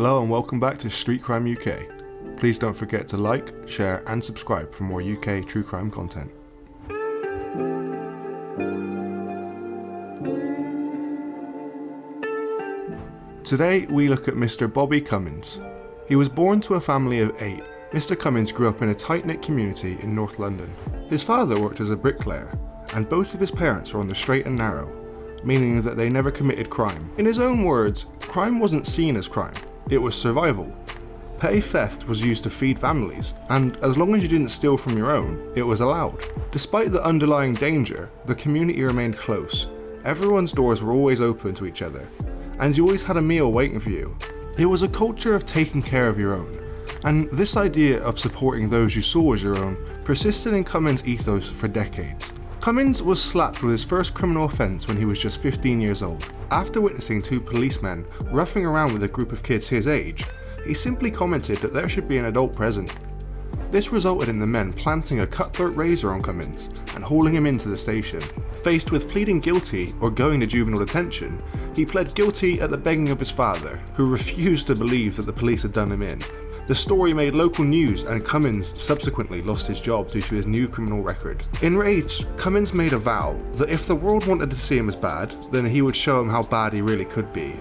Hello and welcome back to Street Crime UK. Please don't forget to like, share and subscribe for more UK true crime content. Today we look at Mr. Bobby Cummins. He was born to a family of 8. Mr. Cummins grew up in a tight-knit community in North London. His father worked as a bricklayer, and both of his parents were on the straight and narrow, meaning that they never committed crime. In his own words, crime wasn't seen as crime, it was survival. Petty theft was used to feed families, and as long as you didn't steal from your own, it was allowed. Despite the underlying danger, the community remained close. Everyone's doors were always open to each other, and you always had a meal waiting for you. It was a culture of taking care of your own, and this idea of supporting those you saw as your own persisted in Cummins' ethos for decades. Cummins was slapped with his first criminal offence when he was just 15 years old. After witnessing 2 policemen roughing around with a group of kids his age, he simply commented that there should be an adult present. This resulted in the men planting a cutthroat razor on Cummins and hauling him into the station. Faced with pleading guilty or going to juvenile detention, he pled guilty at the begging of his father, who refused to believe that the police had done him in. The story made local news and Cummins subsequently lost his job due to his new criminal record. Enraged, Cummins made a vow that if the world wanted to see him as bad, then he would show them how bad he really could be.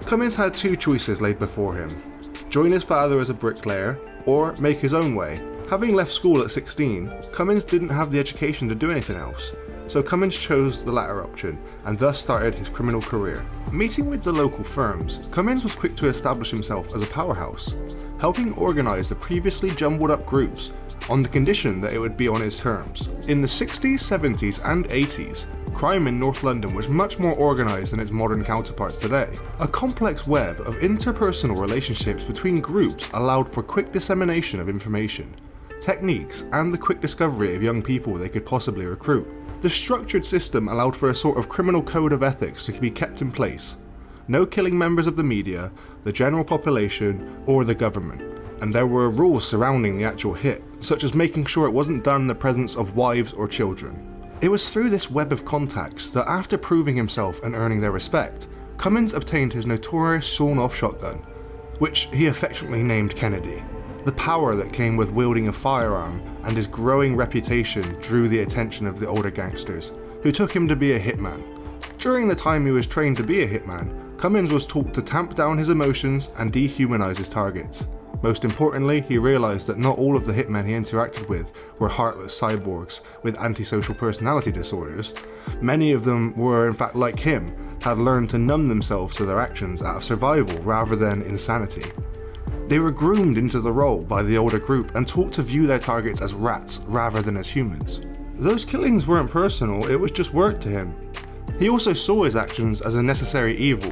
Cummins had 2 choices laid before him: join his father as a bricklayer, or make his own way. Having left school at 16, Cummins didn't have the education to do anything else, so Cummins chose the latter option and thus started his criminal career. Meeting with the local firms, Cummins was quick to establish himself as a powerhouse, helping organise the previously jumbled up groups on the condition that it would be on his terms. In the 60s, 70s and 80s, crime in North London was much more organised than its modern counterparts today. A complex web of interpersonal relationships between groups allowed for quick dissemination of information, techniques and the quick discovery of young people they could possibly recruit. The structured system allowed for a sort of criminal code of ethics to be kept in place. No killing members of the media, the general population or the government. And there were rules surrounding the actual hit, such as making sure it wasn't done in the presence of wives or children. It was through this web of contacts that after proving himself and earning their respect, Cummins obtained his notorious sawn-off shotgun, which he affectionately named Kennedy. The power that came with wielding a firearm and his growing reputation drew the attention of the older gangsters, who took him to be a hitman. During the time he was trained to be a hitman, Cummins was taught to tamp down his emotions and dehumanize his targets. Most importantly, he realised that not all of the hitmen he interacted with were heartless cyborgs with antisocial personality disorders. Many of them were in fact like him, had learned to numb themselves to their actions out of survival rather than insanity. They were groomed into the role by the older group and taught to view their targets as rats rather than as humans. Those killings weren't personal, it was just work to him. He also saw his actions as a necessary evil.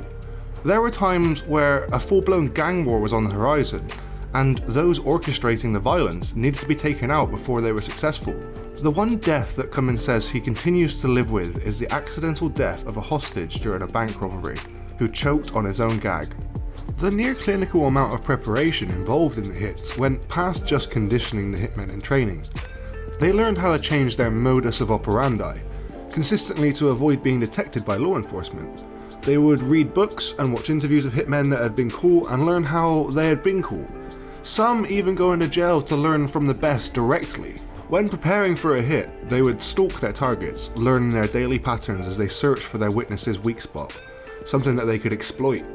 There were times where a full-blown gang war was on the horizon, and those orchestrating the violence needed to be taken out before they were successful. The one death that Cummins says he continues to live with is the accidental death of a hostage during a bank robbery, who choked on his own gag. The near clinical amount of preparation involved in the hits went past just conditioning the hitmen in training. They learned how to change their modus of operandi, consistently to avoid being detected by law enforcement. They would read books and watch interviews of hitmen that had been caught and learn how they had been caught. Some even go into jail to learn from the best directly. When preparing for a hit, they would stalk their targets, learning their daily patterns as they searched for their witness's weak spot, something that they could exploit.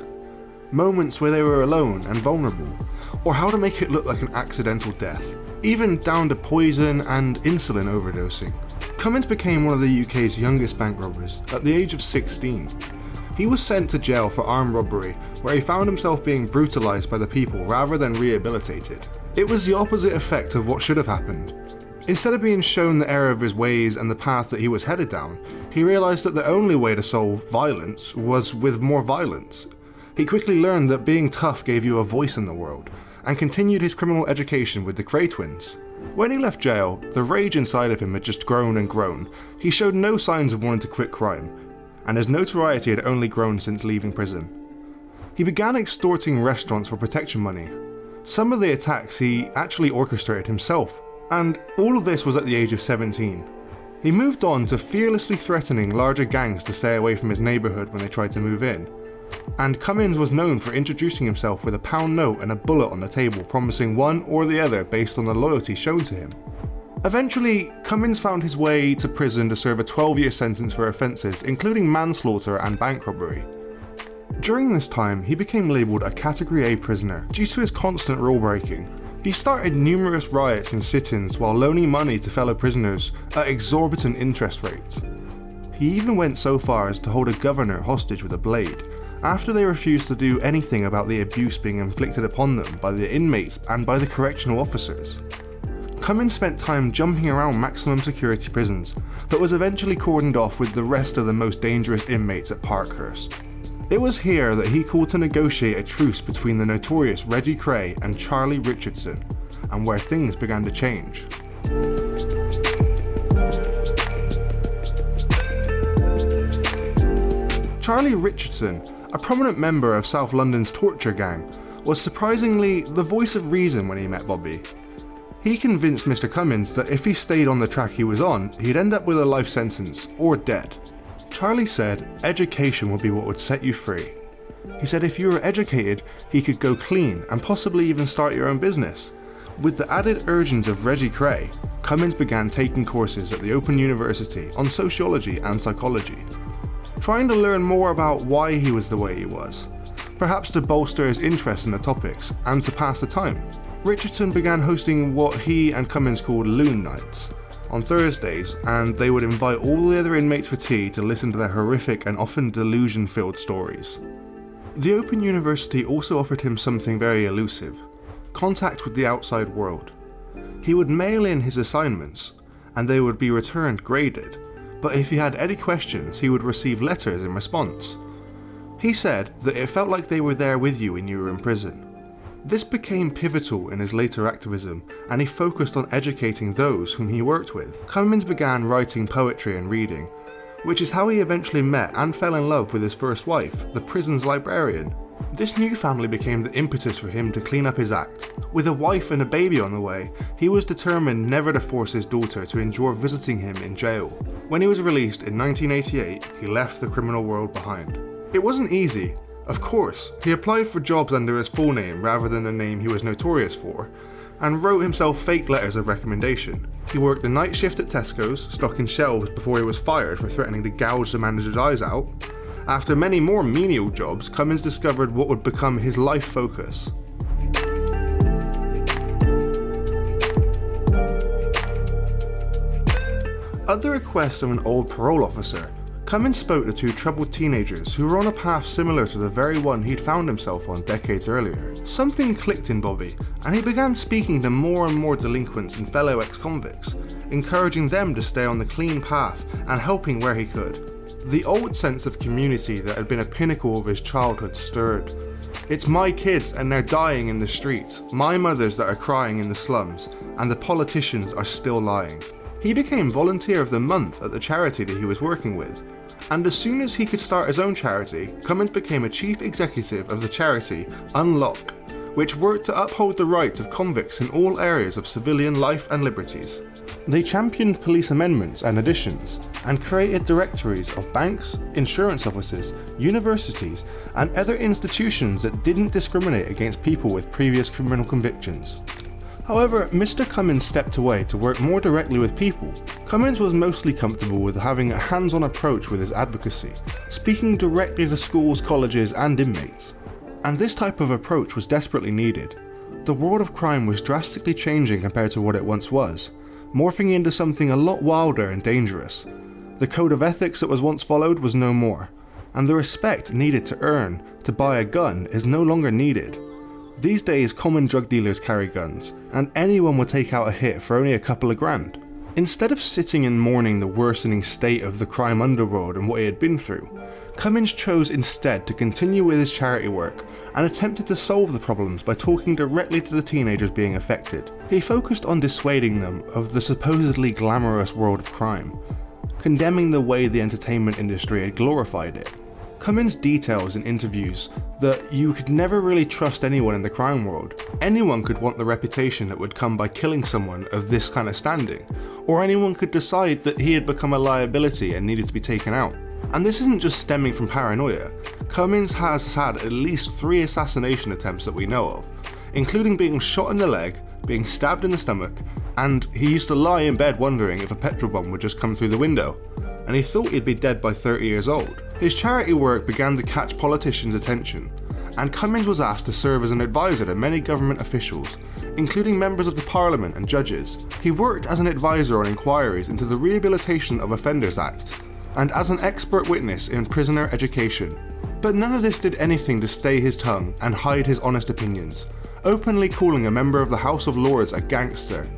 Moments where they were alone and vulnerable, or how to make it look like an accidental death, even down to poison and insulin overdosing. Cummins became one of the UK's youngest bank robbers at the age of 16. He was sent to jail for armed robbery, where he found himself being brutalised by the people rather than rehabilitated. It was the opposite effect of what should have happened. Instead of being shown the error of his ways and the path that he was headed down, he realised that the only way to solve violence was with more violence. He quickly learned that being tough gave you a voice in the world, and continued his criminal education with the Cray twins. When he left jail, the rage inside of him had just grown and grown. He showed no signs of wanting to quit crime, and his notoriety had only grown since leaving prison. He began extorting restaurants for protection money. Some of the attacks he actually orchestrated himself, and all of this was at the age of 17. He moved on to fearlessly threatening larger gangs to stay away from his neighbourhood when they tried to move in. And Cummins was known for introducing himself with a £1 note and a bullet on the table, promising one or the other based on the loyalty shown to him. Eventually, Cummins found his way to prison to serve a 12-year sentence for offences including manslaughter and bank robbery. During this time, he became labelled a Category A prisoner due to his constant rule breaking. He started numerous riots and sit-ins while loaning money to fellow prisoners at exorbitant interest rates. He even went so far as to hold a governor hostage with a blade, after they refused to do anything about the abuse being inflicted upon them by the inmates and by the correctional officers. Cummins spent time jumping around maximum security prisons, but was eventually cordoned off with the rest of the most dangerous inmates at Parkhurst. It was here that he called to negotiate a truce between the notorious Reggie Cray and Charlie Richardson, and where things began to change. Charlie Richardson, a prominent member of South London's torture gang, was surprisingly the voice of reason when he met Bobby. He convinced Mr. Cummins that if he stayed on the track he was on, he'd end up with a life sentence, or dead. Charlie said education would be what would set you free. He said if you were educated, he could go clean and possibly even start your own business. With the added urgings of Reggie Cray, Cummins began taking courses at the Open University on sociology and psychology, trying to learn more about why he was the way he was, perhaps to bolster his interest in the topics and to pass the time. Richardson began hosting what he and Cummins called Loon Nights on Thursdays, and they would invite all the other inmates for tea to listen to their horrific and often delusion-filled stories. The Open University also offered him something very elusive: contact with the outside world. He would mail in his assignments, and they would be returned graded, but if he had any questions, he would receive letters in response. He said that it felt like they were there with you when you were in prison. This became pivotal in his later activism, and he focused on educating those whom he worked with. Cummins began writing poetry and reading, which is how he eventually met and fell in love with his first wife, the prison's librarian. This new family became the impetus for him to clean up his act. With a wife and a baby on the way, he was determined never to force his daughter to endure visiting him in jail. When he was released in 1988, he left the criminal world behind. It wasn't easy. Of course, he applied for jobs under his full name rather than the name he was notorious for, and wrote himself fake letters of recommendation. He worked the night shift at Tesco's, stocking shelves before he was fired for threatening to gouge the manager's eyes out. After many more menial jobs, Cummins discovered what would become his life focus. At the request of an old parole officer, Cummins spoke to two troubled teenagers who were on a path similar to the very one he'd found himself on decades earlier. Something clicked in Bobby, and he began speaking to more and more delinquents and fellow ex-convicts, encouraging them to stay on the clean path and helping where he could. The old sense of community that had been a pinnacle of his childhood stirred. It's my kids and they're dying in the streets, my mothers that are crying in the slums, and the politicians are still lying. He became Volunteer of the Month at the charity that he was working with, and as soon as he could start his own charity, Cummins became a chief executive of the charity Unlock, which worked to uphold the rights of convicts in all areas of civilian life and liberties. They championed police amendments and additions, and created directories of banks, insurance offices, universities, and other institutions that didn't discriminate against people with previous criminal convictions. However, Mr. Cummins stepped away to work more directly with people. Cummins was mostly comfortable with having a hands-on approach with his advocacy, speaking directly to schools, colleges, and inmates. And this type of approach was desperately needed. The world of crime was drastically changing compared to what it once was, morphing into something a lot wilder and dangerous. The code of ethics that was once followed was no more, and the respect needed to earn to buy a gun is no longer needed. These days, common drug dealers carry guns, and anyone will take out a hit for only a couple of grand. Instead of sitting and mourning the worsening state of the crime underworld and what he had been through, Cummins chose instead to continue with his charity work and attempted to solve the problems by talking directly to the teenagers being affected. He focused on dissuading them of the supposedly glamorous world of crime, condemning the way the entertainment industry had glorified it. Cummins details in interviews that you could never really trust anyone in the crime world. Anyone could want the reputation that would come by killing someone of this kind of standing, or anyone could decide that he had become a liability and needed to be taken out. And this isn't just stemming from paranoia. Cummins has had at least 3 assassination attempts that we know of, including being shot in the leg, being stabbed in the stomach, and he used to lie in bed wondering if a petrol bomb would just come through the window, and he thought he'd be dead by 30 years old. His charity work began to catch politicians' attention, and Cummins was asked to serve as an advisor to many government officials, including members of the Parliament and judges. He worked as an advisor on inquiries into the Rehabilitation of Offenders Act, and as an expert witness in prisoner education. But none of this did anything to stay his tongue and hide his honest opinions, openly calling a member of the House of Lords a gangster.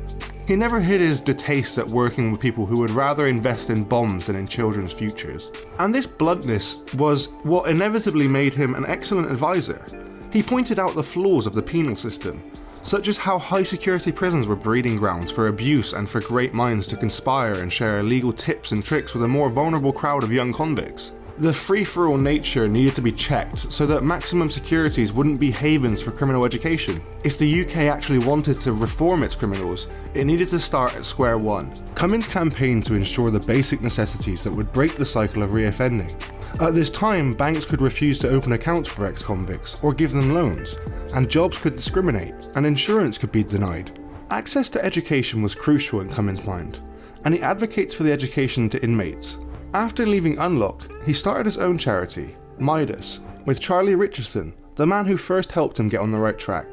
He never hid his distaste at working with people who would rather invest in bombs than in children's futures. And this bluntness was what inevitably made him an excellent advisor. He pointed out the flaws of the penal system, such as how high security prisons were breeding grounds for abuse and for great minds to conspire and share illegal tips and tricks with a more vulnerable crowd of young convicts. The free-for-all nature needed to be checked so that maximum securities wouldn't be havens for criminal education. If the UK actually wanted to reform its criminals, it needed to start at square one. Cummins campaigned to ensure the basic necessities that would break the cycle of reoffending. At this time, banks could refuse to open accounts for ex-convicts or give them loans, and jobs could discriminate, and insurance could be denied. Access to education was crucial in Cummins' mind, and he advocates for the education to inmates. After leaving Unlock, he started his own charity, Midas, with Charlie Richardson, the man who first helped him get on the right track.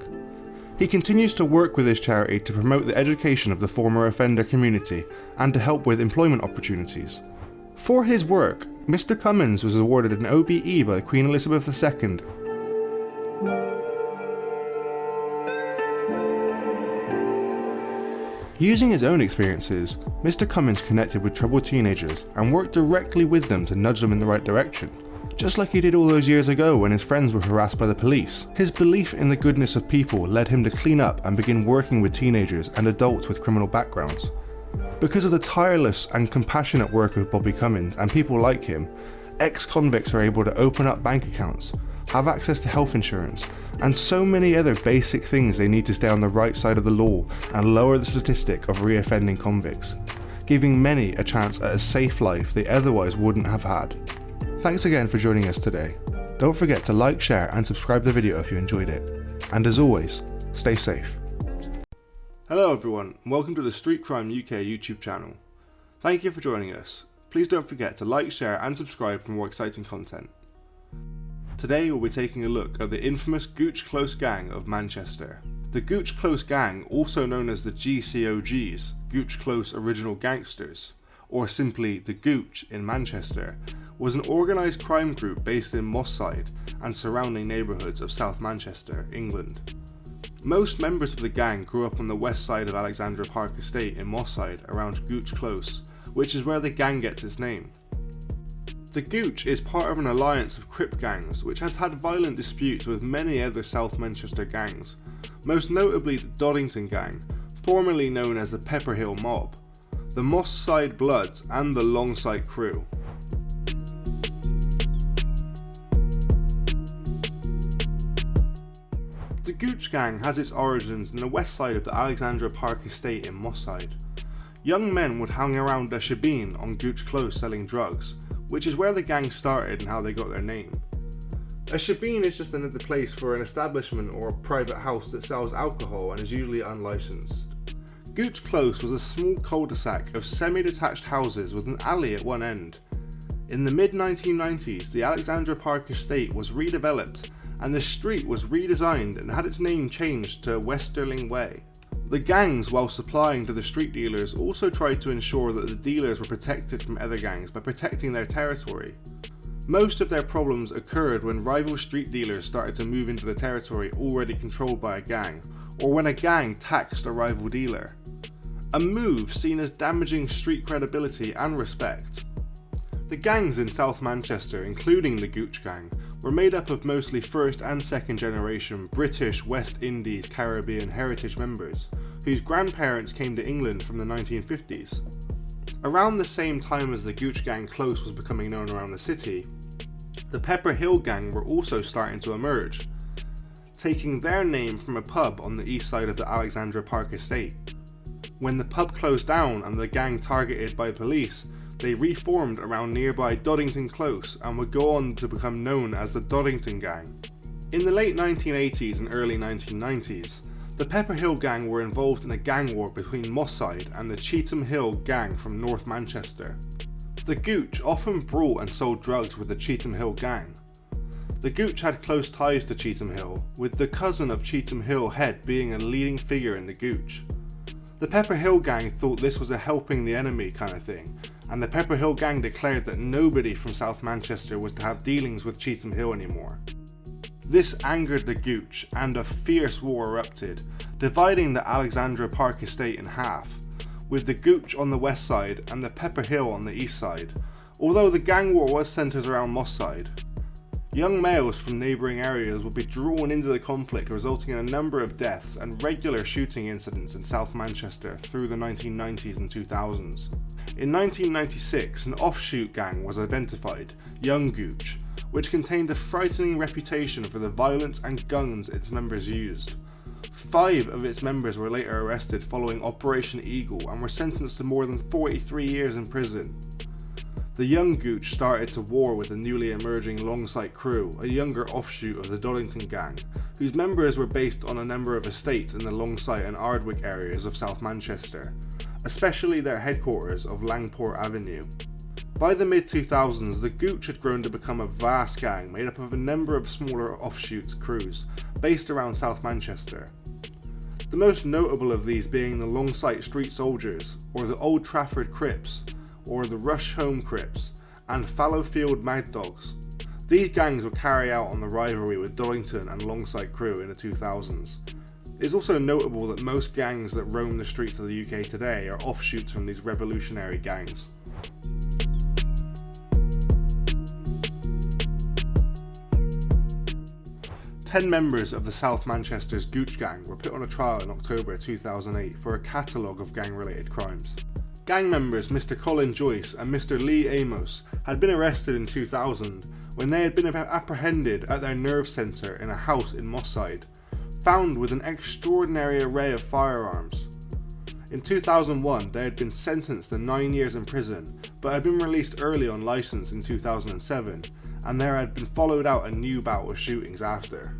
He continues to work with his charity to promote the education of the former offender community and to help with employment opportunities. For his work, Mr. Cummins was awarded an OBE by Queen Elizabeth II. Using his own experiences, Mr. Cummins connected with troubled teenagers and worked directly with them to nudge them in the right direction, just like he did all those years ago when his friends were harassed by the police. His belief in the goodness of people led him to clean up and begin working with teenagers and adults with criminal backgrounds. Because of the tireless and compassionate work of Bobby Cummins and people like him, ex-convicts are able to open up bank accounts, have access to health insurance, and so many other basic things they need to stay on the right side of the law and lower the statistic of reoffending convicts, giving many a chance at a safe life they otherwise wouldn't have had. Thanks again for joining us today. Don't forget to like, share and subscribe to the video if you enjoyed it. And as always, stay safe. Hello everyone, and welcome to the Street Crime UK YouTube channel. Thank you for joining us. Please don't forget to like, share and subscribe for more exciting content. Today we'll be taking a look at the infamous Gooch Close Gang of Manchester. The Gooch Close Gang, also known as the GCOGs, Gooch Close Original Gangsters, or simply the Gooch in Manchester, was an organised crime group based in Moss Side and surrounding neighbourhoods of South Manchester, England. Most members of the gang grew up on the west side of Alexandra Park Estate in Moss Side around Gooch Close, which is where the gang gets its name. The Gooch is part of an alliance of Crip gangs which has had violent disputes with many other South Manchester gangs, most notably the Doddington Gang, formerly known as the Pepperhill Mob, the Moss Side Bloods and the Longside Crew. The Gooch Gang has its origins in the west side of the Alexandra Park Estate in Moss Side. Young men would hang around a shebeen on Gooch Close selling drugs, which is where the gang started and how they got their name. A shebeen is just another place for an establishment or a private house that sells alcohol and is usually unlicensed. Gooch Close was a small cul-de-sac of semi-detached houses with an alley at one end. In the mid-1990s, the Alexandra Park Estate was redeveloped and the street was redesigned and had its name changed to Westerling Way. The gangs, while supplying to the street dealers, also tried to ensure that the dealers were protected from other gangs by protecting their territory. Most of their problems occurred when rival street dealers started to move into the territory already controlled by a gang, or when a gang taxed a rival dealer. A move seen as damaging street credibility and respect. The gangs in South Manchester, including the Gooch Gang, were made up of mostly first and second generation British, West Indies, Caribbean heritage members, whose grandparents came to England from the 1950s. Around the same time as the Gooch Gang Close was becoming known around the city, The Pepper Hill Gang were also starting to emerge, taking their name from a pub on the east side of the Alexandra Park estate. When the pub closed down and the gang targeted by police, they reformed around nearby Doddington Close and would go on to become known as the Doddington Gang. In the late 1980s and early 1990s, the Pepper Hill Gang were involved in a gang war between Moss Side and the Cheetham Hill Gang from North Manchester. The Gooch often brought and sold drugs with the Cheetham Hill Gang. The Gooch had close ties to Cheetham Hill, with the cousin of Cheetham Hill head being a leading figure in the Gooch. The Pepper Hill Gang thought this was a helping the enemy kind of thing, and the Pepper Hill Gang declared that nobody from South Manchester was to have dealings with Cheetham Hill anymore. This angered the Gooch and a fierce war erupted, dividing the Alexandra Park estate in half, with the Gooch on the west side and the Pepper Hill on the east side, although the gang war was centred around Moss Side. Young males from neighbouring areas would be drawn into the conflict, resulting in a number of deaths and regular shooting incidents in South Manchester through the 1990s and 2000s. In 1996, an offshoot gang was identified, Young Gooch, which contained a frightening reputation for the violence and guns its members used. 5 of its members were later arrested following Operation Eagle and were sentenced to more than 43 years in prison. The Young Gooch started to war with the newly emerging Longsight Crew, a younger offshoot of the Doddington Gang, whose members were based on a number of estates in the Longsight and Ardwick areas of South Manchester, especially their headquarters of Langport Avenue. By the mid-2000s, the Gooch had grown to become a vast gang made up of a number of smaller offshoots crews, based around South Manchester. The most notable of these being the Longsight Street Soldiers, or the Old Trafford Crips, or the Rush Home Crips, and Fallowfield Mad Dogs. These gangs would carry out on the rivalry with Doddington and Longsight Crew in the 2000s. It is also notable that most gangs that roam the streets of the UK today are offshoots from these revolutionary gangs. Ten members of the South Manchester's Gooch Gang were put on a trial in October 2008 for a catalogue of gang-related crimes. Gang members Mr. Colin Joyce and Mr. Lee Amos had been arrested in 2000 when they had been apprehended at their nerve centre in a house in Moss Side, found with an extraordinary array of firearms. In 2001 they had been sentenced to 9 years in prison, but had been released early on licence in 2007, and there had been followed out a new bout of shootings after.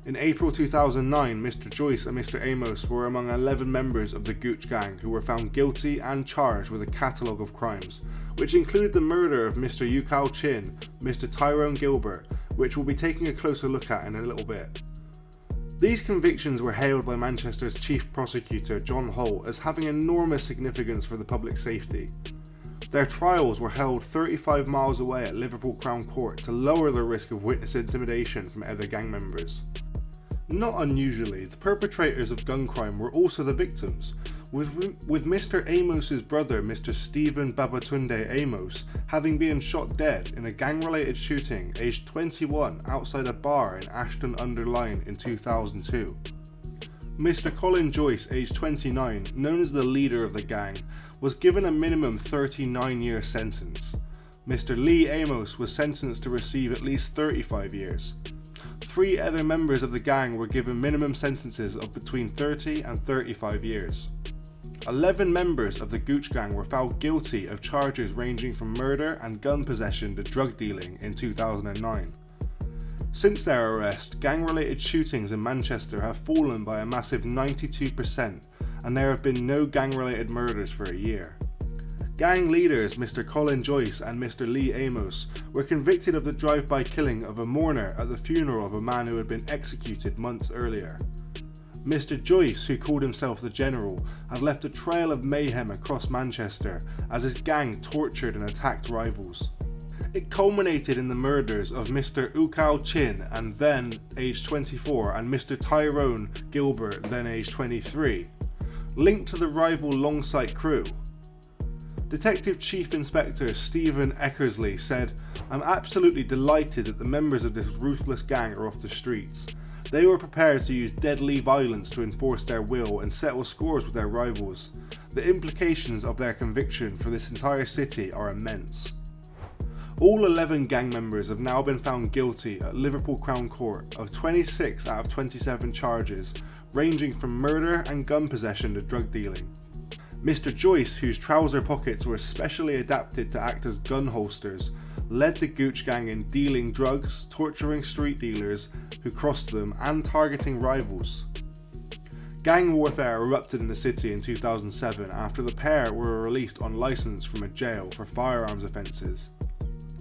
In April 2009, Mr. Joyce and Mr. Amos were among 11 members of the Gooch Gang who were found guilty and charged with a catalogue of crimes, which included the murder of Mr. Ukal Chin, Mr. Tyrone Gilbert, which we'll be taking a closer look at in a little bit. These convictions were hailed by Manchester's Chief Prosecutor John Holt as having enormous significance for the public safety. Their trials were held 35 miles away at Liverpool Crown Court to lower the risk of witness intimidation from other gang members. Not unusually, the perpetrators of gun crime were also the victims, with Mr. Amos's brother, Mr. Stephen Babatunde Amos, having been shot dead in a gang-related shooting aged 21 outside a bar in Ashton-under-Lyne in 2002. Mr. Colin Joyce, aged 29, known as the leader of the gang, was given a minimum 39-year sentence. Mr. Lee Amos was sentenced to receive at least 35 years. 3 other members of the gang were given minimum sentences of between 30 and 35 years. 11 members of the Gooch Gang were found guilty of charges ranging from murder and gun possession to drug dealing in 2009. Since their arrest, gang-related shootings in Manchester have fallen by a massive 92%, and there have been no gang-related murders for a year. Gang leaders Mr. Colin Joyce and Mr. Lee Amos were convicted of the drive-by killing of a mourner at the funeral of a man who had been executed months earlier. Mr. Joyce, who called himself the General, had left a trail of mayhem across Manchester as his gang tortured and attacked rivals. It culminated in the murders of Mr. Ukal Chin, and then aged 24, and Mr. Tyrone Gilbert, then aged 23, linked to the rival Longsight Crew. Detective Chief Inspector Stephen Eckersley said, "I'm absolutely delighted that the members of this ruthless gang are off the streets. They were prepared to use deadly violence to enforce their will and settle scores with their rivals. The implications of their conviction for this entire city are immense." All 11 gang members have now been found guilty at Liverpool Crown Court of 26 out of 27 charges, ranging from murder and gun possession to drug dealing. Mr. Joyce, whose trouser pockets were specially adapted to act as gun holsters, led the Gooch Gang in dealing drugs, torturing street dealers who crossed them, and targeting rivals. Gang warfare erupted in the city in 2007 after the pair were released on licence from a jail for firearms offences.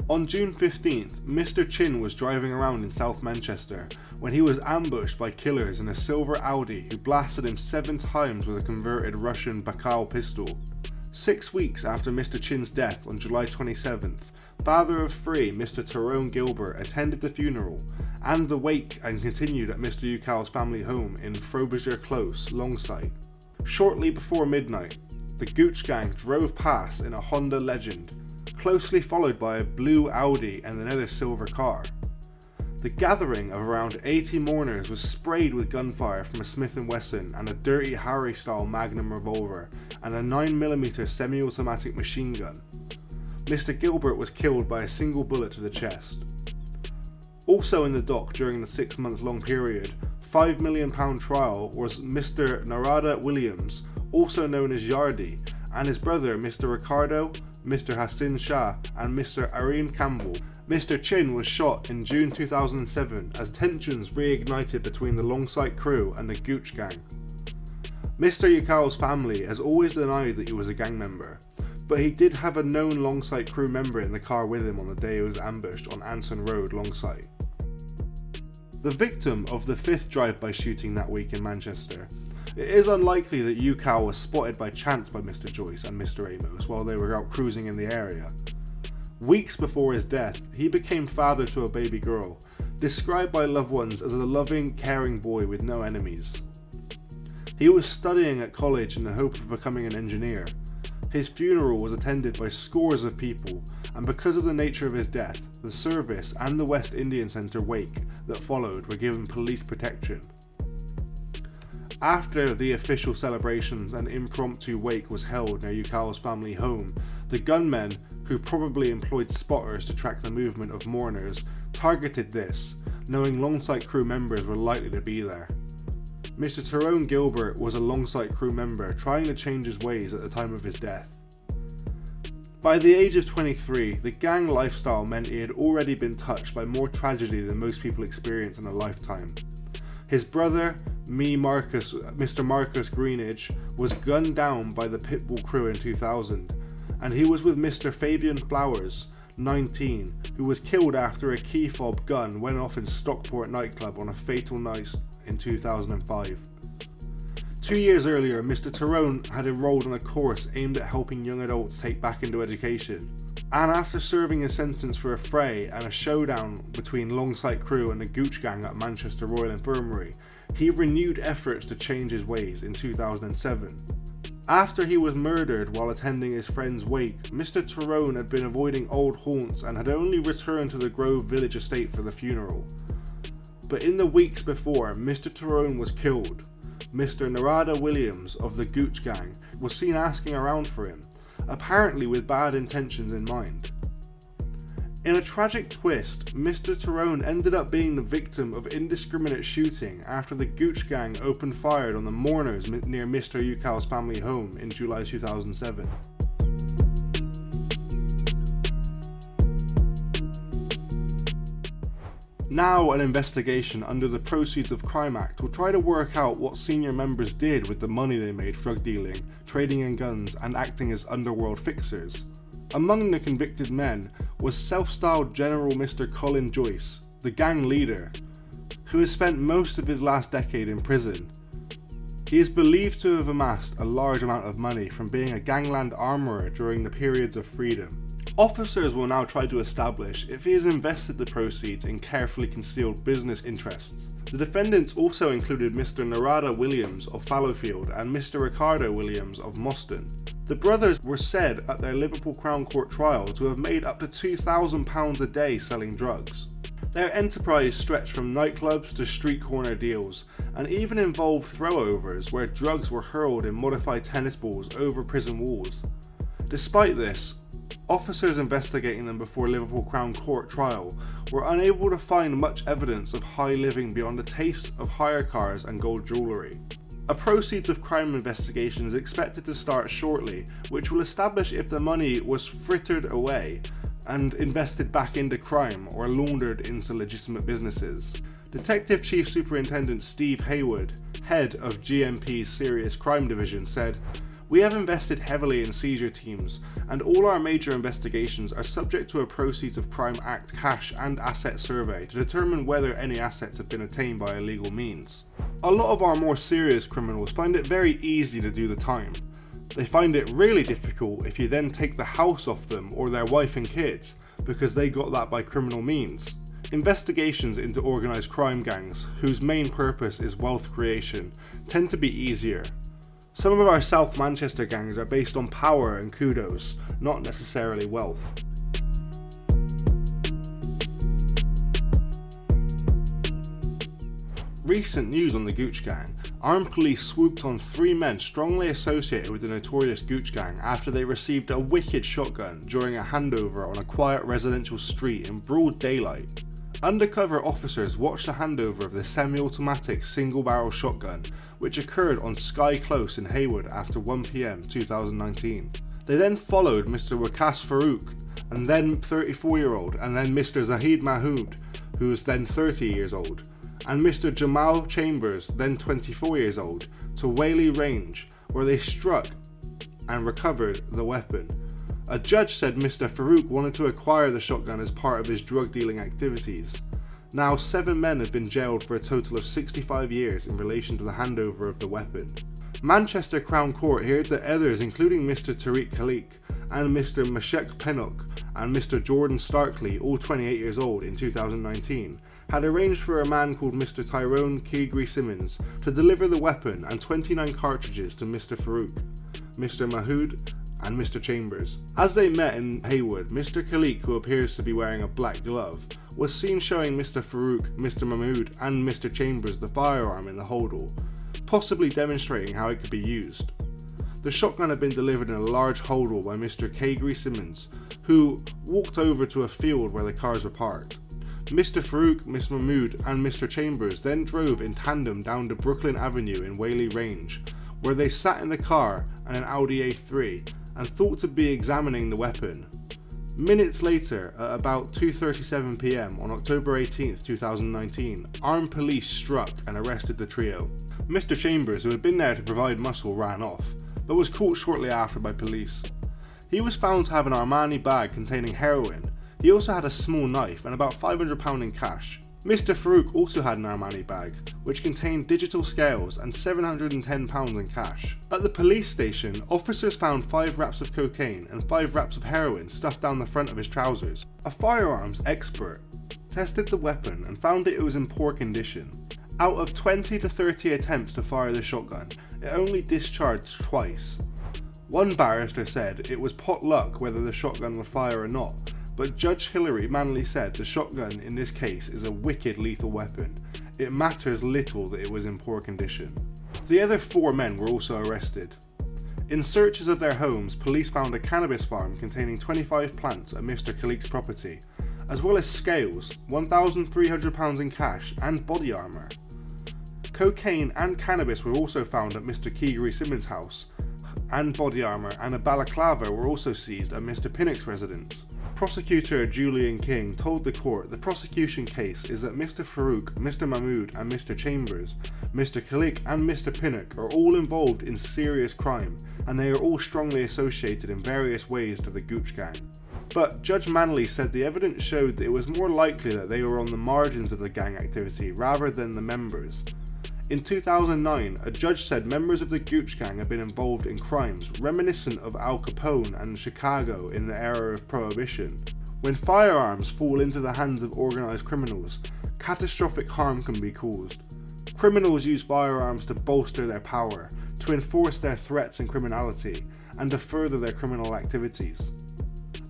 On June 15th, Mr. Chin was driving around in South Manchester when he was ambushed by killers in a silver Audi who blasted him 7 times with a converted Russian Baikal pistol. 6 weeks after Mr. Chin's death on July 27th, father of 3, Mr. Tyrone Gilbert, attended the funeral and the wake and continued at Mr. Yukal's family home in Frobisher Close, Longsight. Shortly before midnight, the Gooch Gang drove past in a Honda Legend, closely followed by a blue Audi and another silver car. The gathering of around 80 mourners was sprayed with gunfire from a Smith & Wesson and a Dirty Harry style Magnum revolver and a 9mm semi-automatic machine gun. Mr. Gilbert was killed by a single bullet to the chest. Also in the dock during the 6-month-long period, £5 million trial was Mr. Narada Williams, also known as Yardi, and his brother Mr. Ricardo, Mr. Hassan Shah, and Mr. Areen Campbell. Mr. Chin was shot in June 2007 as tensions reignited between the Longsight crew and the Gooch Gang. Mr. Yukal's family has always denied that he was a gang member, but he did have a known Longsight crew member in the car with him on the day he was ambushed on Anson Road, Longsight. The victim of the 5th drive-by shooting that week in Manchester. It is unlikely that Yukal was spotted by chance by Mr. Joyce and Mr. Amos while they were out cruising in the area. Weeks before his death, he became father to a baby girl, described by loved ones as a loving, caring boy with no enemies. He was studying at college in the hope of becoming an engineer. His funeral was attended by scores of people, and because of the nature of his death, the service and the West Indian Centre wake that followed were given police protection. After the official celebrations, an impromptu wake was held near Yukal's family home. The gunmen, who probably employed spotters to track the movement of mourners, targeted this, knowing Longsight crew members were likely to be there. Mr. Tyrone Gilbert was a Longsight crew member trying to change his ways at the time of his death. By the age of 23, the gang lifestyle meant he had already been touched by more tragedy than most people experience in a lifetime. His brother, Mr. Marcus Greenidge, was gunned down by the Pitbull crew in 2000, and he was with Mr. Fabian Flowers, 19, who was killed after a key fob gun went off in Stockport nightclub on a fatal night in 2005. 2 years earlier, Mr. Tyrone had enrolled on a course aimed at helping young adults take back into education, and after serving a sentence for a fray and a showdown between Longsight crew and the Gooch Gang at Manchester Royal Infirmary, he renewed efforts to change his ways in 2007. After he was murdered while attending his friend's wake, Mr. Tyrone had been avoiding old haunts and had only returned to the Grove village estate for the funeral. But in the weeks before Mr. Tyrone was killed, Mr. Narada Williams of the Gooch Gang was seen asking around for him, apparently with bad intentions in mind. In a tragic twist, Mr. Tyrone ended up being the victim of indiscriminate shooting after the Gooch Gang opened fire on the mourners near Mr. Yukal's family home in July 2007. Now an investigation under the Proceeds of Crime Act will try to work out what senior members did with the money they made drug dealing, trading in guns and acting as underworld fixers. Among the convicted men was self-styled General Mr. Colin Joyce, the gang leader, who has spent most of his last decade in prison. He is believed to have amassed a large amount of money from being a gangland armourer during the periods of freedom. Officers will now try to establish if he has invested the proceeds in carefully concealed business interests. The defendants also included Mr. Narada Williams of Fallowfield and Mr. Ricardo Williams of Moston. The brothers were said at their Liverpool Crown Court trial to have made up to £2,000 a day selling drugs. Their enterprise stretched from nightclubs to street corner deals, and even involved throwovers where drugs were hurled in modified tennis balls over prison walls. Despite this, Officers investigating them before Liverpool Crown Court trial were unable to find much evidence of high living beyond the taste of hire cars and gold jewellery. A proceeds of crime investigation is expected to start shortly, which will establish if the money was frittered away and invested back into crime or laundered into legitimate businesses. Detective Chief Superintendent Steve Haywood, head of GMP's Serious Crime Division, said, "We have invested heavily in seizure teams, and all our major investigations are subject to a Proceeds of Crime Act cash and asset survey to determine whether any assets have been attained by illegal means. A lot of our more serious criminals find it very easy to do the time. They find it really difficult if you then take the house off them or their wife and kids, because they got that by criminal means. Investigations into organised crime gangs, whose main purpose is wealth creation, tend to be easier. Some of our South Manchester gangs are based on power and kudos, not necessarily wealth." Recent news on the Gooch Gang. Armed police swooped on 3 men strongly associated with the notorious Gooch Gang after they received a wicked shotgun during a handover on a quiet residential street in broad daylight. Undercover officers watched the handover of the semi-automatic single-barrel shotgun, which occurred on Skye Close in Haywood after 1 PM 2019. They then followed Mr. Waqas Farouk, and then 34-year-old, and then Mr. Zahid Mahood, who was then 30 years old, and Mr. Jamal Chambers, then 24 years old, to Whaley Range, where they struck and recovered the weapon. A judge said Mr. Farouk wanted to acquire the shotgun as part of his drug dealing activities. Now 7 men have been jailed for a total of 65 years in relation to the handover of the weapon. Manchester Crown Court heard that others, including Mr. Tariq Khalik and Mr. Mashek Pennock and Mr. Jordan Starkley, all 28 years old in 2019, had arranged for a man called Mr. Tyrone Keigri Simmons to deliver the weapon and 29 cartridges to Mr. Farouk, Mr. Mahood and Mr. Chambers. As they met in Haywood, Mr. Khalik, who appears to be wearing a black glove, was seen showing Mr. Farouk, Mr. Mahmood and Mr. Chambers the firearm in the holdall, possibly demonstrating how it could be used. The shotgun had been delivered in a large holdall by Mr. Keigri Simmons, who walked over to a field where the cars were parked. Mr. Farouk, Miss Mahmood and Mr. Chambers then drove in tandem down to Brooklyn Avenue in Whaley Range, where they sat in the car and an Audi A3 and thought to be examining the weapon. Minutes later, at about 2:37 PM on October 18th, 2019, armed police struck and arrested the trio. Mr. Chambers, who had been there to provide muscle, ran off, but was caught shortly after by police. He was found to have an Armani bag containing heroin. He also had a small knife and about £500 in cash. Mr. Farouk also had an Armani bag, which contained digital scales and £710 in cash. At the police station, officers found 5 wraps of cocaine and 5 wraps of heroin stuffed down the front of his trousers. A firearms expert tested the weapon and found that it was in poor condition. Out of 20 to 30 attempts to fire the shotgun, it only discharged twice. One barrister said it was pot luck whether the shotgun would fire or not, but Judge Hilary Manley said the shotgun in this case is a wicked lethal weapon. It matters little that it was in poor condition. The other 4 men were also arrested. In searches of their homes, police found a cannabis farm containing 25 plants at Mr. Khalik's property, as well as scales, £1,300 in cash and body armour. Cocaine and cannabis were also found at Mr. Keigri Simmons' house, and body armour and a balaclava were also seized at Mr. Pinnock's residence. Prosecutor Julian King told the court the prosecution case is that Mr. Farouk, Mr. Mahmood and Mr. Chambers, Mr. Khalik and Mr. Pinnock are all involved in serious crime, and they are all strongly associated in various ways to the Gooch Gang. But Judge Manley said the evidence showed that it was more likely that they were on the margins of the gang activity rather than the members. In 2009, a judge said members of the Gooch Gang had been involved in crimes reminiscent of Al Capone and Chicago in the era of Prohibition. When firearms fall into the hands of organised criminals, catastrophic harm can be caused. Criminals use firearms to bolster their power, to enforce their threats and criminality, and to further their criminal activities.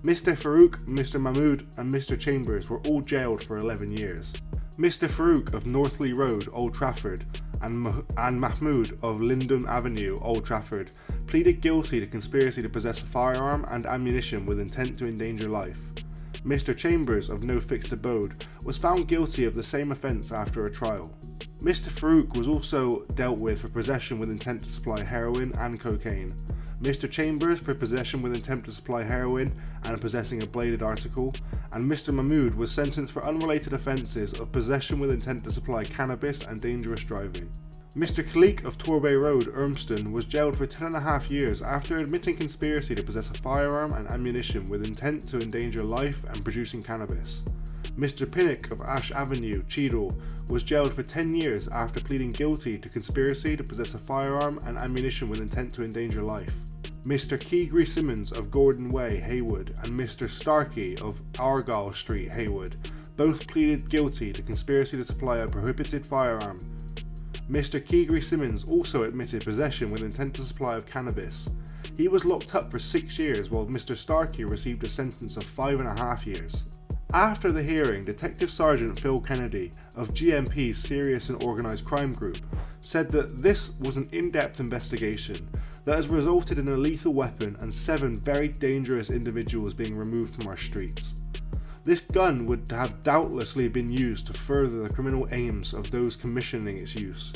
Mr. Farouk, Mr. Mahmood and Mr. Chambers were all jailed for 11 years. Mr. Farouk of Northley Road, Old Trafford, and Mahmood of Linden Avenue, Old Trafford, pleaded guilty to conspiracy to possess a firearm and ammunition with intent to endanger life. Mr. Chambers of No Fixed Abode was found guilty of the same offence after a trial. Mr. Farouk was also dealt with for possession with intent to supply heroin and cocaine. Mr. Chambers for possession with intent to supply heroin and possessing a bladed article, and Mr. Mahmood was sentenced for unrelated offences of possession with intent to supply cannabis and dangerous driving. Mr. Khalik of Torbay Road, Urmston, was jailed for 10.5 years after admitting conspiracy to possess a firearm and ammunition with intent to endanger life and producing cannabis. Mr. Pinnock of Ash Avenue, Cheadle, was jailed for 10 years after pleading guilty to conspiracy to possess a firearm and ammunition with intent to endanger life. Mr. Keigre Simmons of Gordon Way, Haywood, and Mr. Starkey of Argyle Street, Haywood, both pleaded guilty to conspiracy to supply a prohibited firearm. Mr. Keigre Simmons also admitted possession with intent to supply of cannabis. He was locked up for 6 years, while Mr. Starkey received a sentence of 5.5 years. After the hearing, Detective Sergeant Phil Kennedy of GMP's Serious and Organised Crime Group said that this was an in-depth investigation that has resulted in a lethal weapon and 7 very dangerous individuals being removed from our streets. This gun would have doubtlessly been used to further the criminal aims of those commissioning its use.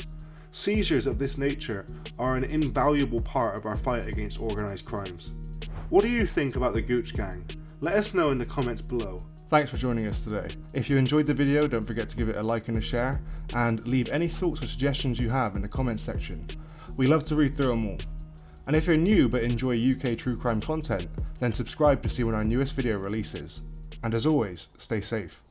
Seizures of this nature are an invaluable part of our fight against organised crimes. What do you think about the Gooch Gang? Let us know in the comments below. Thanks for joining us today. If you enjoyed the video, don't forget to give it a like and a share, and leave any thoughts or suggestions you have in the comments section. We love to read through them all. And if you're new but enjoy UK true crime content, then subscribe to see when our newest video releases. And as always, stay safe.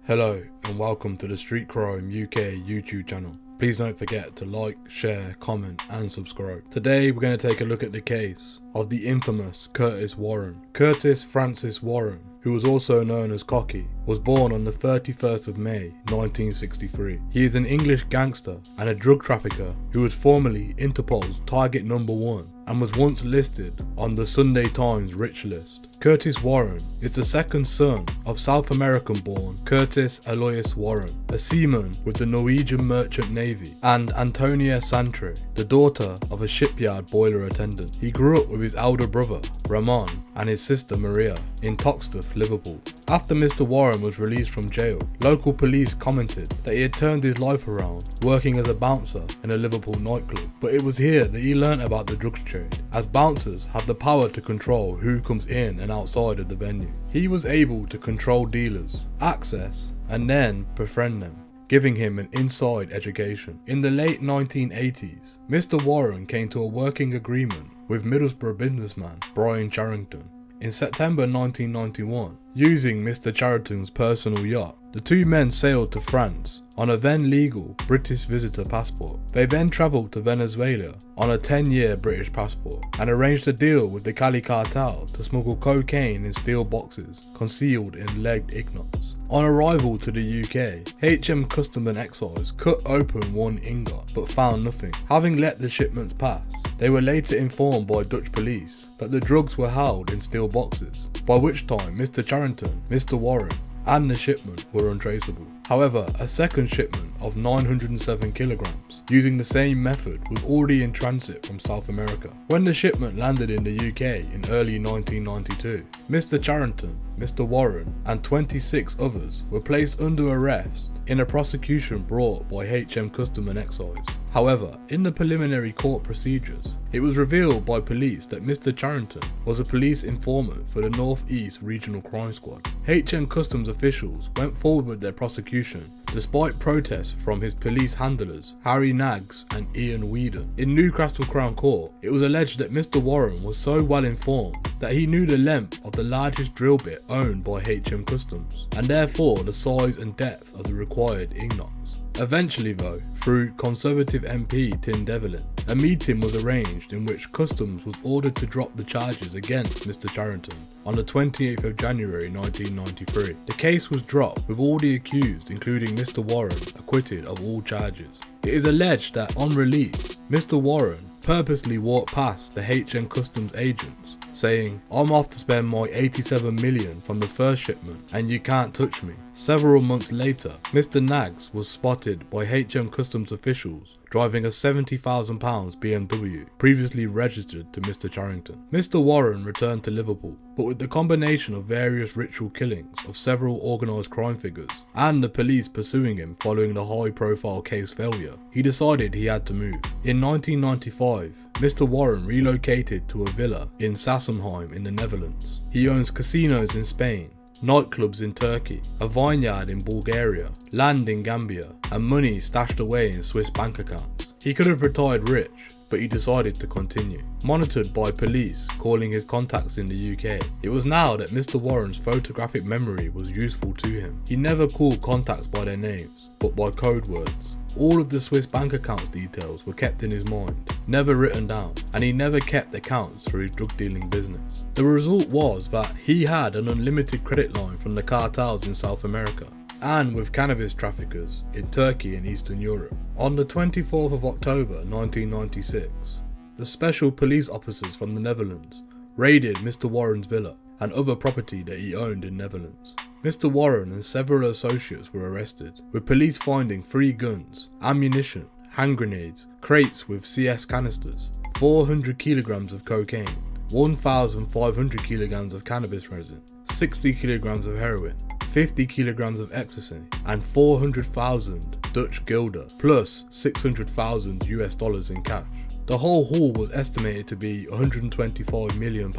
Hello and welcome to the Street Crime UK YouTube channel. Please don't forget to like, share, comment and subscribe. Today we're going to take a look at the case of the infamous Curtis Warren. Curtis Francis Warren, who was also known as Cocky, was born on the 31st of May 1963. He is an English gangster and a drug trafficker who was formerly Interpol's target number 1 and was once listed on the Sunday Times rich list. Curtis Warren is the second son of South American-born Curtis Alois Warren, a seaman with the Norwegian Merchant Navy, and Antonia Santre, the daughter of a shipyard boiler attendant. He grew up with his elder brother, Ramon, and his sister Maria in Toxteth, Liverpool. After Mr. Warren was released from jail, local police commented that he had turned his life around working as a bouncer in a Liverpool nightclub. But it was here that he learnt about the drugs trade, as bouncers have the power to control who comes in and outside of the venue. He was able to control dealers, access, and then befriend them, giving him an inside education. In the late 1980s, Mr. Warren came to a working agreement with Middlesbrough businessman Brian Charrington. In September 1991, using Mr. Charrington's personal yacht, the two men sailed to France on a then legal British visitor passport. They then travelled to Venezuela on a 10-year British passport and arranged a deal with the Cali cartel to smuggle cocaine in steel boxes concealed in legged ignots. On arrival to the UK, HM Custom and Excise cut open one ingot but found nothing. Having let the shipments pass, they were later informed by Dutch police that the drugs were held in steel boxes, by which time Mr. Charrington, Mr. Warren and the shipment were untraceable. However, a second shipment of 907 kilograms using the same method was already in transit from South America. When the shipment landed in the UK in early 1992, Mr. Charrington, Mr. Warren and 26 others were placed under arrest in a prosecution brought by HM Custom and Excise. However, in the preliminary court procedures, It was revealed by police that Mr. Charrington was a police informant for the North East Regional Crime Squad. HM Customs officials went forward with their prosecution despite protests from his police handlers Harry Naggs and Ian Whedon. In Newcastle Crown Court, it was alleged that Mr. Warren was so well informed that he knew the length of the largest drill bit owned by HM Customs, and therefore the size and depth of the required ignots. Eventually though, through Conservative MP Tim Devlin, a meeting was arranged in which Customs was ordered to drop the charges against Mr. Charrington on the 28th of January 1993. The case was dropped with all the accused, including Mr. Warren, acquitted of all charges. It is alleged that on release, Mr. Warren purposely walked past the HM Customs agents saying, "I'm off to spend my 87 million from the first shipment and you can't touch me." Several months later, Mr. Naggs was spotted by HM Customs officials driving a £70,000 BMW previously registered to Mr. Charrington. Mr. Warren returned to Liverpool, but with the combination of various ritual killings of several organised crime figures and the police pursuing him following the high profile case failure, he decided he had to move. In 1995, Mr. Warren relocated to a villa in Sassenheim in the Netherlands. He owns casinos in Spain, nightclubs in Turkey, a vineyard in Bulgaria, land in Gambia, and money stashed away in Swiss bank accounts. He could have retired rich, but he decided to continue. Monitored by police calling his contacts in the UK, it was now that Mr. Warren's photographic memory was useful to him. He never called contacts by their names, but by code words. All of the Swiss bank account details were kept in his mind, never written down, and he never kept accounts for his drug dealing business. The result was that he had an unlimited credit line from the cartels in South America, and with cannabis traffickers in Turkey and Eastern Europe. On the 24th of October 1996, the special police officers from the Netherlands raided Mr. Warren's villa and other property that he owned in Netherlands. Mr. Warren and several associates were arrested, with police finding 3 guns, ammunition, hand grenades, crates with CS canisters, 400 kilograms of cocaine, 1,500 kilograms of cannabis resin, 60 kilograms of heroin, 50 kilograms of ecstasy, and 400,000 Dutch guilder, plus 600,000 US dollars in cash. The whole haul was estimated to be £125 million.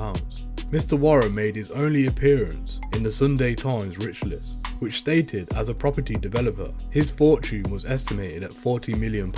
Mr. Warren made his only appearance in the Sunday Times Rich List, which stated as a property developer, his fortune was estimated at £40 million.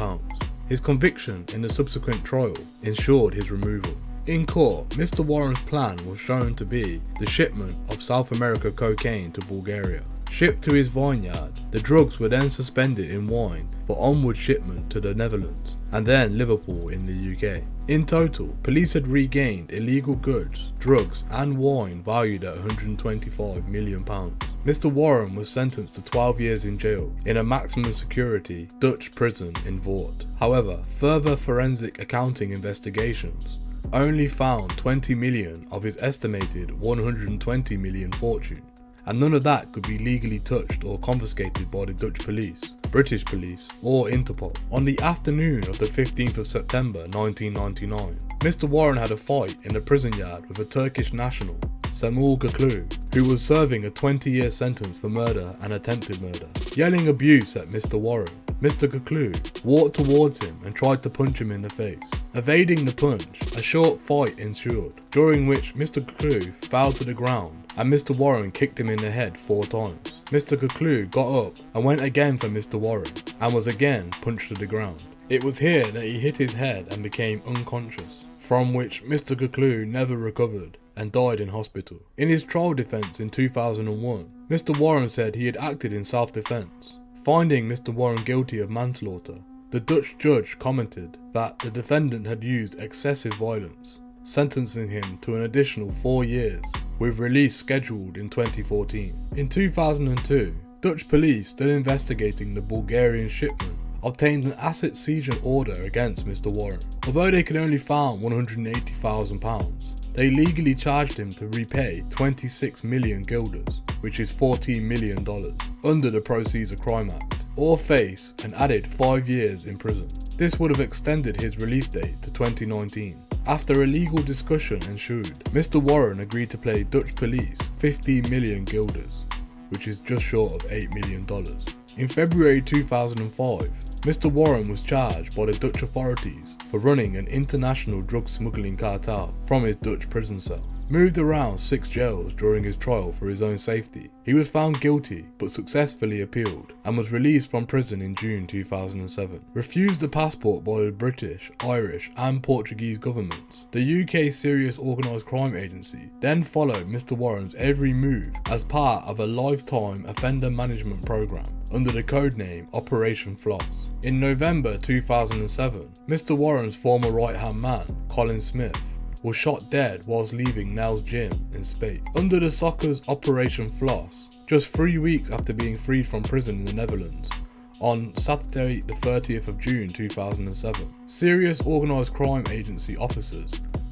His conviction in the subsequent trial ensured his removal. In court, Mr. Warren's plan was shown to be the shipment of South America cocaine to Bulgaria. Shipped to his vineyard, the drugs were then suspended in wine for onward shipment to the Netherlands, and then Liverpool in the UK. In total, police had regained illegal goods, drugs and wine valued at £125 million. Mr. Warren was sentenced to 12 years in jail in a maximum security Dutch prison in Voort. However, further forensic accounting investigations only found 20 million of his estimated 120 million fortune, and none of that could be legally touched or confiscated by the Dutch police, British police or Interpol. On the afternoon of the 15th of September 1999, Mr. Warren had a fight in a prison yard with a Turkish national, Semul Gaklu, who was serving a 20-year sentence for murder and attempted murder. Yelling abuse at Mr. Warren, Mr. Gaklu walked towards him and tried to punch him in the face. Evading the punch, a short fight ensued, during which Mr. Gaklu fell to the ground and Mr. Warren kicked him in the head 4 times. Mr. Conclusion got up and went again for Mr. Warren and was again punched to the ground. It was here that he hit his head and became unconscious, from which Mr. Conclusion never recovered and died in hospital. In his trial defence in 2001, Mr. Warren said he had acted in self-defence. Finding Mr. Warren guilty of manslaughter, the Dutch judge commented that the defendant had used excessive violence, sentencing him to an additional 4 years, with release scheduled in 2014. In 2002, Dutch police, still investigating the Bulgarian shipment, obtained an asset seizure order against Mr. Warren. Although they could only find £180,000, they legally charged him to repay 26 million guilders, which is $14 million, under the Proceeds of Crime Act, or face an added 5 years in prison. This would have extended his release date to 2019. After a legal discussion ensued, Mr. Warren agreed to pay Dutch police 50 million guilders, which is just short of $8 million. In February 2005, Mr. Warren was charged by the Dutch authorities for running an international drug smuggling cartel from his Dutch prison cell. Moved around 6 jails during his trial for his own safety, he was found guilty but successfully appealed and was released from prison in June 2007. Refused a passport by the British, Irish and Portuguese governments, the UK Serious Organised Crime Agency then followed Mr. Warren's every move as part of a lifetime offender management program under the codename Operation Floss. In November 2007, Mr. Warren's former right-hand man, Colin Smith, was shot dead whilst leaving Nell's gym in Spate. Under the Soccer's Operation Floss, just 3 weeks after being freed from prison in the Netherlands, on Saturday the 30th of June 2007, Serious Organised Crime Agency officers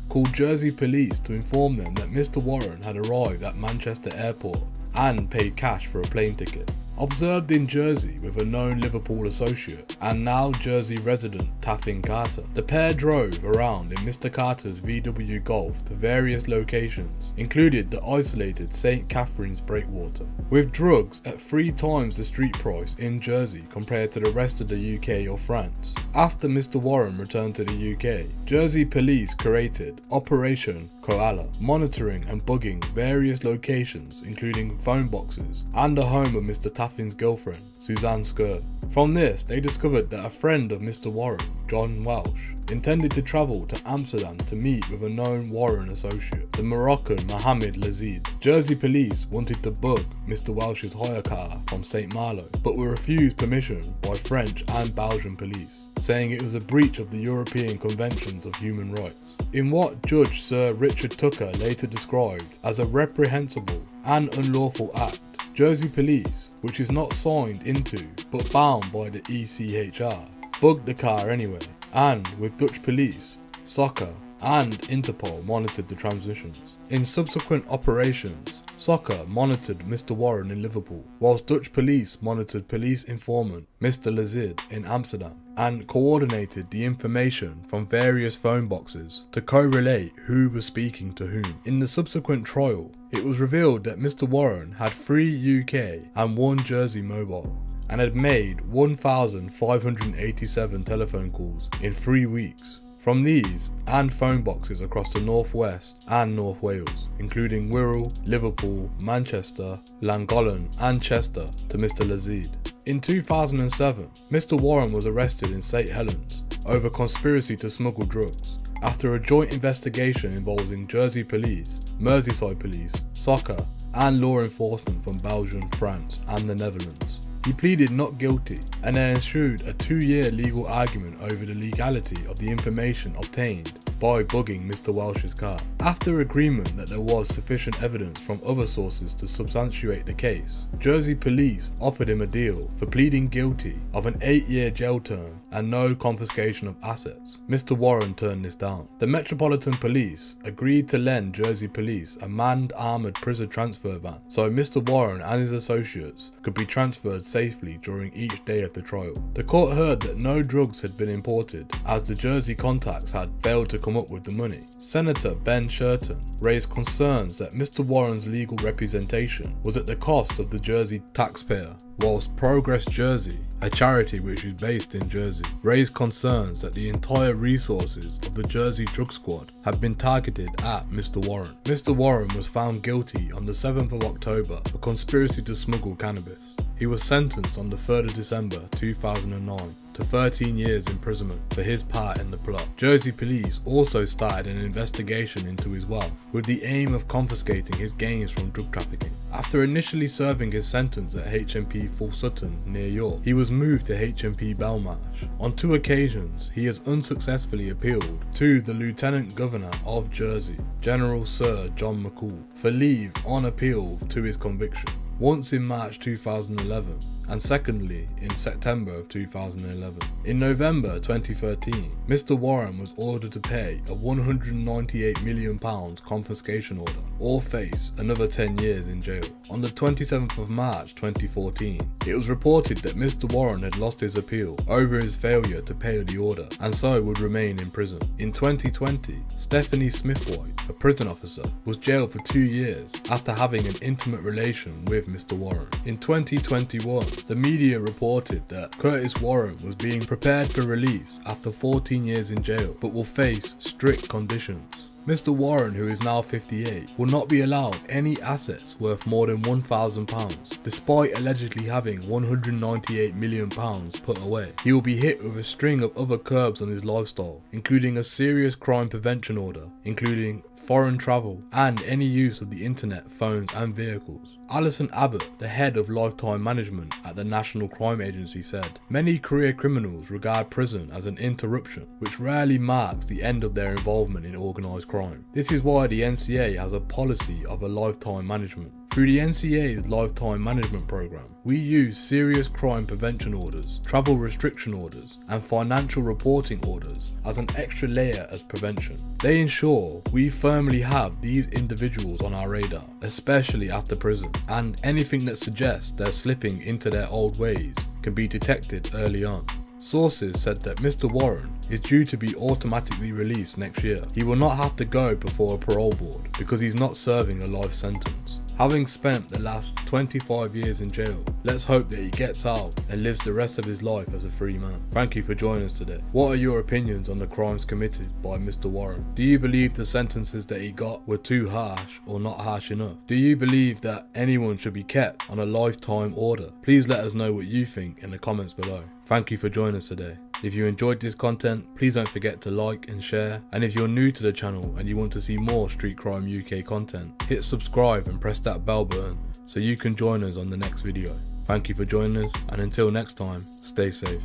called Jersey police to inform them that Mr. Warren had arrived at Manchester Airport and paid cash for a plane ticket. Observed in Jersey with a known Liverpool associate and now Jersey resident Taffin Carter, the pair drove around in Mr. Carter's VW Golf to various locations, including the isolated St. Catherine's Breakwater, with drugs at 3 times the street price in Jersey compared to the rest of the UK or France. After Mr. Warren returned to the UK, Jersey police created Operation Koala, monitoring and bugging various locations including phone boxes and the home of Mr. Taffin's girlfriend, Suzanne Skirt. From this, they discovered that a friend of Mr. Warren, John Welsh, intended to travel to Amsterdam to meet with a known Warren associate, the Moroccan Mohamed Lazid. Jersey police wanted to bug Mr. Welsh's hire car from St. Malo, but were refused permission by French and Belgian police, saying it was a breach of the European Conventions of Human Rights. In what Judge Sir Richard Tucker later described as a reprehensible and unlawful act, Jersey police, which is not signed into but bound by the ECHR, bugged the car anyway, and with Dutch police, Soccer and Interpol monitored the transmissions. In subsequent operations, Soccer monitored Mr. Warren in Liverpool, whilst Dutch police monitored police informant Mr. Lazid in Amsterdam and coordinated the information from various phone boxes to correlate who was speaking to whom. In the subsequent trial, it was revealed that Mr. Warren had 3 UK and 1 Jersey mobile and had made 1,587 telephone calls in 3 weeks. From these and phone boxes across the North West and North Wales, including Wirral, Liverpool, Manchester, Llangollen and Chester to Mr. Lazid. In 2007, Mr. Warren was arrested in St. Helens over conspiracy to smuggle drugs after a joint investigation involving Jersey police, Merseyside police, Soccer and law enforcement from Belgium, France and the Netherlands. He pleaded not guilty, and there ensued a 2-year legal argument over the legality of the information obtained by bugging Mr. Welsh's car. After agreement that there was sufficient evidence from other sources to substantiate the case, Jersey police offered him a deal for pleading guilty of an 8-year jail term and no confiscation of assets. Mr. Warren turned this down. The Metropolitan Police agreed to lend Jersey police a manned armoured prison transfer van so Mr. Warren and his associates could be transferred safely during each day of the trial. The court heard that no drugs had been imported as the Jersey contacts had failed to come up with the money. Senator Ben Shurton raised concerns that Mr. Warren's legal representation was at the cost of the Jersey taxpayer, whilst Progress Jersey, a charity which is based in Jersey, raised concerns that the entire resources of the Jersey drug squad had been targeted at Mr. Warren. Mr. Warren was found guilty on the 7th of October for conspiracy to smuggle cannabis. He was sentenced on the 3rd of December 2009 to 13 years imprisonment for his part in the plot. Jersey police also started an investigation into his wealth with the aim of confiscating his gains from drug trafficking. After initially serving his sentence at HMP Full Sutton near York, he was moved to HMP Belmarsh. On 2 occasions, he has unsuccessfully appealed to the Lieutenant Governor of Jersey, General Sir John McCall, for leave on appeal to his conviction. Once in March 2011 and secondly in September of 2011. In November 2013, Mr. Warren was ordered to pay a £198 million confiscation order or face another 10 years in jail. On the 27th of March 2014, it was reported that Mr. Warren had lost his appeal over his failure to pay the order and so would remain in prison. In 2020, Stephanie Smithwaite, a prison officer, was jailed for 2 years after having an intimate relation with with Mr. Warren. In 2021, the media reported that Curtis Warren was being prepared for release after 14 years in jail, but will face strict conditions. Mr. Warren, who is now 58, will not be allowed any assets worth more than £1,000, despite allegedly having £198 million put away. He will be hit with a string of other curbs on his lifestyle, including a serious crime prevention order, including foreign travel and any use of the internet, phones and vehicles. Alison Abbott, the head of lifetime management at the National Crime Agency, said, "Many career criminals regard prison as an interruption, which rarely marks the end of their involvement in organised crime. This is why the NCA has a policy of a lifetime management. Through the NCA's Lifetime Management Programme, we use serious crime prevention orders, travel restriction orders, and financial reporting orders as an extra layer as prevention. They ensure we firmly have these individuals on our radar, especially after prison, and anything that suggests they're slipping into their old ways can be detected early on." Sources said that Mr. Warren is due to be automatically released next year. He will not have to go before a parole board because he's not serving a life sentence. Having spent the last 25 years in jail, let's hope that he gets out and lives the rest of his life as a free man. Thank you for joining us today. What are your opinions on the crimes committed by Mr. Warren? Do you believe the sentences that he got were too harsh or not harsh enough? Do you believe that anyone should be kept on a lifetime order? Please let us know what you think in the comments below. Thank you for joining us today. If you enjoyed this content, please don't forget to like and share. And if you're new to the channel and you want to see more Street Crime UK content, hit subscribe and press that bell button so you can join us on the next video. Thank you for joining us, and until next time, stay safe.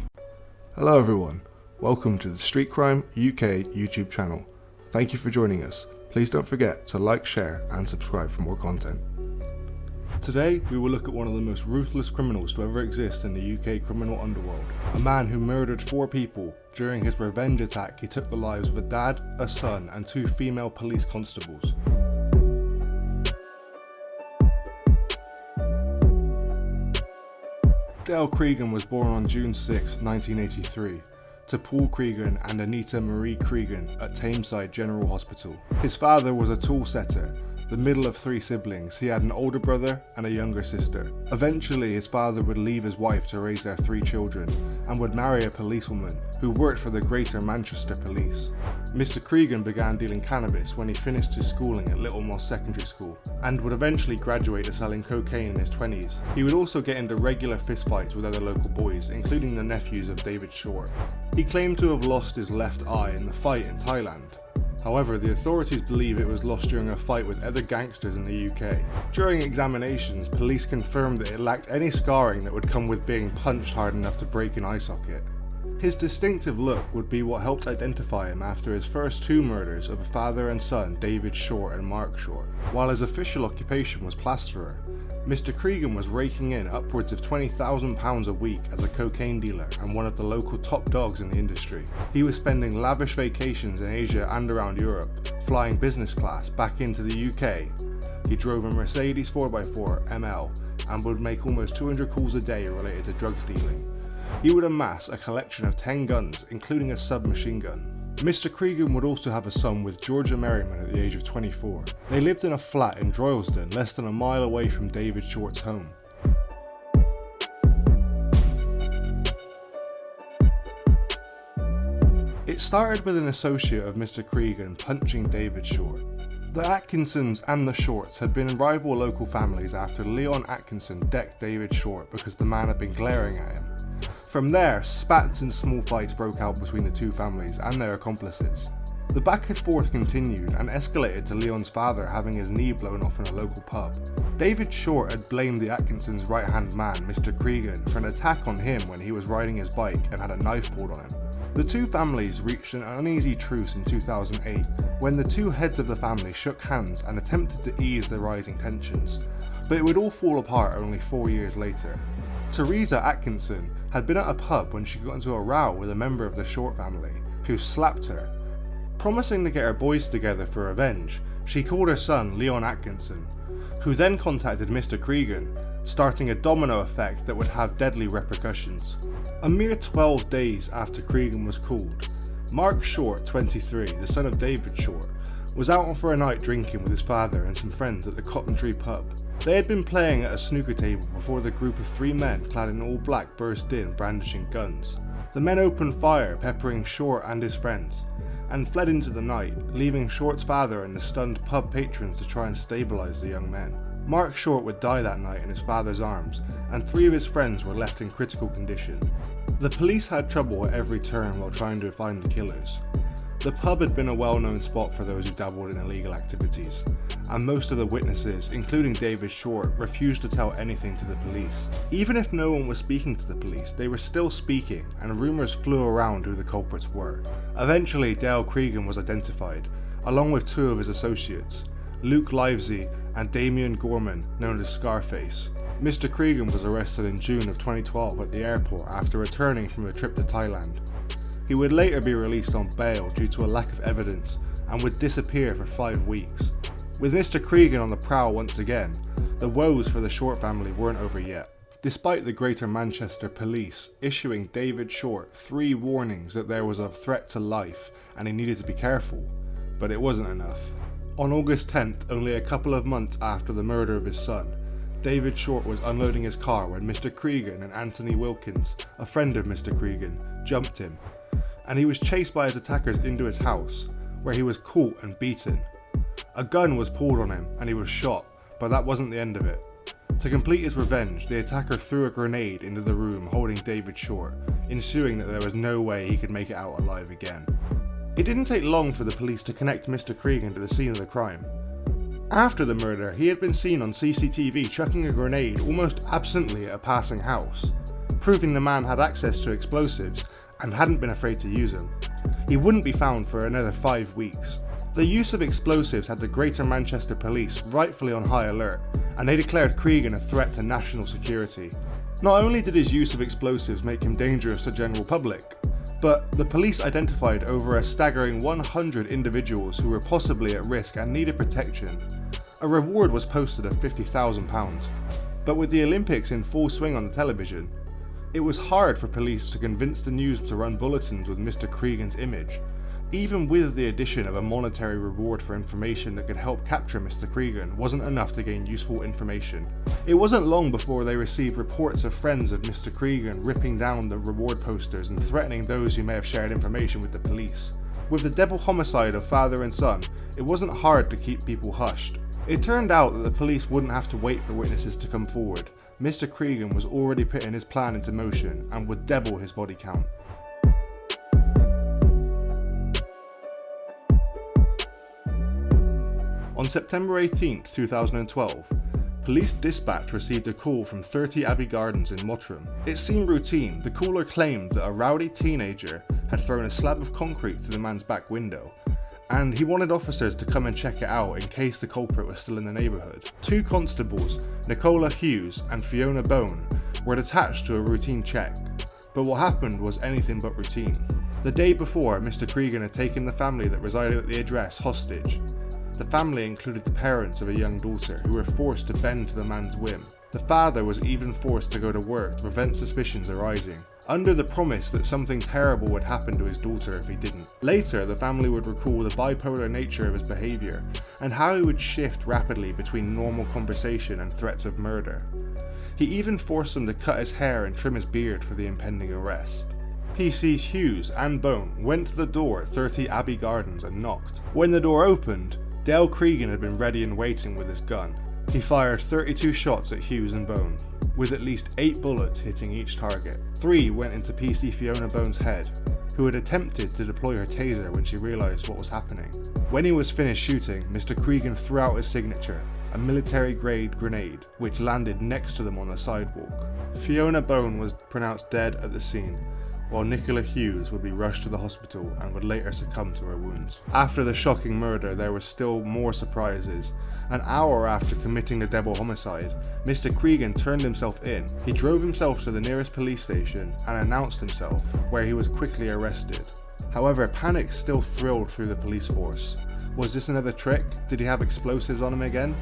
Hello everyone, welcome to the Street Crime UK YouTube channel. Thank you for joining us. Please don't forget to like, share and subscribe for more content. Today we will look at one of the most ruthless criminals to ever exist in the UK criminal underworld. A man who murdered 4 people. During his revenge attack, he took the lives of a dad, a son and 2 female police constables. Dale Cregan was born on June 6, 1983. To Paul Cregan and Anita Marie Cregan at Tameside General Hospital. His father was a tool setter. The middle of 3 siblings, he had an older brother and a younger sister. Eventually his father would leave his wife to raise their 3 children and would marry a policewoman who worked for the Greater Manchester Police. Mr. Cregan began dealing cannabis when he finished his schooling at Little Moss Secondary School and would eventually graduate to selling cocaine in his 20s. He would also get into regular fistfights with other local boys, including the nephews of David Short. He claimed to have lost his left eye in the fight in Thailand. However, the authorities believe it was lost during a fight with other gangsters in the UK. During examinations, police confirmed that it lacked any scarring that would come with being punched hard enough to break an eye socket. His distinctive look would be what helped identify him after his first 2 murders of a father and son, David Short and Mark Short. While his official occupation was plasterer, Mr. Cregan was raking in upwards of £20,000 a week as a cocaine dealer and one of the local top dogs in the industry. He was spending lavish vacations in Asia and around Europe, flying business class back into the UK. He drove a Mercedes 4x4 ML and would make almost 200 calls a day related to drugs dealing. He would amass a collection of 10 guns, including a submachine gun. Mr. Cregan would also have a son with Georgia Merriman at the age of 24. They lived in a flat in Droylsden, less than a mile away from David Short's home. It started with an associate of Mr. Cregan punching David Short. The Atkinsons and the Shorts had been rival local families after Leon Atkinson decked David Short because the man had been glaring at him. From there, spats and small fights broke out between the 2 families and their accomplices. The back and forth continued and escalated to Leon's father having his knee blown off in a local pub. David Short had blamed the Atkinsons' right-hand man, Mr. Cregan, for an attack on him when he was riding his bike and had a knife pulled on him. The 2 families reached an uneasy truce in 2008 when the 2 heads of the family shook hands and attempted to ease the rising tensions, but it would all fall apart only 4 years later. Teresa Atkinson had been at a pub when she got into a row with a member of the Short family, who slapped her. Promising to get her boys together for revenge, she called her son Leon Atkinson, who then contacted Mr. Cregan, starting a domino effect that would have deadly repercussions. A mere 12 days after Cregan was called, Mark Short, 23, the son of David Short, was out for a night drinking with his father and some friends at the Cotton Tree pub. They had been playing at a snooker table before the group of 3 men clad in all black burst in, brandishing guns. The men opened fire, peppering Short and his friends, and fled into the night, leaving Short's father and the stunned pub patrons to try and stabilise the young men. Mark Short would die that night in his father's arms, and 3 of his friends were left in critical condition. The police had trouble at every turn while trying to find the killers. The pub had been a well-known spot for those who dabbled in illegal activities, and most of the witnesses, including David Short, refused to tell anything to the police. Even if no one was speaking to the police, they were still speaking, and rumours flew around who the culprits were. Eventually, Dale Cregan was identified, along with 2 of his associates, Luke Livesey and Damien Gorman, known as Scarface. Mr. Cregan was arrested in June of 2012 at the airport after returning from a trip to Thailand. He would later be released on bail due to a lack of evidence and would disappear for 5 weeks. With Mr. Cregan on the prowl once again, the woes for the Short family weren't over yet. Despite the Greater Manchester Police issuing David Short 3 warnings that there was a threat to life and he needed to be careful, but it wasn't enough. On August 10th, only a couple of months after the murder of his son, David Short was unloading his car when Mr. Cregan and Anthony Wilkins, a friend of Mr. Cregan, jumped him, and he was chased by his attackers into his house, where he was caught and beaten. A gun was pulled on him and he was shot, but that wasn't the end of it. To complete his revenge, the attacker threw a grenade into the room holding David Short, ensuring that there was no way he could make it out alive again. It didn't take long for the police to connect Mr. Cregan to the scene of the crime. After the murder, he had been seen on CCTV chucking a grenade almost absently at a passing house, proving the man had access to explosives and hadn't been afraid to use them. He wouldn't be found for another 5 weeks. The use of explosives had the Greater Manchester Police rightfully on high alert, and they declared Cregan a threat to national security. Not only did his use of explosives make him dangerous to general public, but the police identified over a staggering 100 individuals who were possibly at risk and needed protection. A reward was posted of £50,000. But with the Olympics in full swing on the television, it was hard for police to convince the news to run bulletins with Mr. Cregan's image. Even with the addition of a monetary reward for information that could help capture Mr. Cregan wasn't enough to gain useful information. It wasn't long before they received reports of friends of Mr. Cregan ripping down the reward posters and threatening those who may have shared information with the police. With the double homicide of father and son, it wasn't hard to keep people hushed. It turned out that the police wouldn't have to wait for witnesses to come forward. Mr. Cregan was already putting his plan into motion and would double his body count. On September 18, 2012, police dispatch received a call from 30 Abbey Gardens in Mottram. It seemed routine. The caller claimed that a rowdy teenager had thrown a slab of concrete through the man's back window, and he wanted officers to come and check it out in case the culprit was still in the neighbourhood. 2 constables, Nicola Hughes and Fiona Bone, were attached to a routine check, but what happened was anything but routine. The day before, Mr. Cregan had taken the family that resided at the address hostage. The family included the parents of a young daughter who were forced to bend to the man's whim. The father was even forced to go to work to prevent suspicions arising, under the promise that something terrible would happen to his daughter if he didn't. Later, the family would recall the bipolar nature of his behaviour and how he would shift rapidly between normal conversation and threats of murder. He even forced them to cut his hair and trim his beard for the impending arrest. PCs Hughes and Bone went to the door at 30 Abbey Gardens and knocked. When the door opened, Dale Cregan had been ready and waiting with his gun. He fired 32 shots at Hughes and Bone, with at least 8 bullets hitting each target. 3 went into PC Fiona Bone's head, who had attempted to deploy her taser when she realised what was happening. When he was finished shooting, Mr. Cregan threw out his signature, a military-grade grenade, which landed next to them on the sidewalk. Fiona Bone was pronounced dead at the scene, while Nicola Hughes would be rushed to the hospital and would later succumb to her wounds. After the shocking murder, there were still more surprises. An hour after committing the double homicide, Mr. Cregan turned himself in. He drove himself to the nearest police station and announced himself, where he was quickly arrested. However, panic still thrilled through the police force. Was this another trick? Did he have explosives on him again?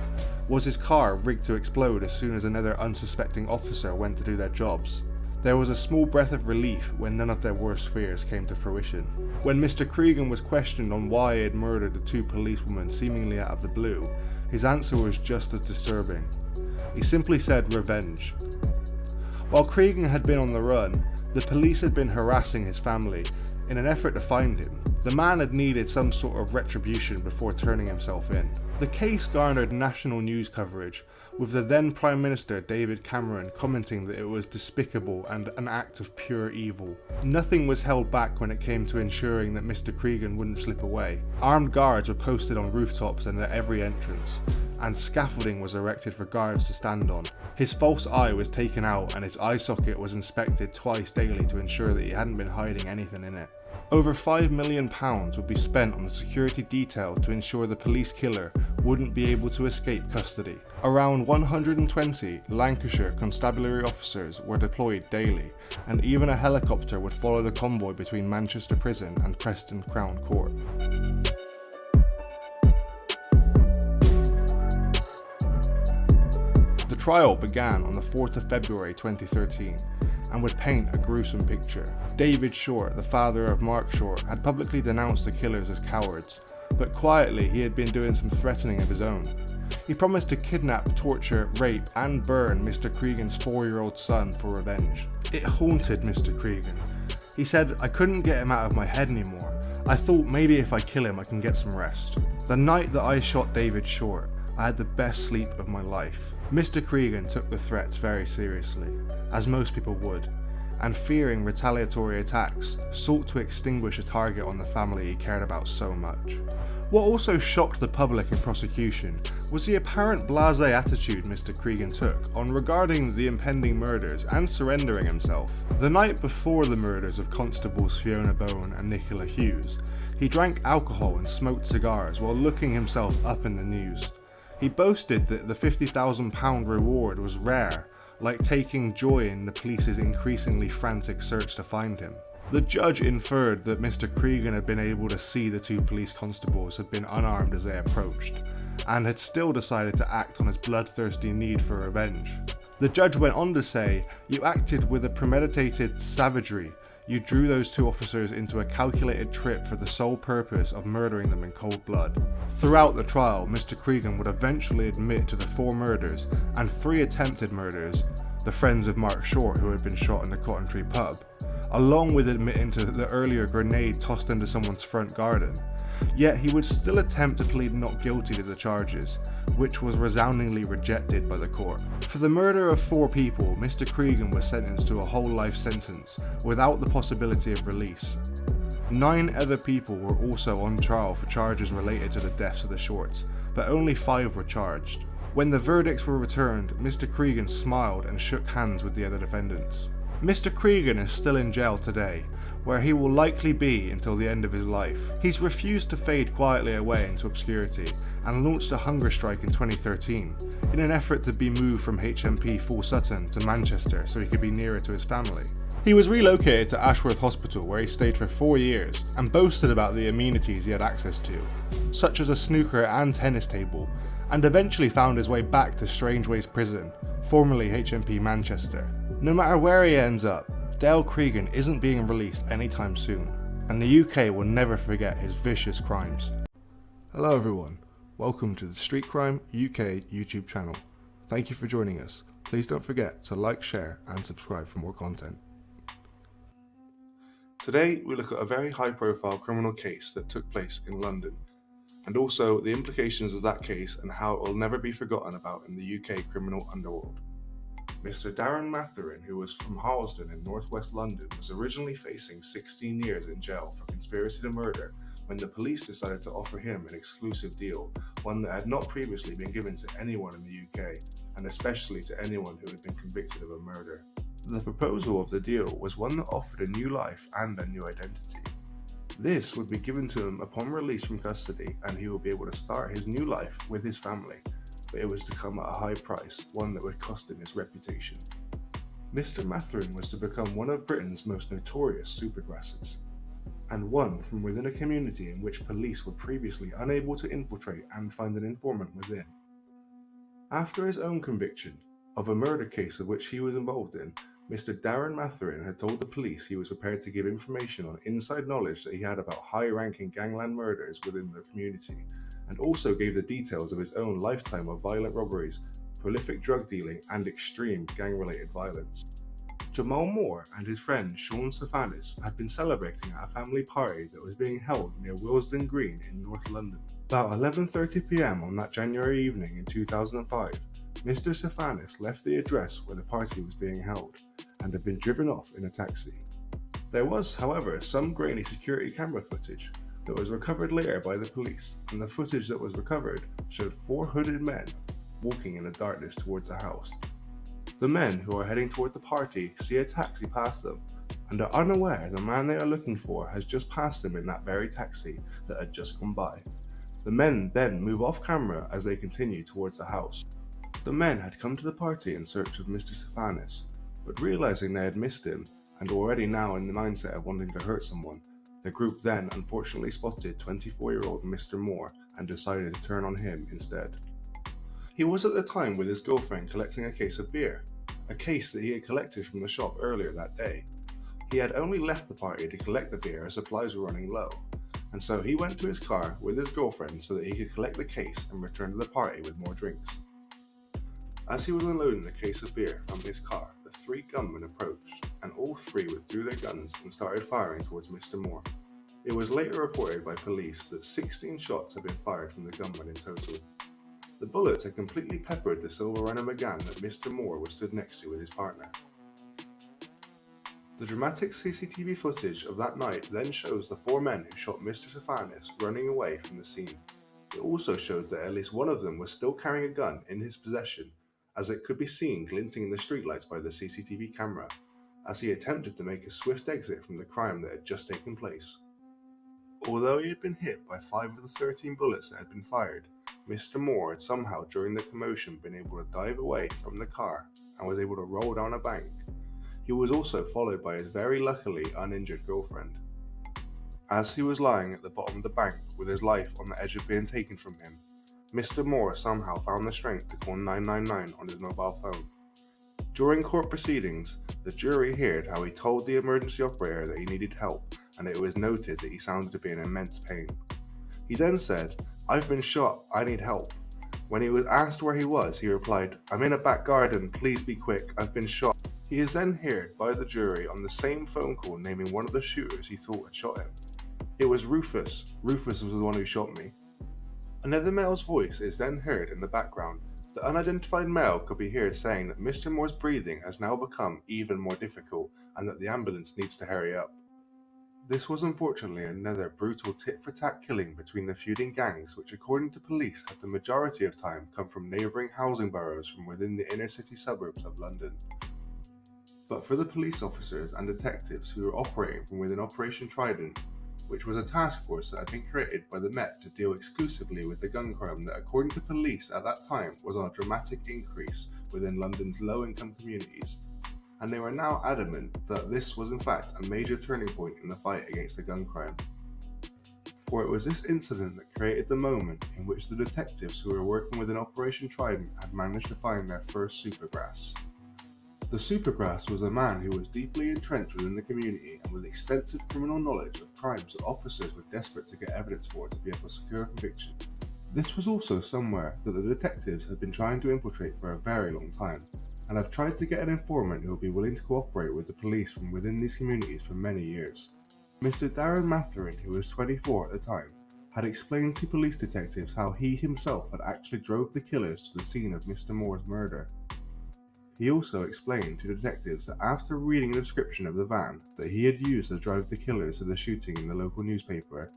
Was his car rigged to explode as soon as another unsuspecting officer went to do their jobs? There was a small breath of relief when none of their worst fears came to fruition. When Mr. Cregan was questioned on why he had murdered the 2 policewomen seemingly out of the blue, his answer was just as disturbing. He simply said revenge. While Cregan had been on the run, the police had been harassing his family in an effort to find him. The man had needed some sort of retribution before turning himself in. The case garnered national news coverage, with the then Prime Minister David Cameron commenting that it was despicable and an act of pure evil. Nothing was held back when it came to ensuring that Mr. Cregan wouldn't slip away. Armed guards were posted on rooftops and at every entrance, and scaffolding was erected for guards to stand on. His false eye was taken out and his eye socket was inspected twice daily to ensure that he hadn't been hiding anything in it. Over £5 million would be spent on the security detail to ensure the police killer wouldn't be able to escape custody. Around 120 Lancashire constabulary officers were deployed daily, and even a helicopter would follow the convoy between Manchester Prison and Preston Crown Court. The trial began on the 4th of February 2013 and would paint a gruesome picture. David Short, the father of Mark Short, had publicly denounced the killers as cowards, but quietly he had been doing some threatening of his own. He promised to kidnap, torture, rape and burn Mr. Cregan's 4-year-old son for revenge. It haunted Mr. Cregan. He said, "I couldn't get him out of my head anymore. I thought maybe if I kill him I can get some rest. The night that I shot David Short, I had the best sleep of my life." Mr. Cregan took the threats very seriously, as most people would, and fearing retaliatory attacks, sought to extinguish a target on the family he cared about so much. What also shocked the public and prosecution was the apparent blasé attitude Mr. Cregan took on regarding the impending murders and surrendering himself. The night before the murders of Constables Fiona Bowen and Nicola Hughes, he drank alcohol and smoked cigars while looking himself up in the news. He boasted that the £50,000 reward was rare, like taking joy in the police's increasingly frantic search to find him. The judge inferred that Mr. Cregan had been able to see the two police constables had been unarmed as they approached, and had still decided to act on his bloodthirsty need for revenge. The judge went on to say, "You acted with a premeditated savagery. You drew those two officers into a calculated trip for the sole purpose of murdering them in cold blood." Throughout the trial, Mr. Cregan would eventually admit to the 4 murders and 3 attempted murders, the friends of Mark Short who had been shot in the Cotton Tree pub, along with admitting to the earlier grenade tossed into someone's front garden. Yet he would still attempt to plead not guilty to the charges, which was resoundingly rejected by the court. For the murder of 4 people, Mr. Cregan was sentenced to a whole life sentence without the possibility of release. 9 other people were also on trial for charges related to the deaths of the Shorts, but only 5 were charged. When the verdicts were returned, Mr. Cregan smiled and shook hands with the other defendants. Mr. Cregan is still in jail today, where he will likely be until the end of his life. He's refused to fade quietly away into obscurity and launched a hunger strike in 2013 in an effort to be moved from HMP Full Sutton to Manchester so he could be nearer to his family. He was relocated to Ashworth Hospital, where he stayed for 4 years and boasted about the amenities he had access to, such as a snooker and tennis table, and eventually found his way back to Strangeways Prison, formerly HMP Manchester. No matter where he ends up, Dale Cregan isn't being released anytime soon, and the UK will never forget his vicious crimes. Hello everyone, welcome to the Street Crime UK YouTube channel. Thank you for joining us. Please don't forget to like, share and subscribe for more content. Today we look at a very high profile criminal case that took place in London, and also the implications of that case and how it will never be forgotten about in the UK criminal underworld. Mr. Darren Mathin, who was from Harlesden in northwest London, was originally facing 16 years in jail for conspiracy to murder when the police decided to offer him an exclusive deal, one that had not previously been given to anyone in the UK, and especially to anyone who had been convicted of a murder. The proposal of the deal was one that offered a new life and a new identity. This would be given to him upon release from custody, and he will be able to start his new life with his family. But it was to come at a high price, one that would cost him his reputation. Mr. Mathin was to become one of Britain's most notorious supergrasses, and one from within a community in which police were previously unable to infiltrate and find an informant within. After his own conviction of a murder case of which he was involved in, Mr. Darren Mathin had told the police he was prepared to give information on inside knowledge that he had about high-ranking gangland murders within the community, and also gave the details of his own lifetime of violent robberies prolific drug dealing, and extreme gang-related violence. Jamal Moore and his friend Sean Stefanis had been celebrating at a family party that was being held near Willesden Green in North London. About 11:30 p.m. on that January evening in 2005, Mr. Stefanis left the address where the party was being held and had been driven off in a taxi. There was, however, some grainy security camera footage that was recovered later by the police, and the footage that was recovered showed 4 hooded men walking in the darkness towards a house. The men who are heading toward the party see a taxi pass them and are unaware the man they are looking for has just passed them in that very taxi that had just gone by. The men then move off camera as they continue towards the house. The men had come to the party in search of Mr. Stefanis, but realizing they had missed him and already now in the mindset of wanting to hurt someone, the group then unfortunately spotted 24-year-old Mr. Moore and decided to turn on him instead. He was at the time with his girlfriend collecting a case of beer, a case that he had collected from the shop earlier that day. He had only left the party to collect the beer as supplies were running low, and so he went to his car with his girlfriend so that he could collect the case and return to the party with more drinks. As he was unloading the case of beer from his car, the 3 gunmen approached, and all 3 withdrew their guns and started firing towards Mr. Moore. It was later reported by police that 16 shots had been fired from the gunmen in total. The bullets had completely peppered the silver Renault Megane that Mr. Moore was stood next to with his partner. The dramatic CCTV footage of that night then shows the 4 men who shot Mr. Stefanis running away from the scene. It also showed that at least one of them was still carrying a gun in his possession, as it could be seen glinting in the streetlights by the CCTV camera, as he attempted to make a swift exit from the crime that had just taken place. Although he had been hit by 5 of the 13 bullets that had been fired, Mr. Moore had somehow during the commotion been able to dive away from the car and was able to roll down a bank. He was also followed by his very luckily uninjured girlfriend. As he was lying at the bottom of the bank with his life on the edge of being taken from him, Mr. Moore somehow found the strength to call 999 on his mobile phone. During court proceedings, the jury heard how he told the emergency operator that he needed help, and it was noted that he sounded to be in immense pain. He then said, "I've been shot, I need help." When he was asked where he was, he replied, "I'm in a back garden, please be quick, I've been shot." He is then heard by the jury on the same phone call naming one of the shooters he thought had shot him. "It was Rufus. Rufus was the one who shot me." Another male's voice is then heard in the background. The unidentified male could be heard saying that Mr. Moore's breathing has now become even more difficult and that the ambulance needs to hurry up. This was unfortunately another brutal tit-for-tat killing between the feuding gangs, which according to police had the majority of time come from neighbouring housing boroughs from within the inner city suburbs of London. But for the police officers and detectives who were operating from within Operation Trident, which was a task force that had been created by the Met to deal exclusively with the gun crime that according to police at that time was on a dramatic increase within London's low-income communities, and they were now adamant that this was in fact a major turning point in the fight against the gun crime. For it was this incident that created the moment in which the detectives who were working within Operation Trident had managed to find their first Supergrass. The Supergrass was a man who was deeply entrenched within the community and with extensive criminal knowledge of crimes that officers were desperate to get evidence for to be able to secure a conviction. This was also somewhere that the detectives had been trying to infiltrate for a very long time, and have tried to get an informant who would be willing to cooperate with the police from within these communities for many years. Mr. Darren Mathin, who was 24 at the time, had explained to police detectives how he himself had actually drove the killers to the scene of Mr. Moore's murder. He also explained to detectives that after reading a description of the van that he had used to drive the killers to the shooting in the local newspaper,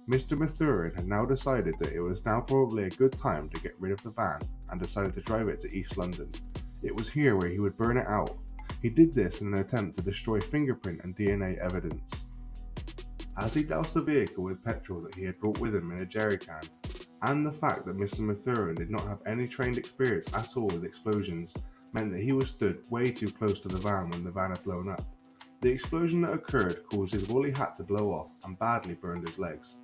Mr. Mathin had now decided that it was now probably a good time to get rid of the van and decided to drive it to East London. It was here where he would burn it out. He did this in an attempt to destroy fingerprint and DNA evidence. As he doused the vehicle with petrol that he had brought with him in a jerry can, and the fact that Mr. Mathin did not have any trained experience at all with explosions, meant that he was stood way too close to the van when the van had blown up. The explosion that occurred caused his woolly hat to blow off and badly burned his legs.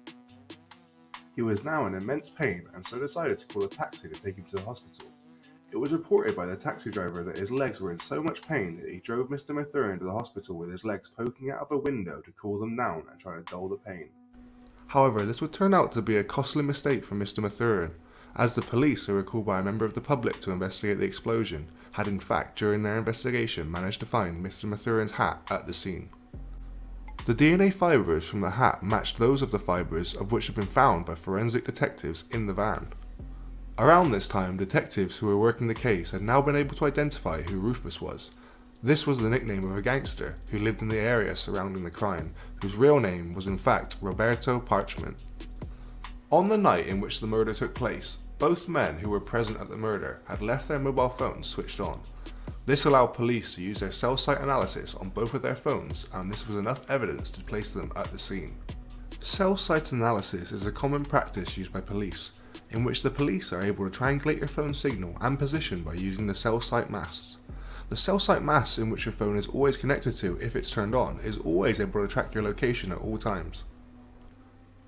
He was now in immense pain and so decided to call a taxi to take him to the hospital. It was reported by the taxi driver that his legs were in so much pain that he drove Mr. Mathin to the hospital with his legs poking out of a window to cool them down and try to dull the pain. However, this would turn out to be a costly mistake for Mr. Mathin, as the police, who were called by a member of the public to investigate the explosion, had in fact during their investigation managed to find Mr. Mathurin's hat at the scene. The DNA fibres from the hat matched those of the fibres of which had been found by forensic detectives in the van. Around this time, detectives who were working the case had now been able to identify who Rufus was. This was the nickname of a gangster who lived in the area surrounding the crime, whose real name was in fact Roberto Parchment. On the night in which the murder took place, both men who were present at the murder had left their mobile phones switched on. This allowed police to use their cell site analysis on both of their phones, and this was enough evidence to place them at the scene. Cell site analysis is a common practice used by police, in which the police are able to triangulate your phone signal and position by using the cell site masts. The cell site mast in which your phone is always connected to if it's turned on is always able to track your location at all times.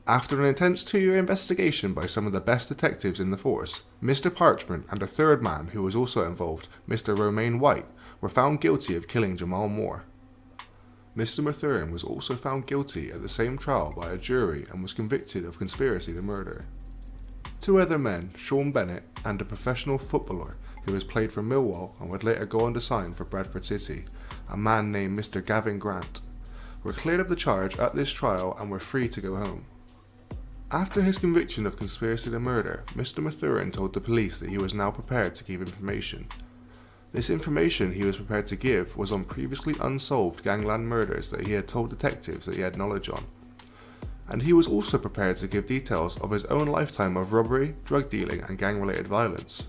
After an intense 2-year investigation by some of the best detectives in the force, Mr. Parchment and a third man who was also involved, Mr. Romaine White, were found guilty of killing Jamal Moore. Mr. Mathurin was also found guilty at the same trial by a jury and was convicted of conspiracy to murder. 2 other men, Sean Bennett and a professional footballer who has played for Millwall and would later go on to sign for Bradford City, a man named Mr. Gavin Grant, were cleared of the charge at this trial and were free to go home. After his conviction of conspiracy to murder, Mr. Mathurin told the police that he was now prepared to give information. This information he was prepared to give was on previously unsolved gangland murders that he had told detectives that he had knowledge on. And he was also prepared to give details of his own lifetime of robbery, drug dealing and gang-related violence.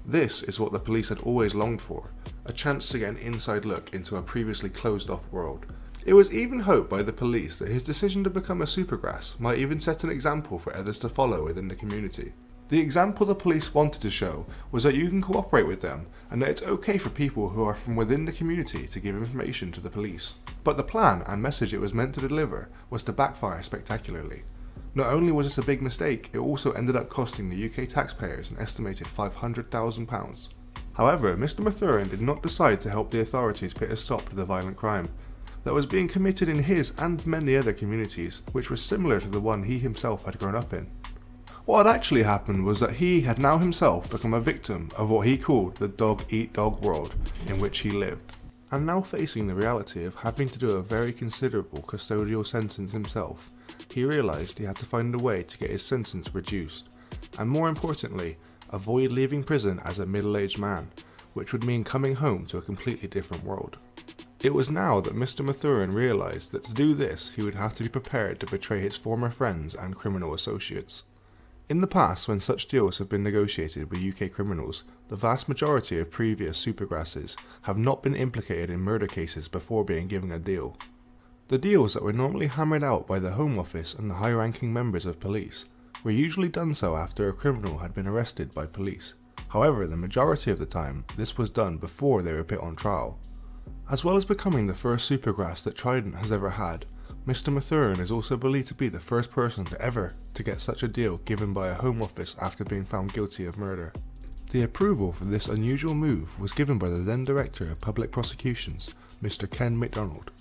This is what the police had always longed for, a chance to get an inside look into a previously closed-off world. It was even hoped by the police that his decision to become a Supergrass might even set an example for others to follow within the community. The example the police wanted to show was that you can cooperate with them and that it's okay for people who are from within the community to give information to the police. But the plan and message it was meant to deliver was to backfire spectacularly. Not only was this a big mistake, it also ended up costing the UK taxpayers an estimated £500,000. However, Mr. Mathurin did not decide to help the authorities put a stop to the violent crime that was being committed in his and many other communities, which was similar to the one he himself had grown up in. What had actually happened was that he had now himself become a victim of what he called the dog-eat-dog world in which he lived, and now facing the reality of having to do a very considerable custodial sentence himself, he realised he had to find a way to get his sentence reduced, and more importantly, avoid leaving prison as a middle-aged man, which would mean coming home to a completely different world. It was now that Mr. Mathurin realised that to do this he would have to be prepared to betray his former friends and criminal associates. In the past, when such deals have been negotiated with UK criminals, the vast majority of previous Supergrasses have not been implicated in murder cases before being given a deal. The deals that were normally hammered out by the Home Office and the high-ranking members of police were usually done so after a criminal had been arrested by police. However, the majority of the time, this was done before they were put on trial. As well as becoming the first Supergrass that Trident has ever had, Mr. Mathurin is also believed to be the first person to get such a deal given by a Home Office after being found guilty of murder. The approval for this unusual move was given by the then Director of Public Prosecutions, Mr. Ken MacDonald.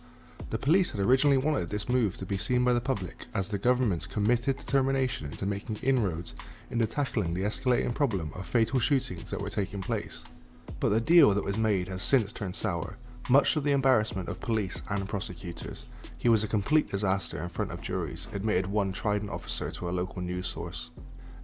The police had originally wanted this move to be seen by the public as the government's committed determination into making inroads into tackling the escalating problem of fatal shootings that were taking place. But the deal that was made has since turned sour, much to the embarrassment of police and prosecutors. He was a complete disaster in front of juries, admitted one Trident officer to a local news source.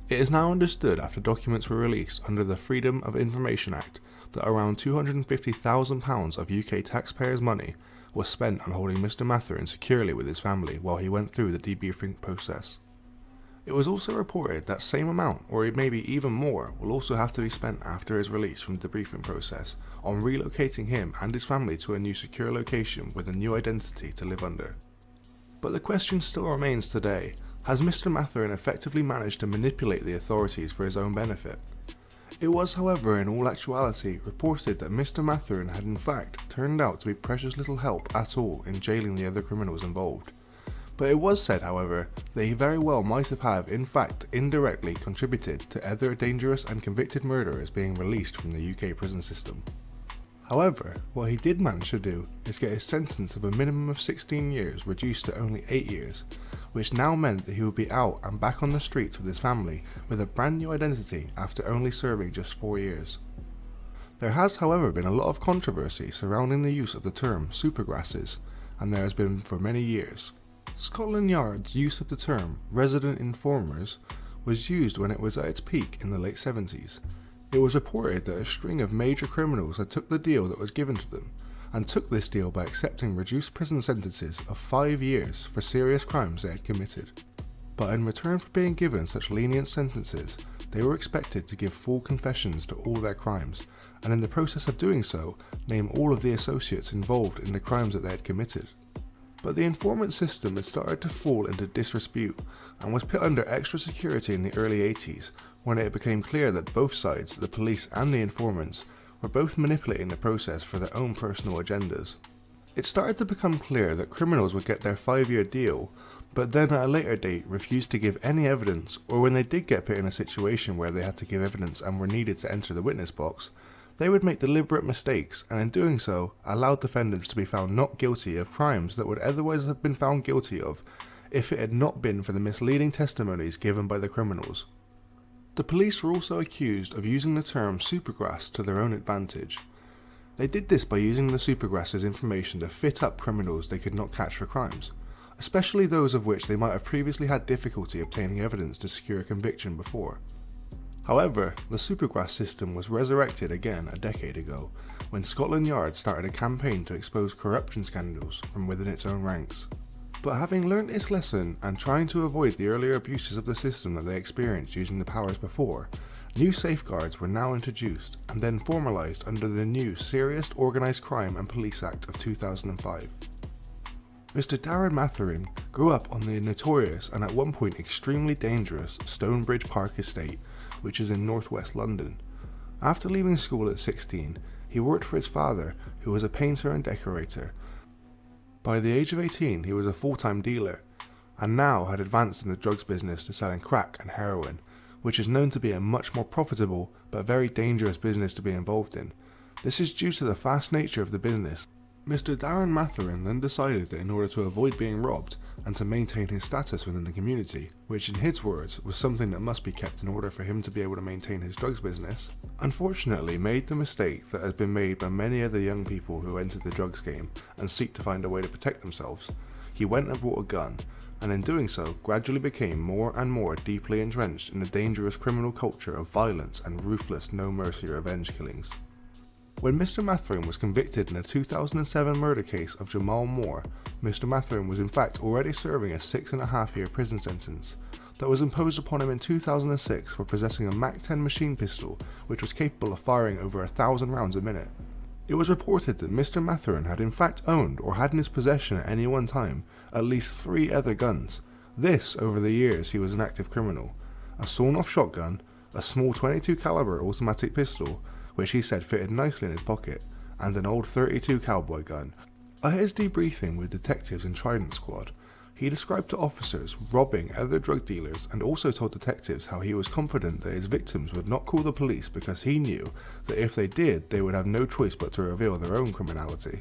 It is now understood after documents were released under the Freedom of Information Act that around £250,000 of UK taxpayers' money was spent on holding Mr. Mathurin securely with his family while he went through the debriefing process. It was also reported that same amount, or maybe even more, will also have to be spent after his release from the debriefing process on relocating him and his family to a new secure location with a new identity to live under. But the question still remains today, has Mr. Mathurin effectively managed to manipulate the authorities for his own benefit? It was, however, in all actuality reported that Mr. Mathurin had in fact turned out to be precious little help at all in jailing the other criminals involved. But it was said, however, that he very well might have in fact indirectly contributed to other dangerous and convicted murderers being released from the UK prison system. However, what he did manage to do is get his sentence of a minimum of 16 years reduced to only 8 years, which now meant that he would be out and back on the streets with his family with a brand new identity after only serving just 4 years. There has, however, been a lot of controversy surrounding the use of the term supergrasses, and there has been for many years. Scotland Yard's use of the term resident informers was used when it was at its peak in the late 70s. It was reported that a string of major criminals had took the deal that was given to them, and took this deal by accepting reduced prison sentences of 5 years for serious crimes they had committed. But in return for being given such lenient sentences, they were expected to give full confessions to all their crimes, and in the process of doing so, name all of the associates involved in the crimes that they had committed. But the informant system had started to fall into disrepute and was put under extra security in the early 80s when it became clear that both sides, the police and the informants, were both manipulating the process for their own personal agendas. It started to become clear that criminals would get their 5-year deal, but then at a later date refused to give any evidence, or when they did get put in a situation where they had to give evidence and were needed to enter the witness box, they would make deliberate mistakes, and in doing so, allowed defendants to be found not guilty of crimes that would otherwise have been found guilty of if it had not been for the misleading testimonies given by the criminals. The police were also accused of using the term supergrass to their own advantage. They did this by using the supergrass's information to fit up criminals they could not catch for crimes, especially those of which they might have previously had difficulty obtaining evidence to secure a conviction before. However, the supergrass system was resurrected again a decade ago, when Scotland Yard started a campaign to expose corruption scandals from within its own ranks. But having learnt its lesson and trying to avoid the earlier abuses of the system that they experienced using the powers before, new safeguards were now introduced and then formalised under the new Serious Organised Crime and Police Act of 2005. Mr. Darren Mathin grew up on the notorious and at one point extremely dangerous Stonebridge Park estate, which is in northwest London. After leaving school at 16, he worked for his father, who was a painter and decorator. By the age of 18, he was a full-time dealer, and now had advanced in the drugs business to selling crack and heroin, which is known to be a much more profitable but very dangerous business to be involved in. This is due to the fast nature of the business. Mr. Darren Mathin then decided that in order to avoid being robbed and to maintain his status within the community, which in his words was something that must be kept in order for him to be able to maintain his drugs business, unfortunately made the mistake that has been made by many other young people who enter the drugs game and seek to find a way to protect themselves. He went and bought a gun, and in doing so gradually became more and more deeply entrenched in the dangerous criminal culture of violence and ruthless no mercy revenge killings. When Mr. Mathin was convicted in a 2007 murder case of Jamal Moore, Mr. Mathin was in fact already serving a 6.5-year prison sentence that was imposed upon him in 2006 for possessing a MAC-10 machine pistol which was capable of firing over 1,000 rounds a minute. It was reported that Mr. Mathin had in fact owned or had in his possession at any one time at least 3 other guns. This over the years he was an active criminal: a sawn-off shotgun, a small .22 caliber automatic pistol, which he said fitted nicely in his pocket, and an old .32 cowboy gun. At his debriefing with detectives in Trident Squad, he described to officers robbing other drug dealers and also told detectives how he was confident that his victims would not call the police because he knew that if they did, they would have no choice but to reveal their own criminality.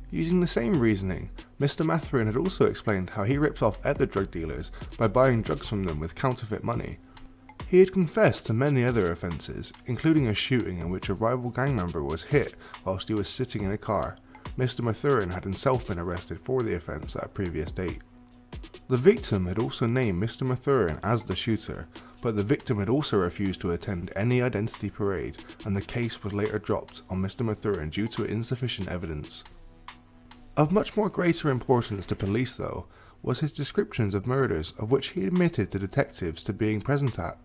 Using the same reasoning, Mr. Mathin had also explained how he ripped off other drug dealers by buying drugs from them with counterfeit money. He had confessed to many other offences, including a shooting in which a rival gang member was hit whilst he was sitting in a car. Mr. Mathin had himself been arrested for the offence at a previous date. The victim had also named Mr. Mathin as the shooter, but the victim had also refused to attend any identity parade, and the case was later dropped on Mr. Mathin due to insufficient evidence. Of much more greater importance to police though, was his descriptions of murders of which he admitted to detectives to being present at.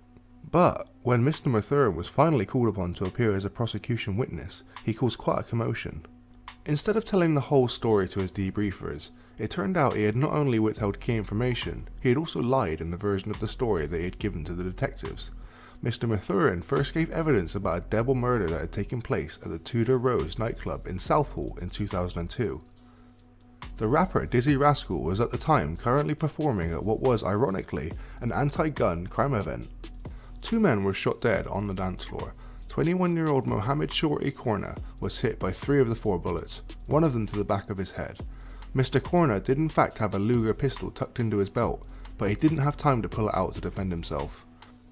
But when Mr. Mathin was finally called upon to appear as a prosecution witness, he caused quite a commotion. Instead of telling the whole story to his debriefers, it turned out he had not only withheld key information, he had also lied in the version of the story that he had given to the detectives. Mr. Mathin first gave evidence about a double murder that had taken place at the Tudor Rose nightclub in Southall in 2002. The rapper Dizzy Rascal was at the time currently performing at what was, ironically, an anti-gun crime event. 2 men were shot dead on the dance floor. 21-year-old Mohammed Shorty Corna was hit by 3 of the 4 bullets, one of them to the back of his head. Mr. Corna did in fact have a Luger pistol tucked into his belt, but he didn't have time to pull it out to defend himself.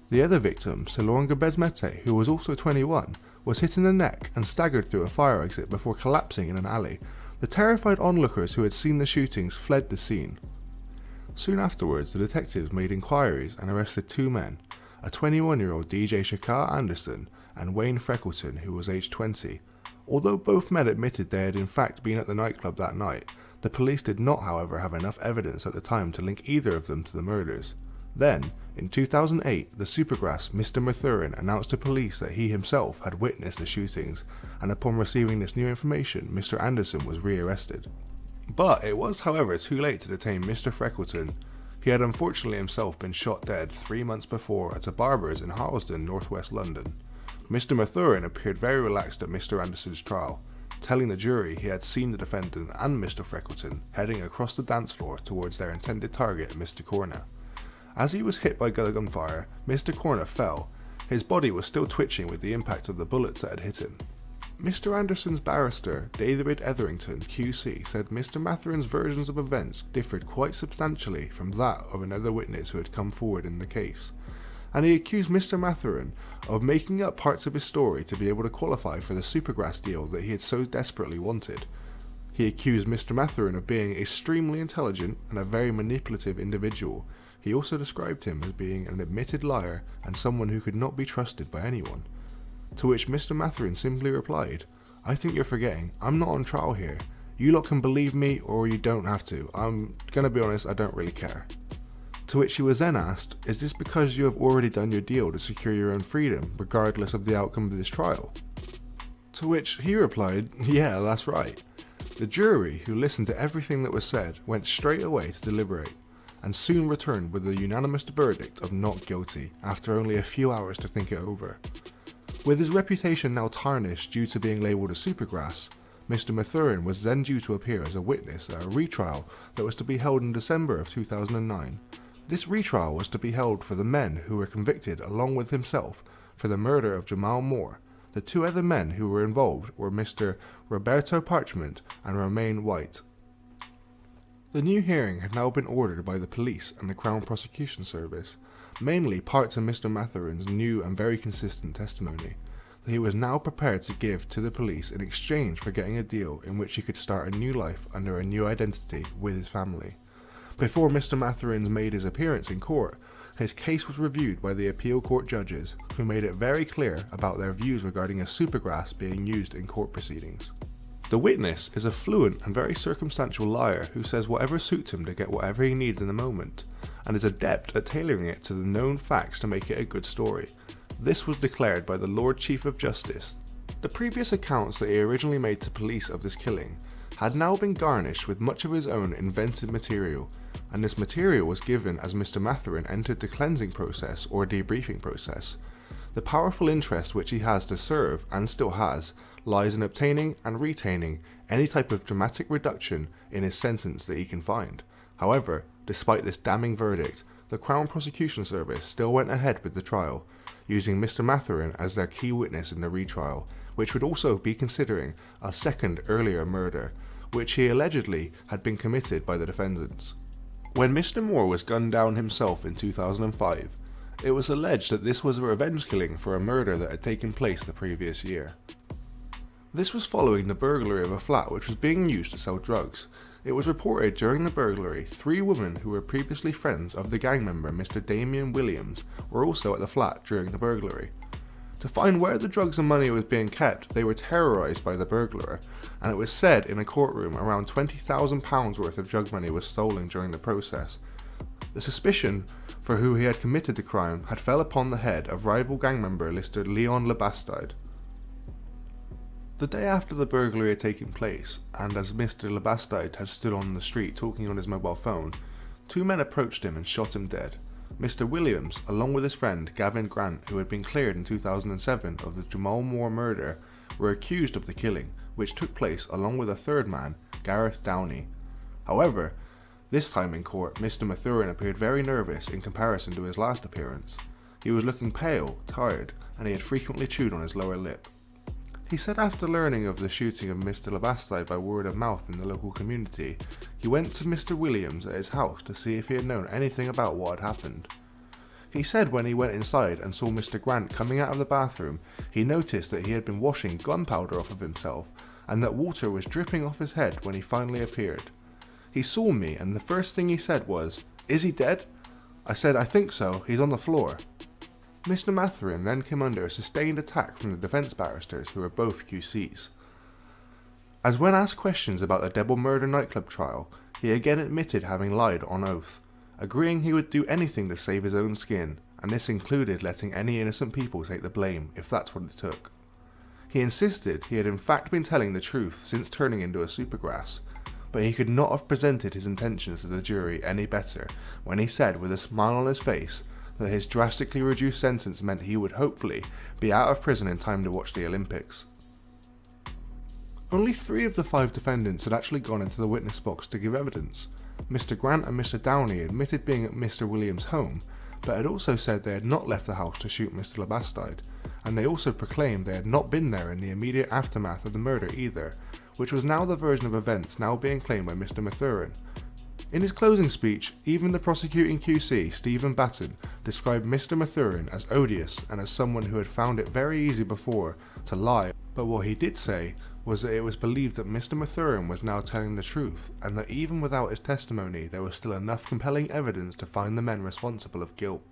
The other victim, Silonga Besmete, who was also 21, was hit in the neck and staggered through a fire exit before collapsing in an alley. The terrified onlookers who had seen the shootings fled the scene. Soon afterwards, the detectives made inquiries and arrested 2 men, a 21-year-old DJ Shakar Anderson and Wayne Freckleton, who was aged 20. Although both men admitted they had in fact been at the nightclub that night, the police did not, however, have enough evidence at the time to link either of them to the murders. Then, in 2008, the Supergrass Mr. Mathurin announced to police that he himself had witnessed the shootings, and upon receiving this new information, Mr. Anderson was rearrested. But it was, however, too late to detain Mr. Freckleton. He had unfortunately himself been shot dead 3 months before at a barber's in Harlesden, northwest London. Mr. Mathurin appeared very relaxed at Mr. Anderson's trial, telling the jury he had seen the defendant and Mr. Freckleton heading across the dance floor towards their intended target, Mr. Corna. As he was hit by gunfire, Mr. Corna fell. His body was still twitching with the impact of the bullets that had hit him. Mr. Anderson's barrister, David Etherington, QC, said Mr. Mathurin's versions of events differed quite substantially from that of another witness who had come forward in the case, and he accused Mr. Mathurin of making up parts of his story to be able to qualify for the Supergrass deal that he had so desperately wanted. He accused Mr. Mathurin of being extremely intelligent and a very manipulative individual. He also described him as being an admitted liar and someone who could not be trusted by anyone. To which Mr. Mathurin simply replied, "I think you're forgetting, I'm not on trial here. You lot can believe me or you don't have to. I'm gonna be honest, I don't really care." To which he was then asked, "Is this because you have already done your deal to secure your own freedom, regardless of the outcome of this trial?" To which he replied, "Yeah, that's right." The jury, who listened to everything that was said, went straight away to deliberate, and soon returned with a unanimous verdict of not guilty, after only a few hours to think it over. With his reputation now tarnished due to being labelled a Supergrass, Mr. Mathurin was then due to appear as a witness at a retrial that was to be held in December of 2009. This retrial was to be held for the men who were convicted along with himself for the murder of Jamal Moore. The 2 other men who were involved were Mr. Roberto Parchment and Romain White. The new hearing had now been ordered by the police and the Crown Prosecution Service, mainly parts of Mr. Mathurin's new and very consistent testimony that he was now prepared to give to the police in exchange for getting a deal in which he could start a new life under a new identity with his family. Before Mr. Mathurin made his appearance in court, his case was reviewed by the appeal court judges, who made it very clear about their views regarding a supergrass being used in court proceedings. The witness is a fluent and very circumstantial liar who says whatever suits him to get whatever he needs in the moment, and is adept at tailoring it to the known facts to make it a good story. This was declared by the Lord Chief of Justice. The previous accounts that he originally made to police of this killing had now been garnished with much of his own invented material, and this material was given as Mr. Mathurin entered the cleansing process or debriefing process. The powerful interest which he has to serve, and still has, lies in obtaining and retaining any type of dramatic reduction in his sentence that he can find. However, despite this damning verdict, the Crown Prosecution Service still went ahead with the trial, using Mr. Mathurin as their key witness in the retrial, which would also be considering a second earlier murder, which he allegedly had been committed by the defendants. When Mr. Moore was gunned down himself in 2005, it was alleged that this was a revenge killing for a murder that had taken place the previous year. This was following the burglary of a flat which was being used to sell drugs. It was reported during the burglary 3 women who were previously friends of the gang member Mr. Damian Williams were also at the flat during the burglary. To find where the drugs and money was being kept, they were terrorised by the burglar, and it was said in a courtroom around £20,000 worth of drug money was stolen during the process. The suspicion for who he had committed the crime had fell upon the head of rival gang member Mr. Leon Labastide. The day after the burglary had taken place, and as Mr. Labastide had stood on the street talking on his mobile phone, 2 men approached him and shot him dead. Mr. Williams, along with his friend Gavin Grant, who had been cleared in 2007 of the Jamal Moore murder, were accused of the killing, which took place along with a third man, Gareth Downey. However, this time in court, Mr. Mathurin appeared very nervous in comparison to his last appearance. He was looking pale, tired, and he had frequently chewed on his lower lip. He said after learning of the shooting of Mr. Labastide by word of mouth in the local community, he went to Mr. Williams at his house to see if he had known anything about what had happened. He said when he went inside and saw Mr. Grant coming out of the bathroom, he noticed that he had been washing gunpowder off of himself and that water was dripping off his head when he finally appeared. He saw me and the first thing he said was, "Is he dead?" I said, "I think so, he's on the floor." Mr. Mathin then came under a sustained attack from the defence barristers who were both QCs. As when asked questions about the Double Murder nightclub trial, he again admitted having lied on oath, agreeing he would do anything to save his own skin, and this included letting any innocent people take the blame if that's what it took. He insisted he had in fact been telling the truth since turning into a Supergrass, but he could not have presented his intentions to the jury any better when he said with a smile on his face that his drastically reduced sentence meant he would hopefully be out of prison in time to watch the Olympics. Only 3 of the 5 defendants had actually gone into the witness box to give evidence. Mr. Grant and Mr. Downey admitted being at Mr. Williams' home, but had also said they had not left the house to shoot Mr. Labastide, and they also proclaimed they had not been there in the immediate aftermath of the murder either, which was now the version of events now being claimed by Mr. Mathin. In his closing speech, even the prosecuting QC, Stephen Batten, described Mr. Mathin as odious and as someone who had found it very easy before to lie, but what he did say was that it was believed that Mr. Mathin was now telling the truth, and that even without his testimony there was still enough compelling evidence to find the men responsible of guilt.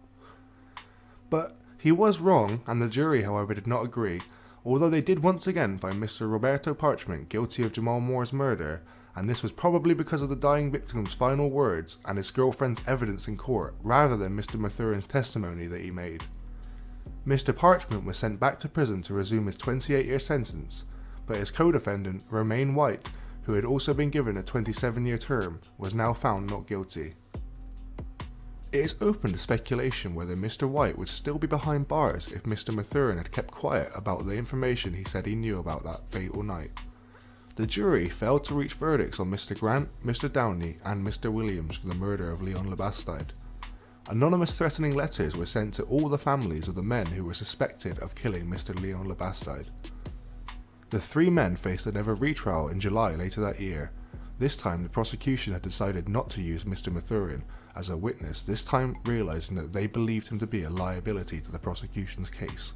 But he was wrong, and the jury however did not agree, although they did once again find Mr. Roberto Parchment guilty of Jamal Moore's murder, and this was probably because of the dying victim's final words and his girlfriend's evidence in court rather than Mr. Mathurin's testimony that he made. Mr. Parchment was sent back to prison to resume his 28-year sentence, but his co-defendant, Romaine White, who had also been given a 27-year term, was now found not guilty. It is open to speculation whether Mr. White would still be behind bars if Mr. Mathin had kept quiet about the information he said he knew about that fatal night. The jury failed to reach verdicts on Mr. Grant, Mr. Downey and Mr. Williams for the murder of Leon Labastide. Anonymous threatening letters were sent to all the families of the men who were suspected of killing Mr. Leon Labastide. The 3 men faced another retrial in July later that year. This time the prosecution had decided not to use Mr. Mathin as a witness, this time realising that they believed him to be a liability to the prosecution's case.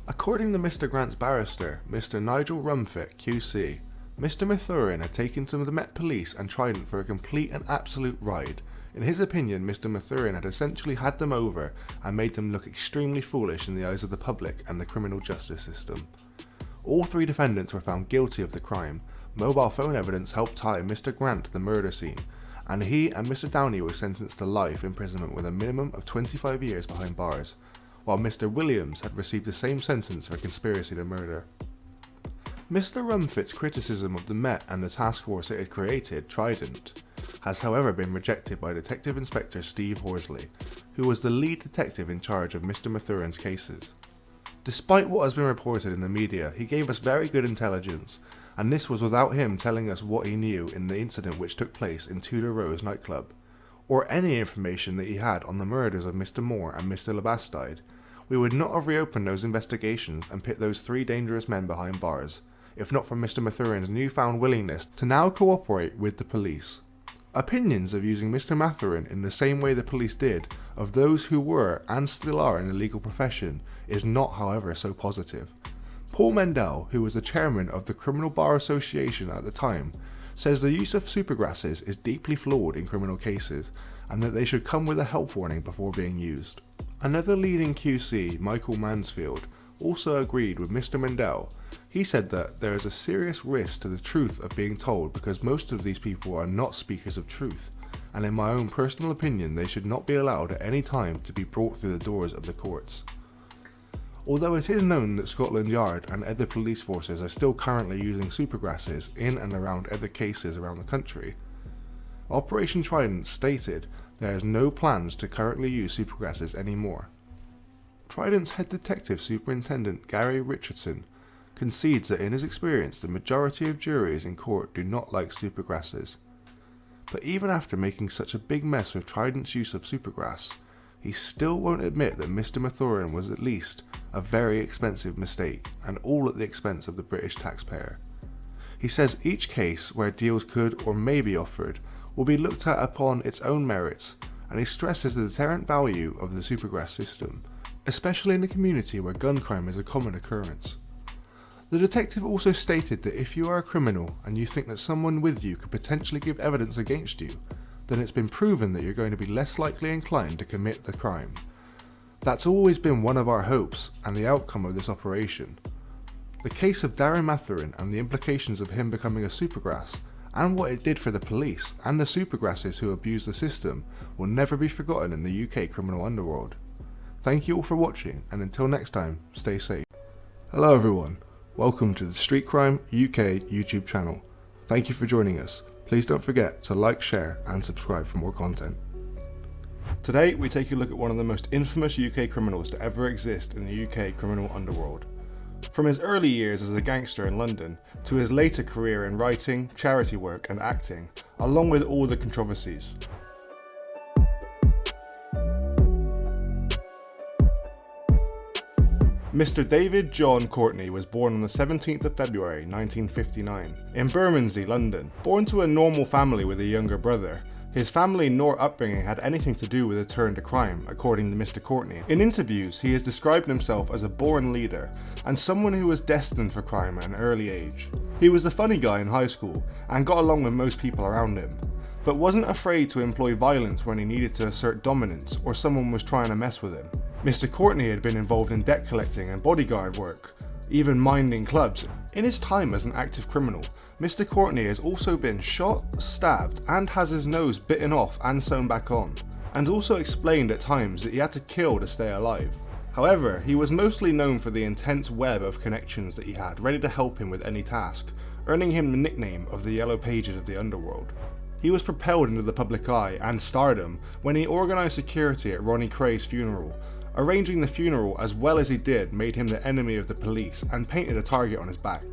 According to Mr. Grant's barrister, Mr. Nigel Rumfitt, QC, Mr. Mathin had taken to the Met Police and Trident for a complete and absolute ride. In his opinion, Mr. Mathin had essentially had them over and made them look extremely foolish in the eyes of the public and the criminal justice system. All 3 defendants were found guilty of the crime. Mobile phone evidence helped tie Mr. Grant to the murder scene, and he and Mr. Downey were sentenced to life imprisonment with a minimum of 25 years behind bars, while Mr. Williams had received the same sentence for conspiracy to murder. Mr. Rumfitt's criticism of the Met and the task force it had created, Trident, has however been rejected by Detective Inspector Steve Horsley, who was the lead detective in charge of Mr. Mathurin's cases. Despite what has been reported in the media, he gave us very good intelligence, and this was without him telling us what he knew in the incident which took place in Tudor Rose nightclub, or any information that he had on the murders of Mr. Moore and Mr. Labastide. We would not have reopened those investigations and put those 3 dangerous men behind bars, if not for Mr. Mathurin's newfound willingness to now cooperate with the police. Opinions of using Mr. Mathin in the same way the police did of those who were and still are in the legal profession is not, however, so positive. Paul Mendel, who was the chairman of the Criminal Bar Association at the time, says the use of supergrasses is deeply flawed in criminal cases and that they should come with a health warning before being used. Another leading QC, Michael Mansfield, also agreed with Mr. Mendel. He said that there is a serious risk to the truth of being told because most of these people are not speakers of truth, and in my own personal opinion they should not be allowed at any time to be brought through the doors of the courts. Although it is known that Scotland Yard and other police forces are still currently using supergrasses in and around other cases around the country, Operation Trident stated there is no plans to currently use supergrasses anymore. Trident's head detective superintendent Gary Richardson concedes that in his experience the majority of juries in court do not like supergrasses. But even after making such a big mess with Trident's use of supergrass, he still won't admit that Mr. Mathurin was at least a very expensive mistake, and all at the expense of the British taxpayer. He says each case where deals could or may be offered will be looked at upon its own merits, and he stresses the deterrent value of the Supergrass system, especially in a community where gun crime is a common occurrence. The detective also stated that if you are a criminal and you think that someone with you could potentially give evidence against you, then it's been proven that you're going to be less likely inclined to commit the crime. That's always been one of our hopes and the outcome of this operation. The case of Darren Mathin and the implications of him becoming a Supergrass, and what it did for the police and the Supergrasses who abused the system, will never be forgotten in the UK criminal underworld. Thank you all for watching, and until next time, stay safe. Hello everyone, welcome to the Street Crime UK YouTube channel. Thank you for joining us. Please don't forget to like, share and subscribe for more content. Today we take a look at one of the most infamous UK criminals to ever exist in the UK criminal underworld. From his early years as a gangster in London to his later career in writing, charity work and acting, along with all the controversies. Mr. David John Courtney was born on the 17th of February 1959 in Bermondsey, London. Born to a normal family with a younger brother, his family nor upbringing had anything to do with a turn to crime, according to Mr. Courtney. In interviews, he has described himself as a born leader and someone who was destined for crime at an early age. He was the funny guy in high school and got along with most people around him, but wasn't afraid to employ violence when he needed to assert dominance or someone was trying to mess with him. Mr. Courtney had been involved in debt collecting and bodyguard work, even minding clubs. In his time as an active criminal, Mr. Courtney has also been shot, stabbed, and has his nose bitten off and sewn back on, and also explained at times that he had to kill to stay alive. However, he was mostly known for the intense web of connections that he had ready to help him with any task, earning him the nickname of the Yellow Pages of the Underworld. He was propelled into the public eye and stardom when he organised security at Ronnie Cray's funeral. Arranging the funeral as well as he did made him the enemy of the police and painted a target on his back.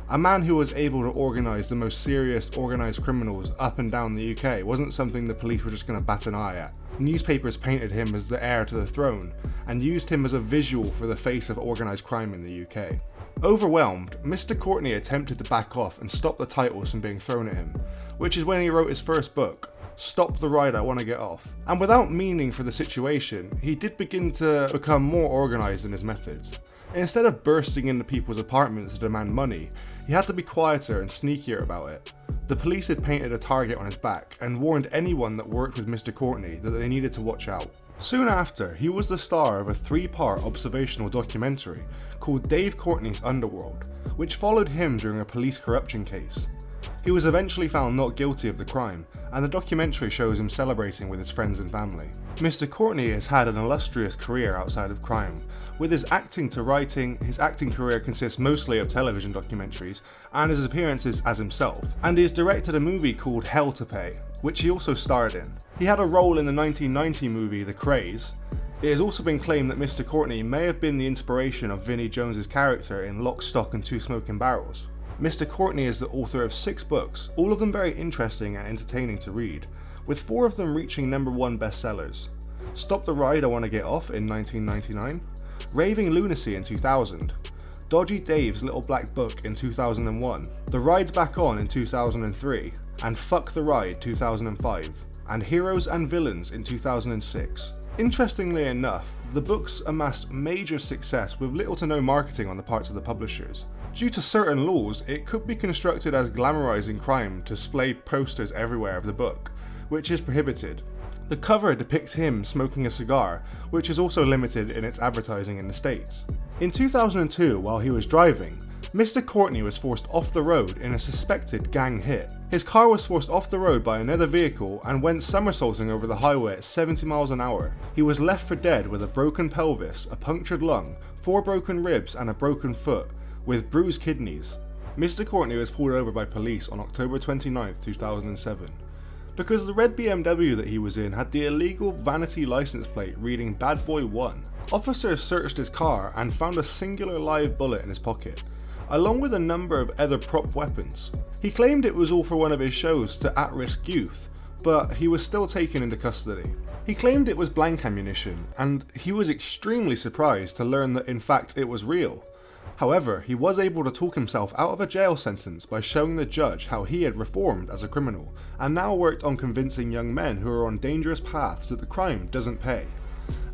A man who was able to organise the most serious organised criminals up and down the UK wasn't something the police were just going to bat an eye at. Newspapers painted him as the heir to the throne and used him as a visual for the face of organised crime in the UK. Overwhelmed, Mr. Courtney attempted to back off and stop the titles from being thrown at him, which is when he wrote his first book, Stop the Ride I Want to Get Off. And without meaning for the situation, he did begin to become more organised in his methods. Instead of bursting into people's apartments to demand money, he had to be quieter and sneakier about it. The police had painted a target on his back and warned anyone that worked with Mr. Courtney that they needed to watch out. Soon after, he was the star of a 3-part observational documentary called Dave Courtney's Underworld, which followed him during a police corruption case. He was eventually found not guilty of the crime, and the documentary shows him celebrating with his friends and family. Mr. Courtney has had an illustrious career outside of crime. With his acting to writing, his acting career consists mostly of television documentaries and his appearances as himself, and he has directed a movie called Hell to Pay, which he also starred in. He had a role in the 1990 movie The Krays. It has also been claimed that Mr. Courtney may have been the inspiration of Vinnie Jones's character in Lock, Stock and Two Smoking Barrels. Mr. Courtney is the author of 6 books, all of them very interesting and entertaining to read, with 4 of them reaching #1 bestsellers. Stop the Ride I Want to Get Off in 1999, Raving Lunacy in 2000, Dodgy Dave's Little Black Book in 2001, The Ride's Back On in 2003, and Fuck the Ride 2005, and Heroes and Villains in 2006. Interestingly enough, the books amassed major success with little to no marketing on the parts of the publishers. Due to certain laws, it could be constructed as glamorizing crime to display posters everywhere of the book, which is prohibited. The cover depicts him smoking a cigar, which is also limited in its advertising in the States. In 2002, while he was driving, Mr. Courtney was forced off the road in a suspected gang hit. His car was forced off the road by another vehicle and went somersaulting over the highway at 70 miles an hour. He was left for dead with a broken pelvis, a punctured lung, 4 broken ribs and a broken foot, with bruised kidneys. Mr. Courtney was pulled over by police on October 29, 2007. Because the red BMW that he was in had the illegal vanity license plate reading Bad Boy 1. Officers searched his car and found a singular live bullet in his pocket, along with a number of other prop weapons. He claimed it was all for one of his shows to at-risk youth, but he was still taken into custody. He claimed it was blank ammunition, and he was extremely surprised to learn that in fact it was real. However, he was able to talk himself out of a jail sentence by showing the judge how he had reformed as a criminal, and now worked on convincing young men who are on dangerous paths that the crime doesn't pay,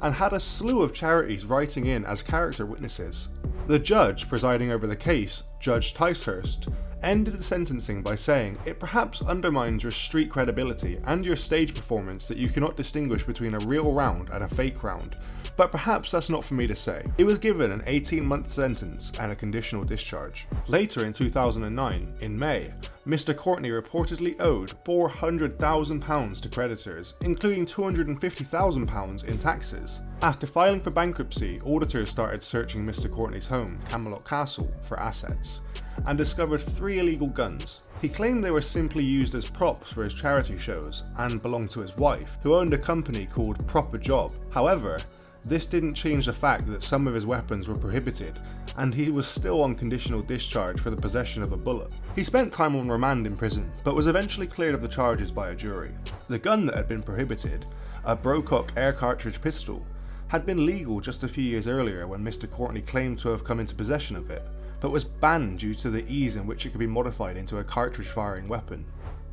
and had a slew of charities writing in as character witnesses. The judge presiding over the case, Judge Ticehurst, ended the sentencing by saying it perhaps undermines your street credibility and your stage performance that you cannot distinguish between a real round and a fake round, but perhaps that's not for me to say. He was given an 18-month sentence and a conditional discharge. Later in 2009, in May, Mr. Courtney reportedly owed £400,000 to creditors, including £250,000 in taxes. After filing for bankruptcy, auditors started searching Mr. Courtney's home, Camelot Castle, for assets, and discovered 3 illegal guns. He claimed they were simply used as props for his charity shows and belonged to his wife, who owned a company called Proper Job. However, this didn't change the fact that some of his weapons were prohibited, and he was still on conditional discharge for the possession of a bullet. He spent time on remand in prison, but was eventually cleared of the charges by a jury. The gun that had been prohibited, a Brocock air cartridge pistol, had been legal just a few years earlier when Mr. Courtney claimed to have come into possession of it, but was banned due to the ease in which it could be modified into a cartridge-firing weapon.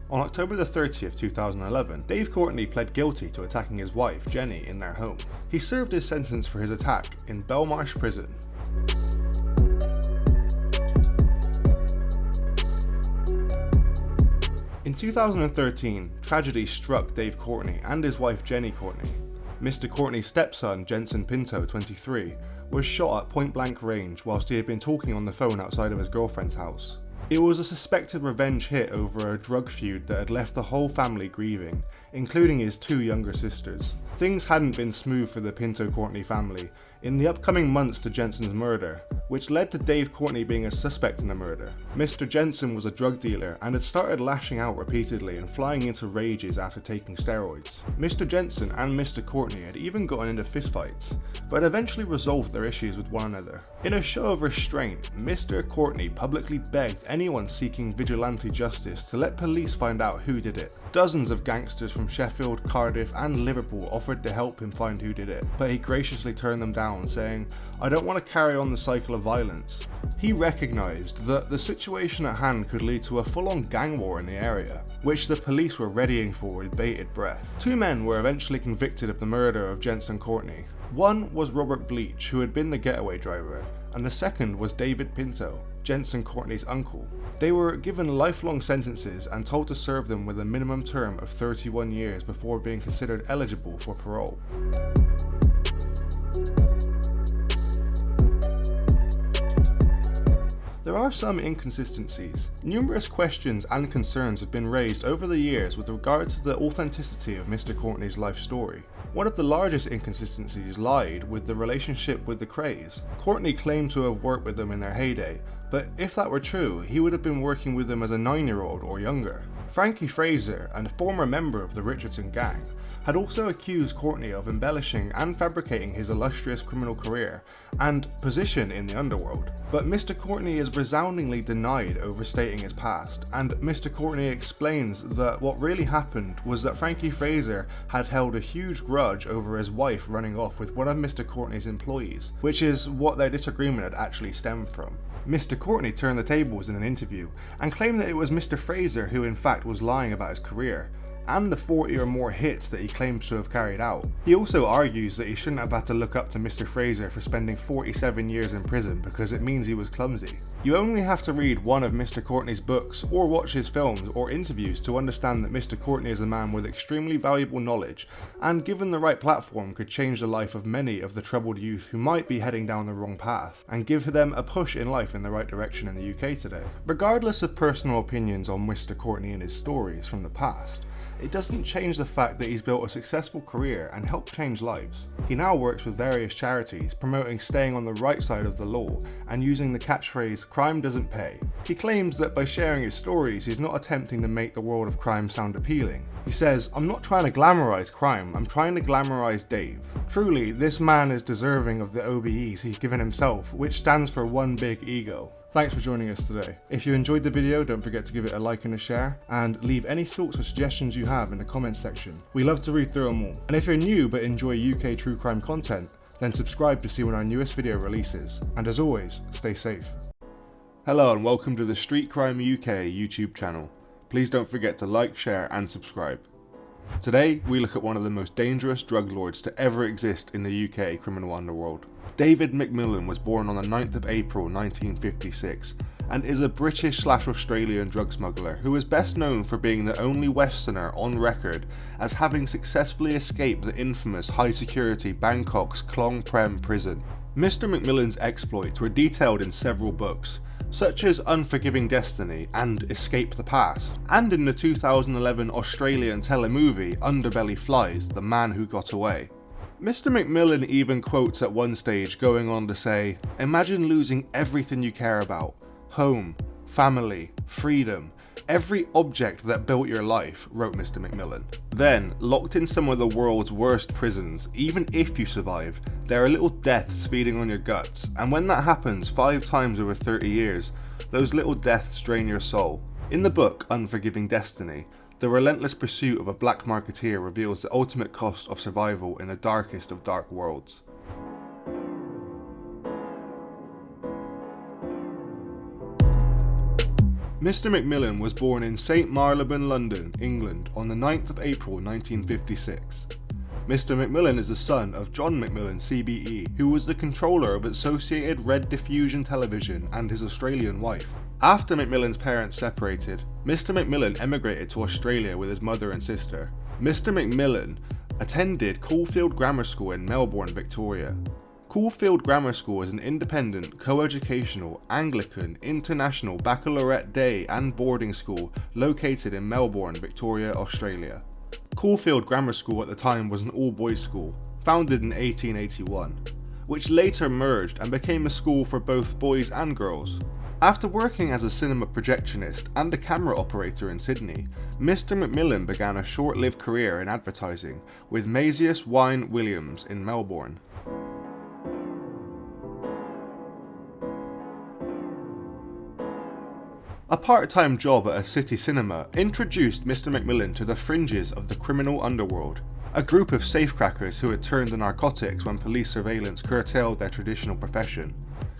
On October the 30th, 2011, Dave Courtney pled guilty to attacking his wife, Jenny, in their home. He served his sentence for his attack in Belmarsh Prison. In 2013, tragedy struck Dave Courtney and his wife Jenny Courtney. Mr. Courtney's stepson, Jensen Pinto, 23, was shot at point-blank range whilst he had been talking on the phone outside of his girlfriend's house. It was a suspected revenge hit over a drug feud that had left the whole family grieving, including his 2 younger sisters. Things hadn't been smooth for the Pinto Courtney family in the upcoming months to Jensen's murder, which led to Dave Courtney being a suspect in the murder. Mr. Jensen was a drug dealer and had started lashing out repeatedly and flying into rages after taking steroids. Mr. Jensen and Mr. Courtney had even gotten into fistfights, but eventually resolved their issues with one another. In a show of restraint, Mr. Courtney publicly begged anyone seeking vigilante justice to let police find out who did it. Dozens of gangsters from Sheffield, Cardiff and Liverpool offered to help him find who did it, but he graciously turned them down, saying, "I don't want to carry on the cycle of violence." He recognised that the situation at hand could lead to a full-on gang war in the area, which the police were readying for with bated breath. 2 men were eventually convicted of the murder of Jensen Courtney. One was Robert Bleach, who had been the getaway driver, and the second was David Pinto, Jensen Courtney's uncle. They were given lifelong sentences and told to serve them with a minimum term of 31 years before being considered eligible for parole. There are some inconsistencies. Numerous questions and concerns have been raised over the years with regard to the authenticity of Mr. Courtney's life story. One of the largest inconsistencies lied with the relationship with the Crays. Courtney claimed to have worked with them in their heyday, but if that were true, he would have been working with them as a 9-year-old or younger. Frankie Fraser, and a former member of the Richardson Gang, had also accused Courtney of embellishing and fabricating his illustrious criminal career and position in the underworld. But Mr. Courtney is resoundingly denied overstating his past, and Mr. Courtney explains that what really happened was that Frankie Fraser had held a huge grudge over his wife running off with one of Mr. Courtney's employees, which is what their disagreement had actually stemmed from. Mr. Courtney turned the tables in an interview and claimed that it was Mr. Fraser who in fact was lying about his career and the 40 or more hits that he claims to have carried out. He also argues that he shouldn't have had to look up to Mr. Fraser for spending 47 years in prison because it means he was clumsy. You only have to read one of Mr. Courtney's books or watch his films or interviews to understand that Mr. Courtney is a man with extremely valuable knowledge and, given the right platform, could change the life of many of the troubled youth who might be heading down the wrong path and give them a push in life in the right direction in the UK today. Regardless of personal opinions on Mr. Courtney and his stories from the past, it doesn't change the fact that he's built a successful career and helped change lives. He now works with various charities promoting staying on the right side of the law and using the catchphrase "crime doesn't pay." He claims that by sharing his stories he's not attempting to make the world of crime sound appealing. He says, "I'm not trying to glamorize crime, I'm trying to glamorize Dave." Truly, this man is deserving of the OBEs he's given himself, which stands for one big ego. Thanks for joining us today. If you enjoyed the video, don't forget to give it a like and a share, and leave any thoughts or suggestions you have in the comments section. We love to read through them all. And if you're new but enjoy UK true crime content, then subscribe to see when our newest video releases. And as always, stay safe. Hello and welcome to the Street Crime UK YouTube channel. Please don't forget to like, share and subscribe. Today we look at one of the most dangerous drug lords to ever exist in the UK criminal underworld. David McMillan was born on the 9th of April 1956 and is a British/Australian drug smuggler who is best known for being the only Westerner on record as having successfully escaped the infamous high security Bangkok's Klong Prem prison. Mr. McMillan's exploits were detailed in several books, such as Unforgiving Destiny and Escape the Past, and in the 2011 Australian telemovie Underbelly Flies: The Man Who Got Away. Mr. McMillan even quotes at one stage, going on to say, "Imagine losing everything you care about: home, family, freedom, every object that built your life," wrote Mr. McMillan. Then, locked in some of the world's worst prisons, even if you survive, there are little deaths feeding on your guts, and when that happens 5 times over 30 years, those little deaths drain your soul. In the book Unforgiving Destiny, the relentless pursuit of a black marketeer reveals the ultimate cost of survival in the darkest of dark worlds. Mr. McMillan was born in St Marylebone, London, England on the 9th of April 1956. Mr. McMillan is the son of John McMillan CBE, who was the controller of Associated Red Diffusion Television, and his Australian wife. After McMillan's parents separated, Mr. McMillan emigrated to Australia with his mother and sister. Mr. McMillan attended Caulfield Grammar School in Melbourne, Victoria. Caulfield Grammar School is an independent, co-educational, Anglican, international baccalaureate day and boarding school located in Melbourne, Victoria, Australia. Caulfield Grammar School at the time was an all-boys school, founded in 1881, which later merged and became a school for both boys and girls. After working as a cinema projectionist and a camera operator in Sydney, Mr. McMillan began a short-lived career in advertising with Mazius Wine Williams in Melbourne. A part-time job at a city cinema introduced Mr. McMillan to the fringes of the criminal underworld, a group of safecrackers who had turned to narcotics when police surveillance curtailed their traditional profession.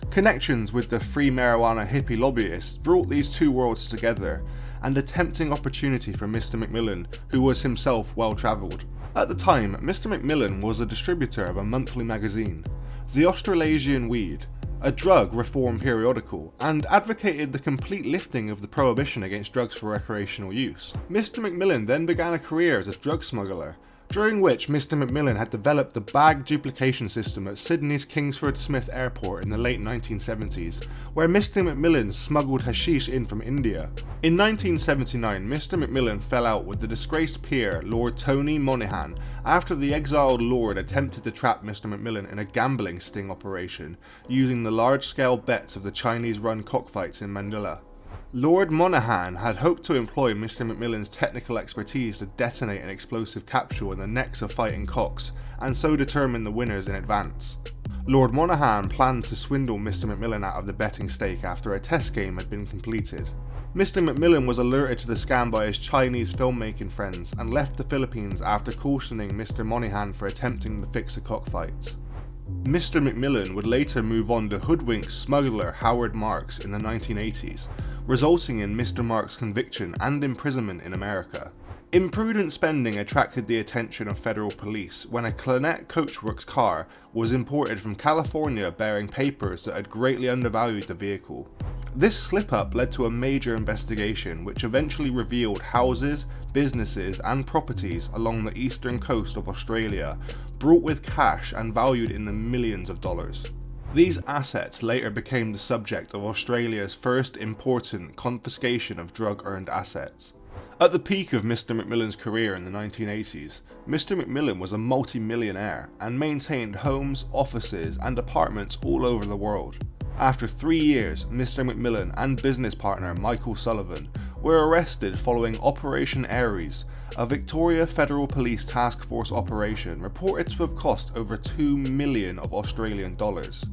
Connections with the free marijuana hippie lobbyists brought these two worlds together, and a tempting opportunity for Mr. McMillan, who was himself well-travelled. At the time, Mr. McMillan was a distributor of a monthly magazine, The Australasian Weed, a drug reform periodical, and advocated the complete lifting of the prohibition against drugs for recreational use. Mr. McMillan then began a career as a drug smuggler, during which Mr. McMillan had developed the bag duplication system at Sydney's Kingsford Smith Airport in the late 1970s, where Mr. McMillan smuggled hashish in from India. In 1979, Mr. McMillan fell out with the disgraced peer, Lord Tony Monaghan, after the exiled lord attempted to trap Mr. McMillan in a gambling sting operation, using the large-scale bets of the Chinese-run cockfights in Manila. Lord Monaghan had hoped to employ Mr. McMillan's technical expertise to detonate an explosive capsule in the necks of fighting cocks, and so determine the winners in advance. Lord Monaghan planned to swindle Mr. McMillan out of the betting stake after a test game had been completed. Mr. McMillan was alerted to the scam by his Chinese filmmaking friends and left the Philippines after cautioning Mr. Monaghan for attempting to fix the cockfights. Mr. McMillan would later move on to hoodwink smuggler Howard Marks in the 1980s, resulting in Mr. Marks' conviction and imprisonment in America. Imprudent spending attracted the attention of federal police when a Clarnet Coachworks car was imported from California bearing papers that had greatly undervalued the vehicle. This slip-up led to a major investigation which eventually revealed houses, businesses and properties along the eastern coast of Australia, brought with cash and valued in the millions of dollars. These assets later became the subject of Australia's first important confiscation of drug-earned assets. At the peak of Mr. McMillan's career in the 1980s, Mr. McMillan was a multi-millionaire and maintained homes, offices and apartments all over the world. After 3 years, Mr. McMillan and business partner Michael Sullivan were arrested following Operation Aries, a Victoria Federal Police Task Force operation reported to have cost over $2 million of Australian dollars.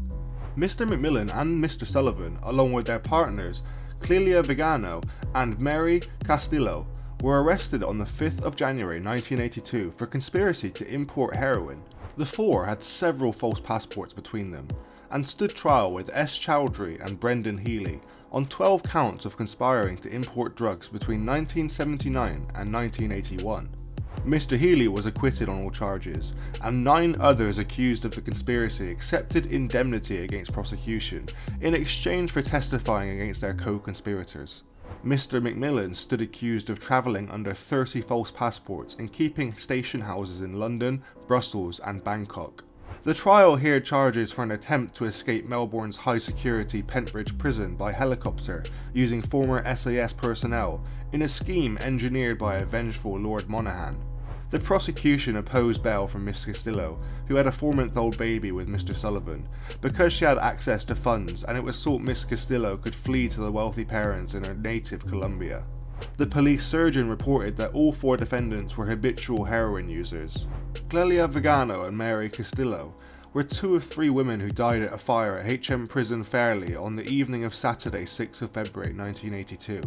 Mr. McMillan and Mr. Sullivan, along with their partners, Clelia Vigano and Mary Castillo, were arrested on the 5th of January 1982 for conspiracy to import heroin. The four had several false passports between them, and stood trial with S. Chowdhury and Brendan Healy on 12 counts of conspiring to import drugs between 1979 and 1981. Mr. Healy was acquitted on all charges, and 9 others accused of the conspiracy accepted indemnity against prosecution in exchange for testifying against their co-conspirators. Mr. McMillan stood accused of travelling under 30 false passports and keeping station houses in London, Brussels and Bangkok. The trial heard charges for an attempt to escape Melbourne's high-security Pentbridge prison by helicopter using former SAS personnel in a scheme engineered by a vengeful Lord Monaghan. The prosecution opposed bail from Miss Castillo, who had a 4-month-old baby with Mr. Sullivan, because she had access to funds, and it was thought Miss Castillo could flee to the wealthy parents in her native Colombia. The police surgeon reported that all 4 defendants were habitual heroin users. Clelia Vigano and Mary Castillo were 2 of 3 women who died at a fire at HM Prison Fairley on the evening of Saturday 6th of February 1982.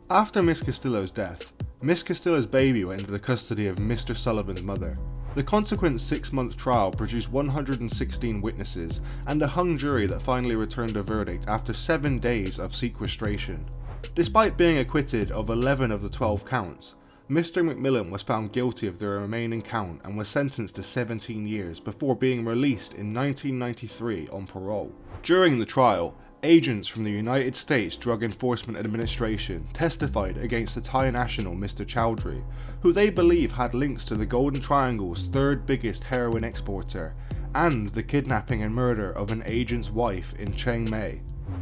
After Miss Castillo's death, Miss Castillo's baby went into the custody of Mr. Sullivan's mother. The consequent 6-month trial produced 116 witnesses and a hung jury that finally returned a verdict after 7 days of sequestration. Despite being acquitted of 11 of the 12 counts, Mr. McMillan was found guilty of the remaining count and was sentenced to 17 years before being released in 1993 on parole. During the trial, agents from the United States Drug Enforcement Administration testified against the Thai national Mr. Chowdhury, who they believe had links to the Golden Triangle's 3rd biggest heroin exporter, and the kidnapping and murder of an agent's wife in Chiang Mai.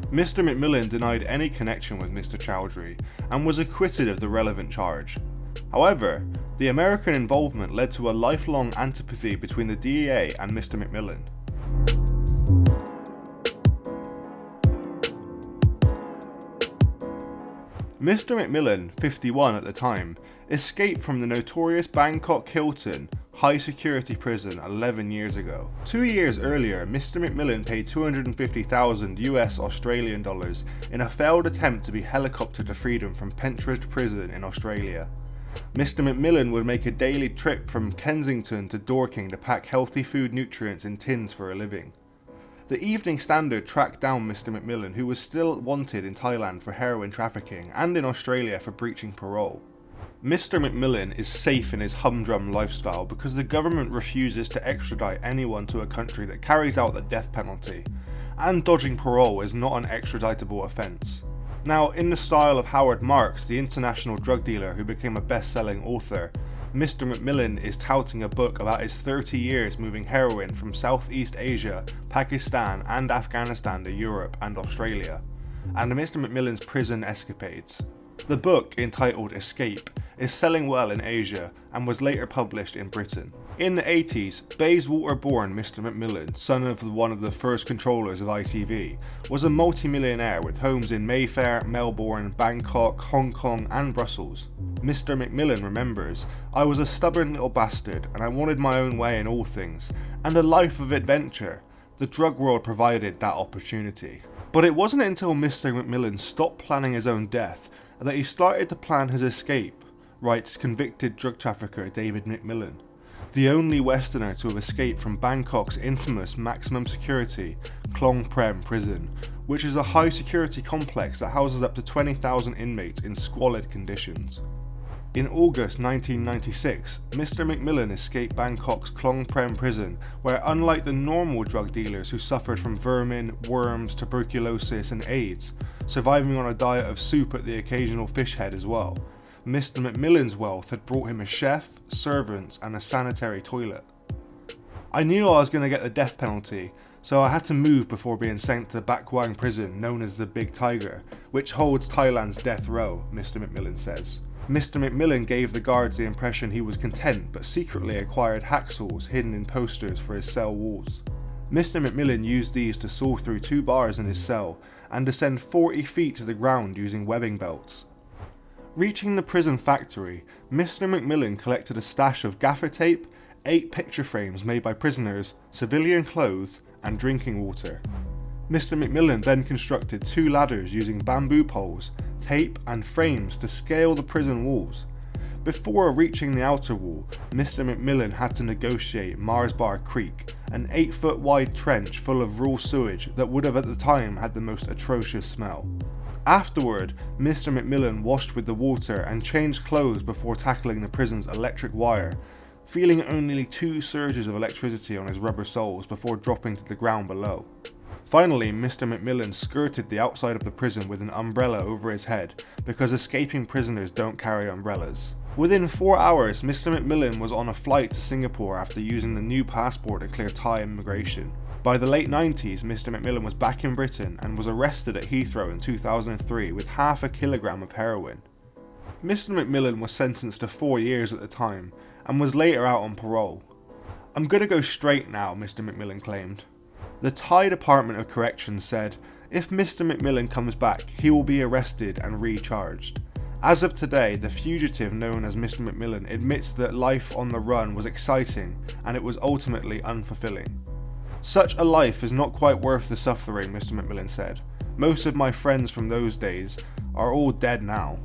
Mr. McMillan denied any connection with Mr. Chowdhury and was acquitted of the relevant charge. However, the American involvement led to a lifelong antipathy between the DEA and Mr. McMillan. Mr. McMillan, 51 at the time, escaped from the notorious Bangkok Hilton high security prison 11 years ago. 2 years earlier, Mr. McMillan paid $250,000 US Australian dollars in a failed attempt to be helicoptered to freedom from Pentridge Prison in Australia. Mr. McMillan would make a daily trip from Kensington to Dorking to pack healthy food nutrients in tins for a living. The Evening Standard tracked down Mr. McMillan, who was still wanted in Thailand for heroin trafficking and in Australia for breaching parole. Mr. McMillan is safe in his humdrum lifestyle because the government refuses to extradite anyone to a country that carries out the death penalty, and dodging parole is not an extraditable offence. Now, in the style of Howard Marks, the international drug dealer who became a best-selling author, Mr. McMillan is touting a book about his 30 years moving heroin from Southeast Asia, Pakistan and Afghanistan to Europe and Australia, and Mr. McMillan's prison escapades. The book, entitled Escape, is selling well in Asia and was later published in Britain. In the 80s, Bayswater-born Mr. McMillan, son of one of the first controllers of ITV, was a multi-millionaire with homes in Mayfair, Melbourne, Bangkok, Hong Kong and Brussels. Mr. McMillan remembers, "I was a stubborn little bastard and I wanted my own way in all things, and a life of adventure. The drug world provided that opportunity." But it wasn't until Mr. McMillan stopped planning his own death that he started to plan his escape, writes convicted drug trafficker David McMillan, the only Westerner to have escaped from Bangkok's infamous maximum security Klong Prem prison, which is a high security complex that houses up to 20,000 inmates in squalid conditions. In August 1996, Mr. McMillan escaped Bangkok's Klong Prem prison, where unlike the normal drug dealers who suffered from vermin, worms, tuberculosis and AIDS, surviving on a diet of soup at the occasional fish head as well, Mr. McMillan's wealth had brought him a chef, servants and a sanitary toilet. "I knew I was going to get the death penalty, so I had to move before being sent to the Bakwang prison known as the Big Tiger, which holds Thailand's death row," Mr. McMillan says. Mr. McMillan gave the guards the impression he was content, but secretly acquired hacksaws hidden in posters for his cell walls. Mr. McMillan used these to saw through 2 bars in his cell and descend 40 feet to the ground using webbing belts. Reaching the prison factory, Mr. McMillan collected a stash of gaffer tape, 8 picture frames made by prisoners, civilian clothes and drinking water. Mr. McMillan then constructed 2 ladders using bamboo poles, tape and frames to scale the prison walls. Before reaching the outer wall, Mr. McMillan had to negotiate Mars Bar Creek, an 8-foot wide trench full of raw sewage that would have at the time had the most atrocious smell. Afterward, Mr. McMillan washed with the water and changed clothes before tackling the prison's electric wire, feeling only 2 surges of electricity on his rubber soles before dropping to the ground below. Finally, Mr. McMillan skirted the outside of the prison with an umbrella over his head, because escaping prisoners don't carry umbrellas. Within 4 hours, Mr. McMillan was on a flight to Singapore after using the new passport to clear Thai immigration. By the late 90s, Mr. McMillan was back in Britain and was arrested at Heathrow in 2003 with half a kilogram of heroin. Mr. McMillan was sentenced to 4 years at the time, and was later out on parole. "I'm gonna go straight now," Mr. McMillan claimed. The Thai Department of Corrections said, if Mr. McMillan comes back, he will be arrested and recharged. As of today, the fugitive known as Mr. McMillan admits that life on the run was exciting and it was ultimately unfulfilling. "Such a life is not quite worth the suffering," Mr. McMillan said. "Most of my friends from those days are all dead now."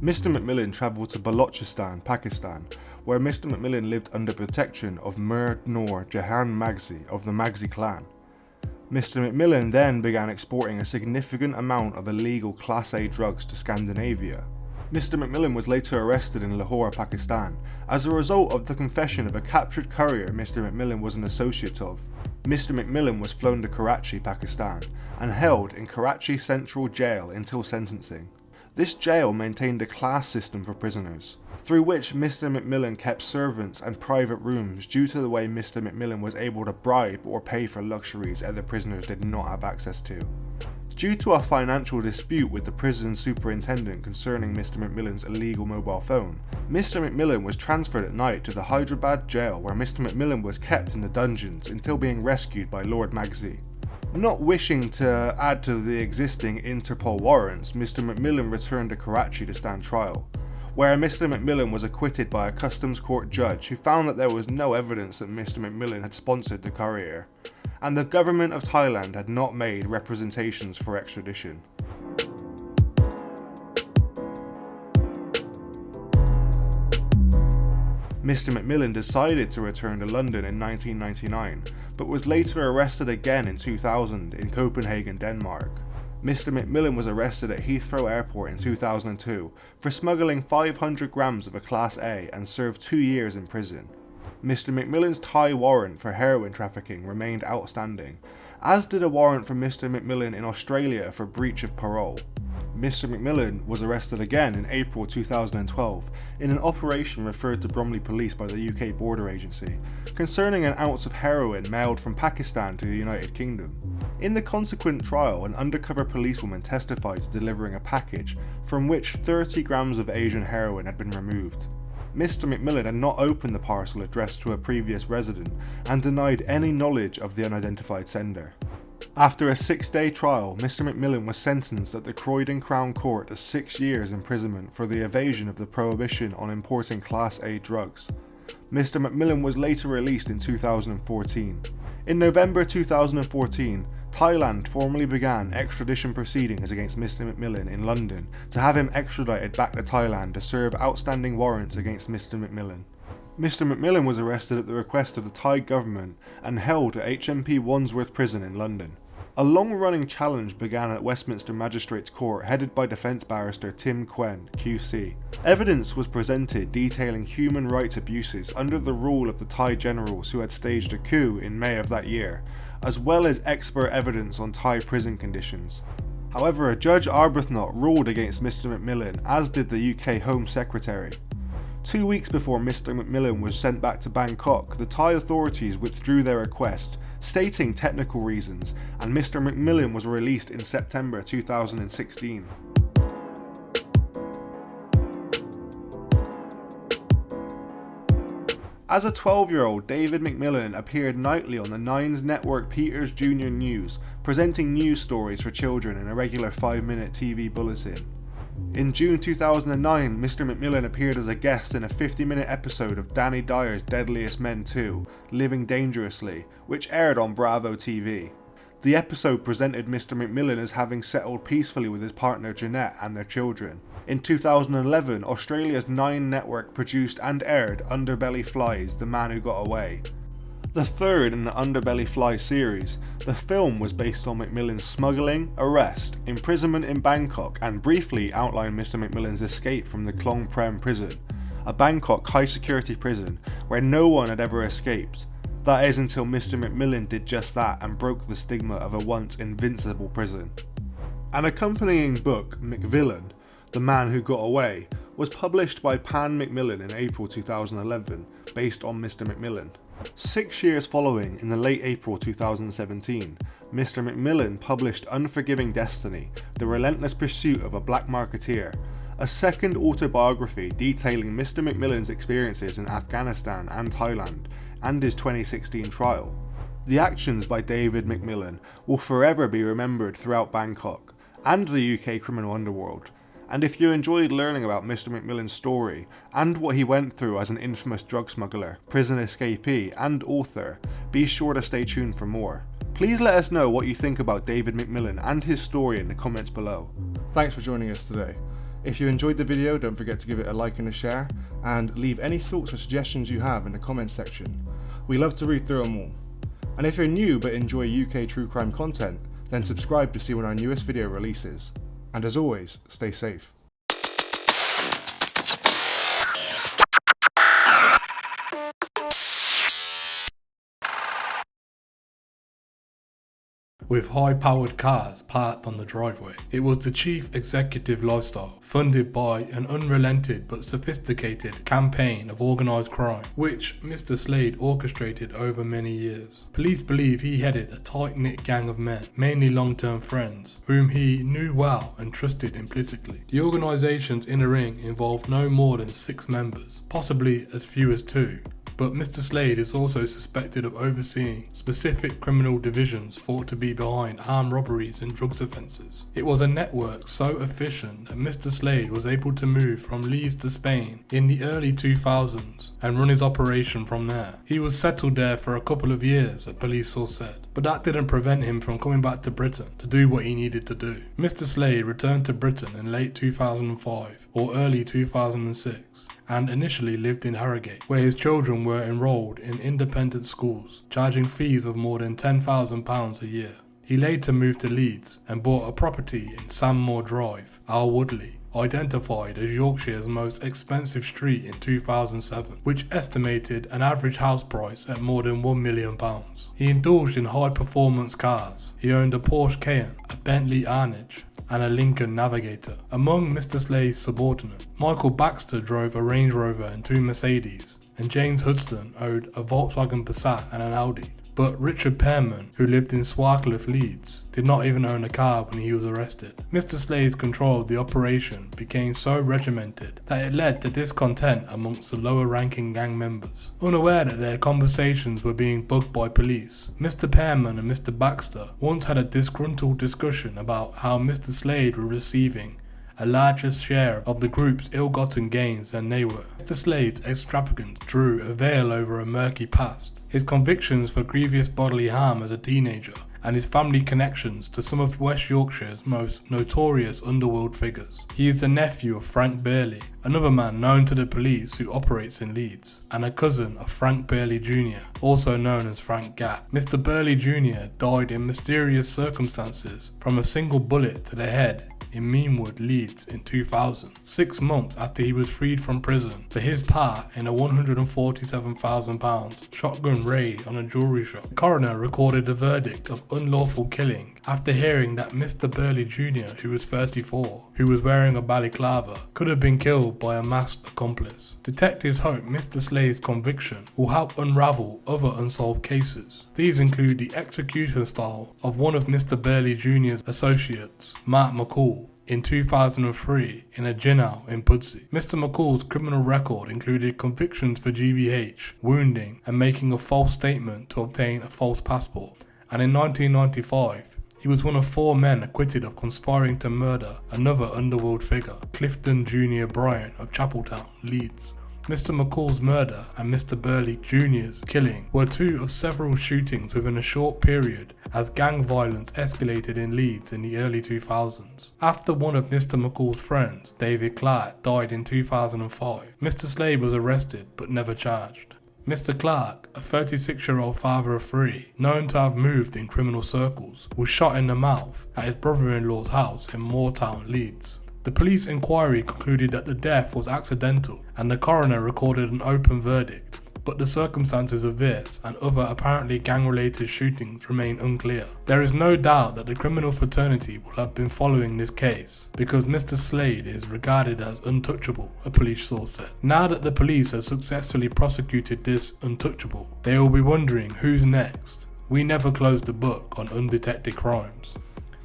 Mr. McMillan travelled to Balochistan, Pakistan, where Mr. McMillan lived under protection of Mir Noor Jahan Magzi of the Magzi clan. Mr. McMillan then began exporting a significant amount of illegal Class A drugs to Scandinavia. Mr. McMillan was later arrested in Lahore, Pakistan, as a result of the confession of a captured courier Mr. McMillan was an associate of. Mr. McMillan was flown to Karachi, Pakistan, and held in Karachi Central Jail until sentencing. This jail maintained a class system for prisoners, through which Mr. McMillan kept servants and private rooms due to the way Mr. McMillan was able to bribe or pay for luxuries other prisoners did not have access to. Due to a financial dispute with the prison superintendent concerning Mr. McMillan's illegal mobile phone, Mr. McMillan was transferred at night to the Hyderabad jail, where Mr. McMillan was kept in the dungeons until being rescued by Lord Magzi. Not wishing to add to the existing Interpol warrants, Mr. McMillan returned to Karachi to stand trial, where Mr. McMillan was acquitted by a customs court judge who found that there was no evidence that Mr. McMillan had sponsored the courier, and the government of Thailand had not made representations for extradition. Mr. McMillan decided to return to London in 1999, but was later arrested again in 2000 in Copenhagen, Denmark. Mr. McMillan was arrested at Heathrow Airport in 2002 for smuggling 500 grams of a Class A and served 2 years in prison. Mr. McMillan's Thai warrant for heroin trafficking remained outstanding, as did a warrant for Mr. McMillan in Australia for breach of parole. Mr. McMillan was arrested again in April 2012 in an operation referred to Bromley Police by the UK Border Agency, concerning an ounce of heroin mailed from Pakistan to the United Kingdom. In the consequent trial, an undercover policewoman testified to delivering a package from which 30 grams of Asian heroin had been removed. Mr. McMillan had not opened the parcel addressed to a previous resident and denied any knowledge of the unidentified sender. After a 6-day trial, Mr. McMillan was sentenced at the Croydon Crown Court to 6 years imprisonment for the evasion of the prohibition on importing Class A drugs. Mr. McMillan was later released in 2014. In November 2014, Thailand formally began extradition proceedings against Mr. McMillan in London to have him extradited back to Thailand to serve outstanding warrants against Mr. McMillan. Mr. McMillan was arrested at the request of the Thai government and held at HMP Wandsworth Prison in London. A long-running challenge began at Westminster Magistrates Court headed by defence barrister Tim Quen, QC. Evidence was presented detailing human rights abuses under the rule of the Thai generals who had staged a coup in May of that year, as well as expert evidence on Thai prison conditions. However, Judge Arbuthnot ruled against Mr. McMillan, as did the UK Home Secretary. 2 weeks before Mr. McMillan was sent back to Bangkok, the Thai authorities withdrew their request, stating technical reasons, and Mr. McMillan was released in September 2016. As a 12-year-old, David McMillan appeared nightly on the Nines Network Peters Jr. News, presenting news stories for children in a regular 5-minute TV bulletin. In June 2009, Mr. McMillan appeared as a guest in a 50-minute episode of Danny Dyer's Deadliest Men 2, Living Dangerously, which aired on Bravo TV. The episode presented Mr. McMillan as having settled peacefully with his partner Jeanette and their children. In 2011, Australia's 9 network produced and aired Underbelly Flies, The Man Who Got Away. The third in the Underbelly Fly series, the film was based on McMillan's smuggling, arrest, imprisonment in Bangkok, and briefly outlined Mr. McMillan's escape from the Klong Prem prison, a Bangkok high-security prison where no one had ever escaped. That is until Mr. McMillan did just that and broke the stigma of a once invincible prison. An accompanying book, McVillain, The Man Who Got Away, was published by Pan Macmillan in April 2011, based on Mr. McMillan. 6 years following, in the late April 2017, Mr. McMillan published Unforgiving Destiny, The Relentless Pursuit of a Black Marketeer, a second autobiography detailing Mr. McMillan's experiences in Afghanistan and Thailand, and his 2016 trial. The actions by David McMillan will forever be remembered throughout Bangkok, and the UK criminal underworld. And if you enjoyed learning about Mr. McMillan's story, and what he went through as an infamous drug smuggler, prison escapee, and author, be sure to stay tuned for more. Please let us know what you think about David McMillan and his story in the comments below. Thanks for joining us today. If you enjoyed the video, don't forget to give it a like and a share, and leave any thoughts or suggestions you have in the comments section. We love to read through them all. And if you're new but enjoy UK true crime content, then subscribe to see when our newest video releases. And as always, stay safe. With high-powered cars parked on the driveway. It was the chief executive lifestyle, funded by an unrelenting but sophisticated campaign of organised crime, which Mr. Slade orchestrated over many years. Police believe he headed a tight-knit gang of men, mainly long-term friends, whom he knew well and trusted implicitly. The organisation's inner ring involved no more than 6 members, possibly as few as 2. But Mr. Slade is also suspected of overseeing specific criminal divisions thought to be behind armed robberies and drugs offences. It was a network so efficient that Mr. Slade was able to move from Leeds to Spain in the early 2000s and run his operation from there. He was settled there for a couple of years, a police source said, but that didn't prevent him from coming back to Britain to do what he needed to do. Mr. Slade returned to Britain in late 2005 or early 2006 and initially lived in Harrogate, where his children were enrolled in independent schools, charging fees of more than £10,000 a year. He later moved to Leeds and bought a property in Sandmoor Drive, Al Woodley, identified as Yorkshire's most expensive street in 2007, which estimated an average house price at more than £1 million. He indulged in high-performance cars. He owned a Porsche Cayenne, a Bentley Arnage, and a Lincoln Navigator. Among Mr. Slade's subordinates, Michael Baxter drove a Range Rover and 2 Mercedes, and James Hudson owned a Volkswagen Passat and an Audi. But Richard Pearman, who lived in Swarcliffe, Leeds, did not even own a car when he was arrested. Mr. Slade's control of the operation became so regimented that it led to discontent amongst the lower-ranking gang members. Unaware that their conversations were being bugged by police, Mr. Pearman and Mr. Baxter once had a disgruntled discussion about how Mr. Slade were receiving a larger share of the group's ill-gotten gains than they were. Mr. Slade's extravagance drew a veil over a murky past. His convictions for grievous bodily harm as a teenager, and his family connections to some of West Yorkshire's most notorious underworld figures. He is the nephew of Frank Burley, another man known to the police who operates in Leeds, and a cousin of Frank Burley Jr., also known as Frank Gatt. Mr. Burley Jr. died in mysterious circumstances from a single bullet to the head in Meanwood, Leeds in 2000, 6 months after he was freed from prison for his part in a £147,000 shotgun raid on a jewellery shop. The coroner recorded a verdict of unlawful killing after hearing that Mr. Burley Jr., who was 34, who was wearing a balaclava, could have been killed by a masked accomplice. Detectives hope Mr. Slade's conviction will help unravel other unsolved cases. These include the execution style of one of Mr. Burley Jr.'s associates, Mark McCall, in 2003 in a Jinnau in Pudsey. Mr. McCall's criminal record included convictions for GBH, wounding, and making a false statement to obtain a false passport, and in 1995 He was one of 4 men acquitted of conspiring to murder another underworld figure, Clifton Jr. Bryant of Chapeltown, Leeds. Mr. McCall's murder and Mr. Burley Jr.'s killing were 2 of several shootings within a short period as gang violence escalated in Leeds in the early 2000s. After one of Mr. McCall's friends, David Clark, died in 2005, Mr. Slade was arrested but never charged. Mr. Clark, a 36-year-old father of 3, known to have moved in criminal circles, was shot in the mouth at his brother-in-law's house in Moortown, Leeds. The police inquiry concluded that the death was accidental and the coroner recorded an open verdict, but the circumstances of this and other apparently gang-related shootings remain unclear. There is no doubt that the criminal fraternity will have been following this case because Mr. Slade is regarded as untouchable, a police source said. Now that the police have successfully prosecuted this untouchable, they will be wondering who's next. We never closed the book on undetected crimes.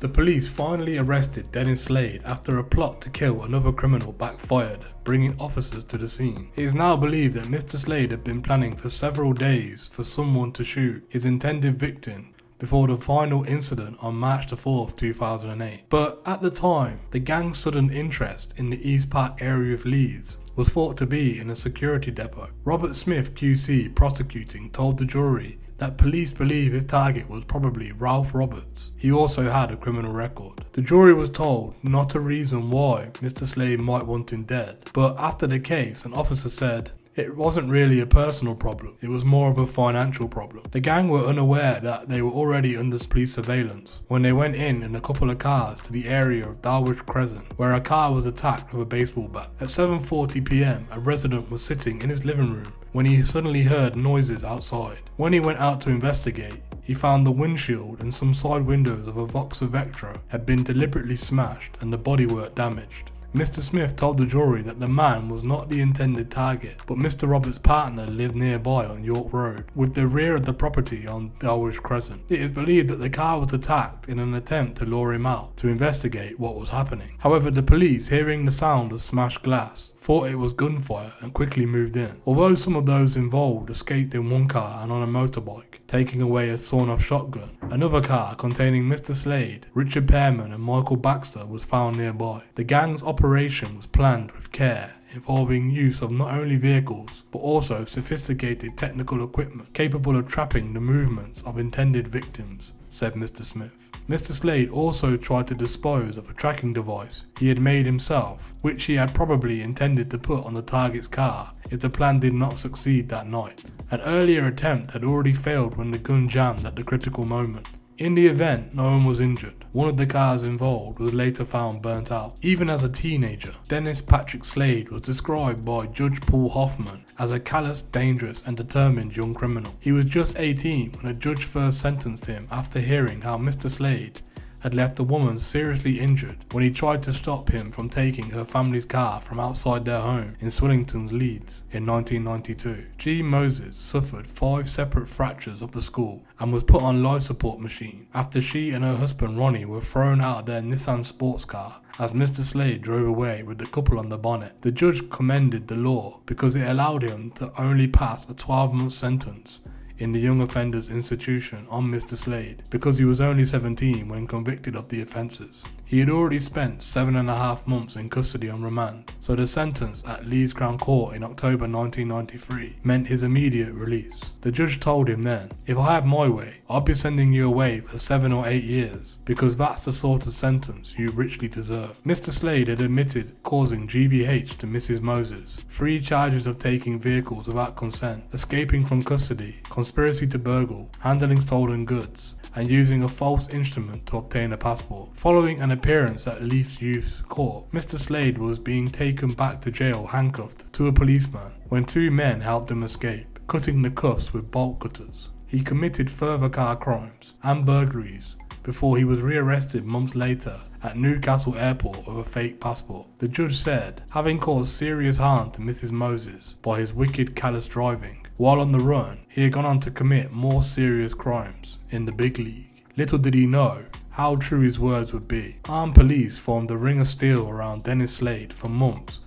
The police finally arrested Dennis Slade after a plot to kill another criminal backfired, bringing officers to the scene. It is now believed that Mr. Slade had been planning for several days for someone to shoot his intended victim before the final incident on March 4th, 2008. But at the time, the gang's sudden interest in the East Park area of Leeds was thought to be in a security depot. Robert Smith QC prosecuting told the jury that police believe his target was probably Ralph Roberts. He also had a criminal record. The jury was told not a reason why Mr. Slade might want him dead, but after the case, an officer said it wasn't really a personal problem, it was more of a financial problem. The gang were unaware that they were already under police surveillance when they went in a couple of cars to the area of Dulwich Crescent, where a car was attacked with a baseball bat. At 7:40 PM, a resident was sitting in his living room when he suddenly heard noises outside. When he went out to investigate, he found the windshield and some side windows of a Vauxhall Vectra had been deliberately smashed and the bodywork damaged. Mr. Smith told the jury that the man was not the intended target, but Mr. Roberts' partner lived nearby on York Road, with the rear of the property on Dulwich Crescent. It is believed that the car was attacked in an attempt to lure him out to investigate what was happening. However, the police, hearing the sound of smashed glass, thought it was gunfire and quickly moved in. Although some of those involved escaped in one car and on a motorbike, taking away a sawn-off shotgun, another car containing Mr. Slade, Richard Pearman and Michael Baxter was found nearby. The gang's operation was planned with care, involving use of not only vehicles but also sophisticated technical equipment capable of trapping the movements of intended victims, said Mr. Smith. Mr. Slade also tried to dispose of a tracking device he had made himself, which he had probably intended to put on the target's car if the plan did not succeed that night. An earlier attempt had already failed when the gun jammed at the critical moment. In the event, no one was injured. One of the cars involved was later found burnt out. Even as a teenager, Dennis Patrick Slade was described by Judge Paul Hoffman as a callous, dangerous and determined young criminal. He was just 18 when a judge first sentenced him after hearing how Mr. Slade had left a woman seriously injured when he tried to stop him from taking her family's car from outside their home in Swillington's, Leeds in 1992. G. Moses suffered 5 separate fractures of the skull and was put on life support machine after she and her husband Ronnie were thrown out of their Nissan sports car as Mr. Slade drove away with the couple on the bonnet. The judge commended the law because it allowed him to only pass a 12-month sentence in the Young Offenders Institution on Mr. Slade because he was only 17 when convicted of the offences. He had already spent 7.5 months in custody on remand, so the sentence at Leeds Crown Court in October 1993 meant his immediate release. The judge told him then, "If I had my way, I'd be sending you away for 7 or 8 years, because that's the sort of sentence you richly deserve." Mr. Slade had admitted causing GBH to Mrs. Moses, 3 charges of taking vehicles without consent, escaping from custody, conspiracy to burgle, handling stolen goods, and using a false instrument to obtain a passport. Following an appearance at Leaf's Youth Court, Mr. Slade was being taken back to jail handcuffed to a policeman when 2 men helped him escape, cutting the cuffs with bolt cutters. He committed further car crimes and burglaries before he was rearrested months later at Newcastle Airport with a fake passport. The judge said, having caused serious harm to Mrs. Moses by his wicked, callous driving, while on the run, he had gone on to commit more serious crimes in the big league. Little did he know how true his words would be. Armed police formed a ring of steel around Dennis Slade for months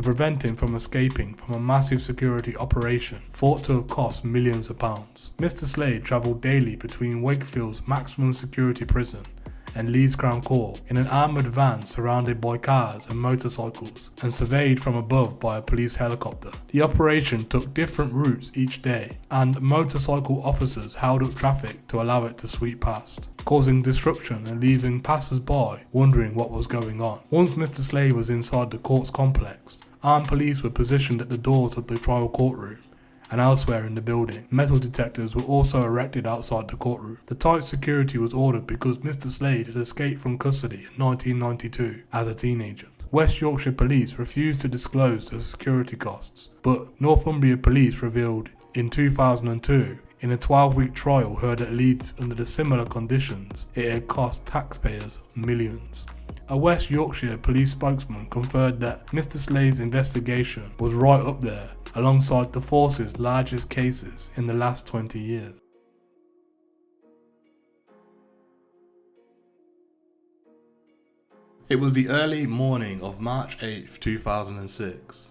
to prevent him from escaping from a massive security operation thought to have cost millions of pounds. Mr. Slade travelled daily between Wakefield's maximum security prison and Leeds Crown Court in an armoured van surrounded by cars and motorcycles and surveyed from above by a police helicopter. The operation took different routes each day, and motorcycle officers held up traffic to allow it to sweep past, causing disruption and leaving passers-by wondering what was going on. Once Mr. Slade was inside the court's complex, armed police were positioned at the doors of the trial courtroom and elsewhere in the building. Metal detectors were also erected outside the courtroom. The tight security was ordered because Mr. Slade had escaped from custody in 1992 as a teenager. West Yorkshire Police refused to disclose the security costs, but Northumbria Police revealed in 2002 in a 12-week trial heard at Leeds under the similar conditions, it had cost taxpayers millions. A West Yorkshire police spokesman confirmed that Mr. Slade's investigation was right up there alongside the force's largest cases in the last 20 years. It was the early morning of March 8, 2006,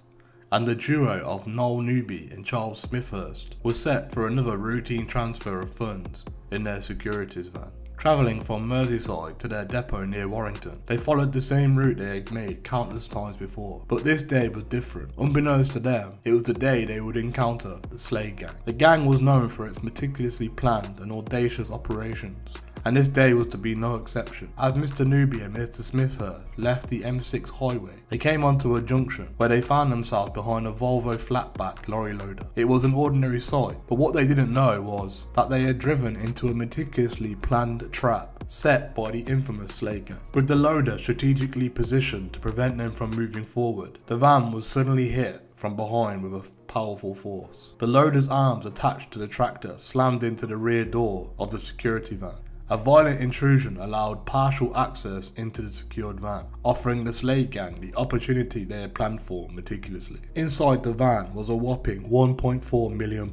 and the duo of Noel Newby and Charles Smithhurst was set for another routine transfer of funds in their securities van. Travelling from Merseyside to their depot near Warrington, they followed the same route they had made countless times before. But this day was different. Unbeknownst to them, it was the day they would encounter the Slade Gang. The gang was known for its meticulously planned and audacious operations, and this day was to be no exception. As Mr. Newby and Mr. Smithhurst left the M6 highway, they came onto a junction where they found themselves behind a Volvo flatback lorry loader. It was an ordinary sight, but what they didn't know was that they had driven into a meticulously planned trap set by the infamous Slade Gang. With the loader strategically positioned to prevent them from moving forward, the van was suddenly hit from behind with a powerful force. The loader's arms attached to the tractor slammed into the rear door of the security van. A violent intrusion allowed partial access into the secured van, offering the Slade Gang the opportunity they had planned for meticulously. Inside the van was a whopping £1.4 million.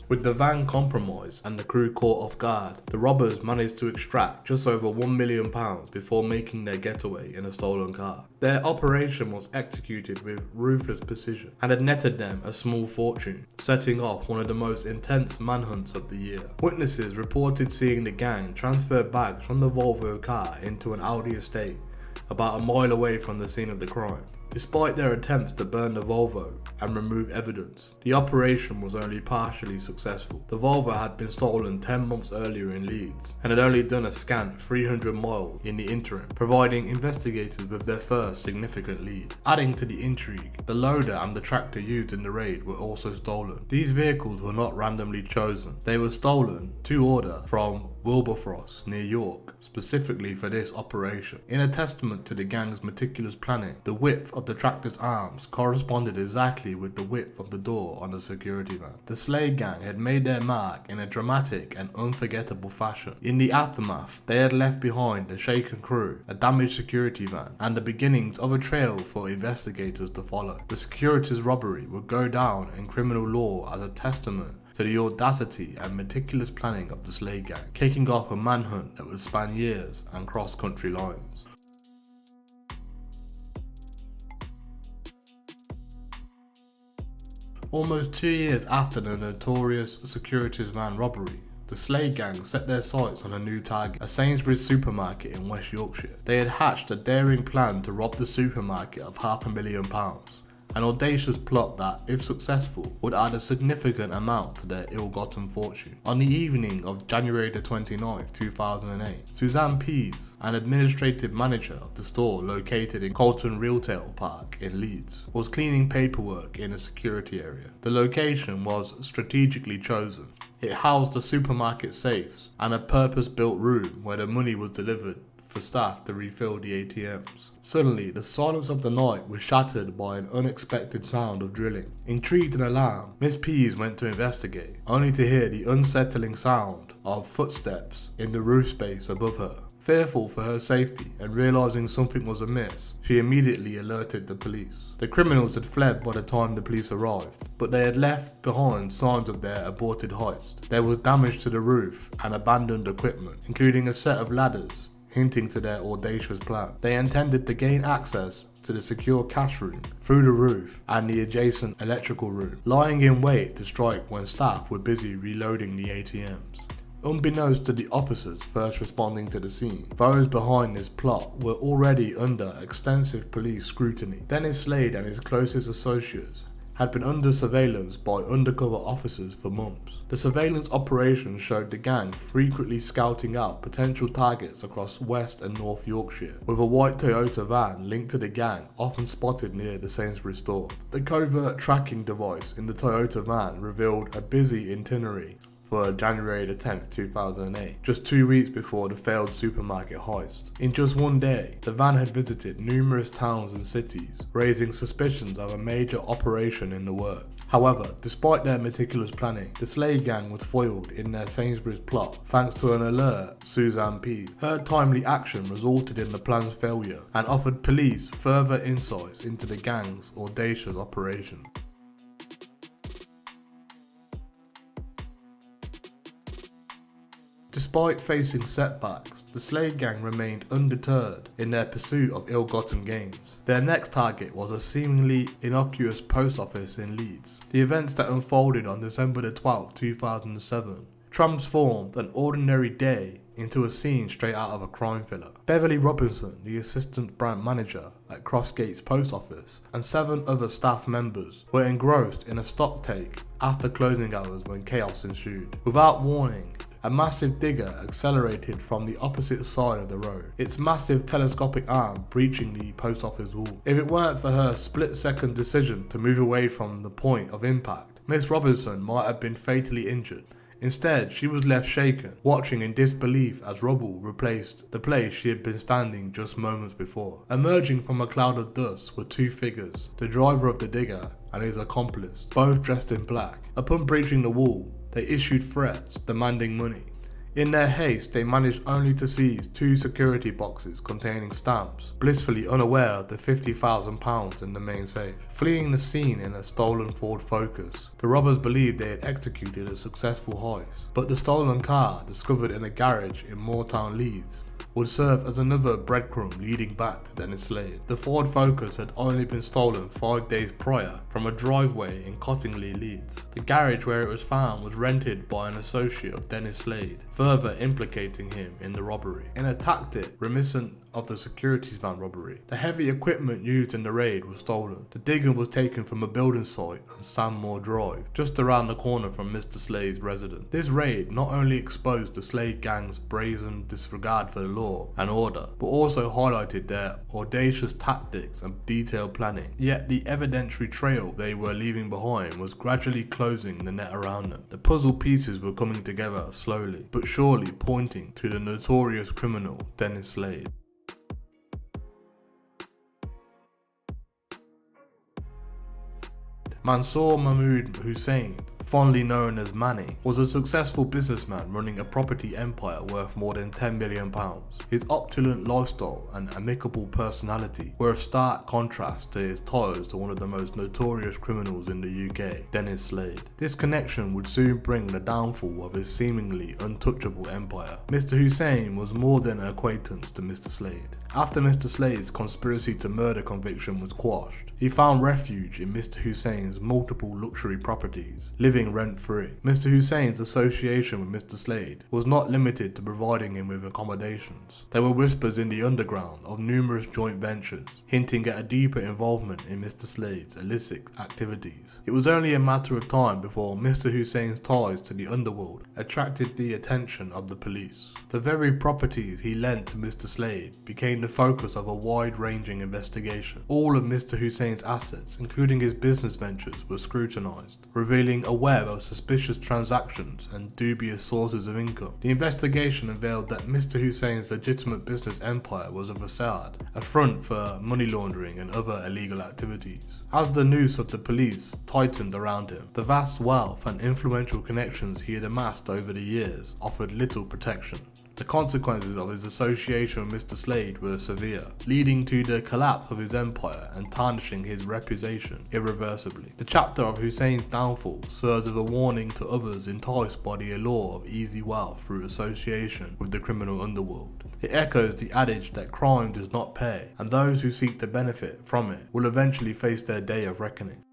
With the van compromised and the crew caught off guard, the robbers managed to extract just over £1 million before making their getaway in a stolen car. Their operation was executed with ruthless precision and had netted them a small fortune, setting off one of the most intense manhunts of the year. Witnesses reported seeing the gang transfer bags from the Volvo car into an Audi estate about a mile away from the scene of the crime. Despite their attempts to burn the Volvo and remove evidence, the operation was only partially successful. The Volvo had been stolen 10 months earlier in Leeds and had only done a scant 300 miles in the interim, providing investigators with their first significant lead. Adding to the intrigue, the loader and the tractor used in the raid were also stolen. These vehicles were not randomly chosen. They were stolen to order from Wilberforce near York, specifically for this operation. In a testament to the gang's meticulous planning, the width of the tractor's arms corresponded exactly with the width of the door on the security van. The Slade Gang had made their mark in a dramatic and unforgettable fashion. In the aftermath, they had left behind a shaken crew, a damaged security van, and the beginnings of a trail for investigators to follow. The securities robbery would go down in criminal law as a testament to the audacity and meticulous planning of the Slade Gang, kicking off a manhunt that would span years and cross country lines. Almost 2 years after the notorious securities van robbery, the Slade Gang set their sights on a new target, a Sainsbury's supermarket in West Yorkshire. They had hatched a daring plan to rob the supermarket of £500,000. An audacious plot that, if successful, would add a significant amount to their ill-gotten fortune. On the evening of January 29, 2008, Suzanne Pease, an administrative manager of the store located in Colton Retail Park in Leeds, was cleaning paperwork in a security area. The location was strategically chosen. It housed the supermarket safes and a purpose-built room where the money was delivered for staff to refill the ATMs. Suddenly, the silence of the night was shattered by an unexpected sound of drilling. Intrigued and alarmed, Miss Pease went to investigate, only to hear the unsettling sound of footsteps in the roof space above her. Fearful for her safety and realising something was amiss, she immediately alerted the police. The criminals had fled by the time the police arrived, but they had left behind signs of their aborted heist. There was damage to the roof and abandoned equipment, including a set of ladders, hinting to their audacious plan. They intended to gain access to the secure cash room through the roof and the adjacent electrical room, lying in wait to strike when staff were busy reloading the ATMs. Unbeknownst to the officers first responding to the scene, those behind this plot were already under extensive police scrutiny. Dennis Slade and his closest associates had been under surveillance by undercover officers for months. The surveillance operation showed the gang frequently scouting out potential targets across West and North Yorkshire, with a white Toyota van linked to the gang often spotted near the Sainsbury's store. The covert tracking device in the Toyota van revealed a busy itinerary for January the 10th, 2008, just 2 weeks before the failed supermarket heist. In just one day, the van had visited numerous towns and cities, raising suspicions of a major operation in the works. However, despite their meticulous planning, the Slade gang was foiled in their Sainsbury's plot thanks to an alert Suzanne P. Her timely action resulted in the plan's failure and offered police further insights into the gang's audacious operation. Despite facing setbacks, the Slade gang remained undeterred in their pursuit of ill-gotten gains. Their next target was a seemingly innocuous post office in Leeds. The events that unfolded on December 12, 2007 transformed an ordinary day into a scene straight out of a crime thriller. Beverly Robinson, the assistant branch manager at Crossgate's post office, and 7 other staff members were engrossed in a stock take after closing hours when chaos ensued. Without warning, a massive digger accelerated from the opposite side of the road, its massive telescopic arm breaching the post office wall. If it weren't for her split-second decision to move away from the point of impact, Miss Robinson might have been fatally injured. Instead, she was left shaken, watching in disbelief as rubble replaced the place she had been standing just moments before. Emerging from a cloud of dust were 2 figures, the driver of the digger and his accomplice, both dressed in black. Upon breaching the wall, they issued threats demanding money. In their haste, they managed only to seize 2 security boxes containing stamps, blissfully unaware of the £50,000 in the main safe. Fleeing the scene in a stolen Ford Focus, the robbers believed they had executed a successful heist, but the stolen car, discovered in a garage in Moortown, Leeds, would serve as another breadcrumb leading back to Dennis Slade. The Ford Focus had only been stolen 5 days prior from a driveway in Cottingley, Leeds. The garage where it was found was rented by an associate of Dennis Slade, further implicating him in the robbery. In a tactic reminiscent of the securities van robbery, the heavy equipment used in the raid was stolen. The digger was taken from a building site on Sandmore Drive, just around the corner from Mr. Slade's residence. This raid not only exposed the Slade gang's brazen disregard for the law and order, but also highlighted their audacious tactics and detailed planning. Yet the evidentiary trail they were leaving behind was gradually closing the net around them. The puzzle pieces were coming together slowly, but surely, pointing to the notorious criminal Dennis Slade. Mansour Mahmoud Hussein, fondly known as Manny, was a successful businessman running a property empire worth more than £10 million. His opulent lifestyle and amicable personality were a stark contrast to his ties to one of the most notorious criminals in the UK, Dennis Slade. This connection would soon bring the downfall of his seemingly untouchable empire. Mr. Hussein was more than an acquaintance to Mr. Slade. After Mr. Slade's conspiracy to murder conviction was quashed, he found refuge in Mr. Hussein's multiple luxury properties, living rent-free. Mr. Hussein's association with Mr. Slade was not limited to providing him with accommodations. There were whispers in the underground of numerous joint ventures, hinting at a deeper involvement in Mr. Slade's illicit activities. It was only a matter of time before Mr. Hussein's ties to the Underworld attracted the attention of the police. The very properties he lent to Mr. Slade became the focus of a wide-ranging investigation. All of Mr. Hussein's assets, including his business ventures, were scrutinised, revealing a web of suspicious transactions and dubious sources of income. The investigation unveiled that Mr. Hussein's legitimate business empire was a facade, a front for money laundering and other illegal activities. As the noose of the police tightened around him, the vast wealth and influential connections he had amassed over the years offered little protection. The consequences of his association with Mr. Slade were severe, leading to the collapse of his empire and tarnishing his reputation irreversibly. The chapter of Hussein's downfall serves as a warning to others enticed by the allure of easy wealth through association with the criminal underworld. It echoes the adage that crime does not pay, and those who seek to benefit from it will eventually face their day of reckoning.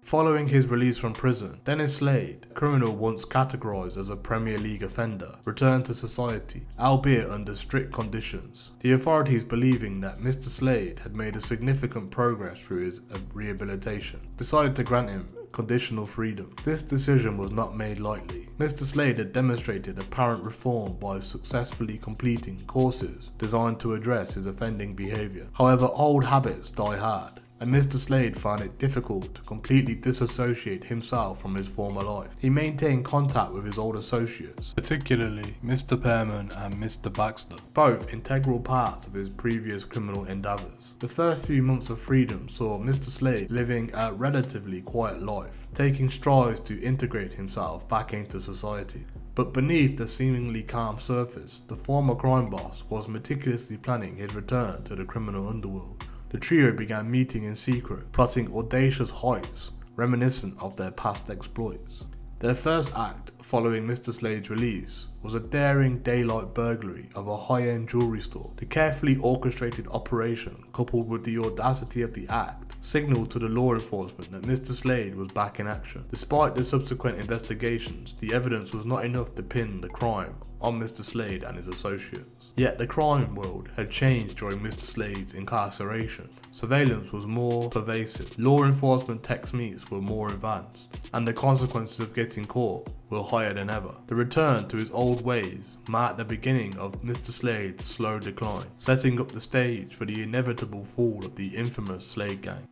Following his release from prison, Dennis Slade, a criminal once categorised as a Premier League offender, returned to society, albeit under strict conditions. The authorities, believing that Mr. Slade had made a significant progress through his rehabilitation, decided to grant him conditional freedom. This decision was not made lightly. Mr. Slade had demonstrated apparent reform by successfully completing courses designed to address his offending behaviour. However, old habits die hard, and Mr. Slade found it difficult to completely disassociate himself from his former life. He maintained contact with his old associates, particularly Mr. Foreman and Mr. Baxter, both integral parts of his previous criminal endeavours. The first few months of freedom saw Mr. Slade living a relatively quiet life, taking strides to integrate himself back into society. But beneath the seemingly calm surface, the former crime boss was meticulously planning his return to the criminal underworld. The trio began meeting in secret, plotting audacious heists reminiscent of their past exploits. Their first act following Mr. Slade's release was a daring daylight burglary of a high-end jewellery store. The carefully orchestrated operation, coupled with the audacity of the act, signalled to the law enforcement that Mr. Slade was back in action. Despite the subsequent investigations, the evidence was not enough to pin the crime on Mr. Slade and his associates. Yet the crime world had changed during Mr. Slade's incarceration. Surveillance was more pervasive, law enforcement techniques were more advanced, and the consequences of getting caught were higher than ever. The return to his old ways marked the beginning of Mr. Slade's slow decline, setting up the stage for the inevitable fall of the infamous Slade Gang.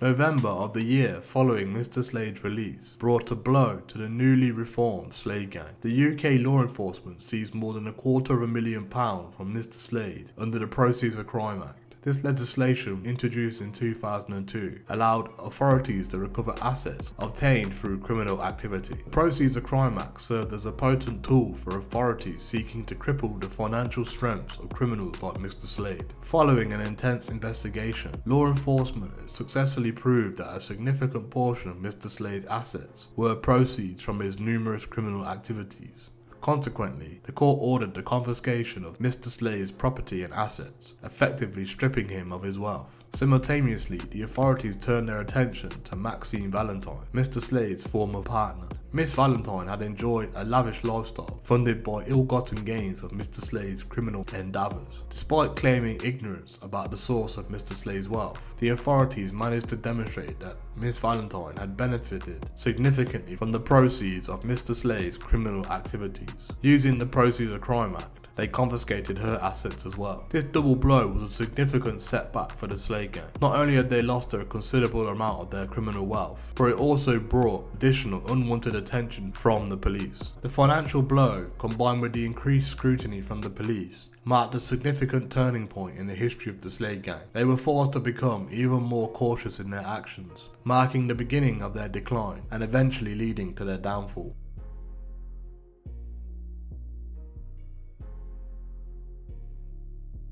November of the year following Mr. Slade's release brought a blow to the newly reformed Slade Gang. The UK law enforcement seized more than £250,000 from Mr. Slade under the Proceeds of Crime Act. This legislation, introduced in 2002, allowed authorities to recover assets obtained through criminal activity. The Proceeds of Crime Act served as a potent tool for authorities seeking to cripple the financial strengths of criminals like Mr. Slade. Following an intense investigation, law enforcement successfully proved that a significant portion of Mr. Slade's assets were proceeds from his numerous criminal activities. Consequently, the court ordered the confiscation of Mr. Slade's property and assets, effectively stripping him of his wealth. Simultaneously, the authorities turned their attention to Maxine Valentine, Mr. Slade's former partner. Miss Valentine had enjoyed a lavish lifestyle funded by ill-gotten gains of Mr. Slade's criminal endeavours. Despite claiming ignorance about the source of Mr. Slade's wealth, the authorities managed to demonstrate that Miss Valentine had benefited significantly from the proceeds of Mr. Slade's criminal activities. Using the Proceeds of Crime Act, they confiscated her assets as well. This double blow was a significant setback for the Slade Gang. Not only had they lost a considerable amount of their criminal wealth, but it also brought additional unwanted attention from the police. The financial blow, combined with the increased scrutiny from the police, marked a significant turning point in the history of the Slade Gang. They were forced to become even more cautious in their actions, marking the beginning of their decline and eventually leading to their downfall.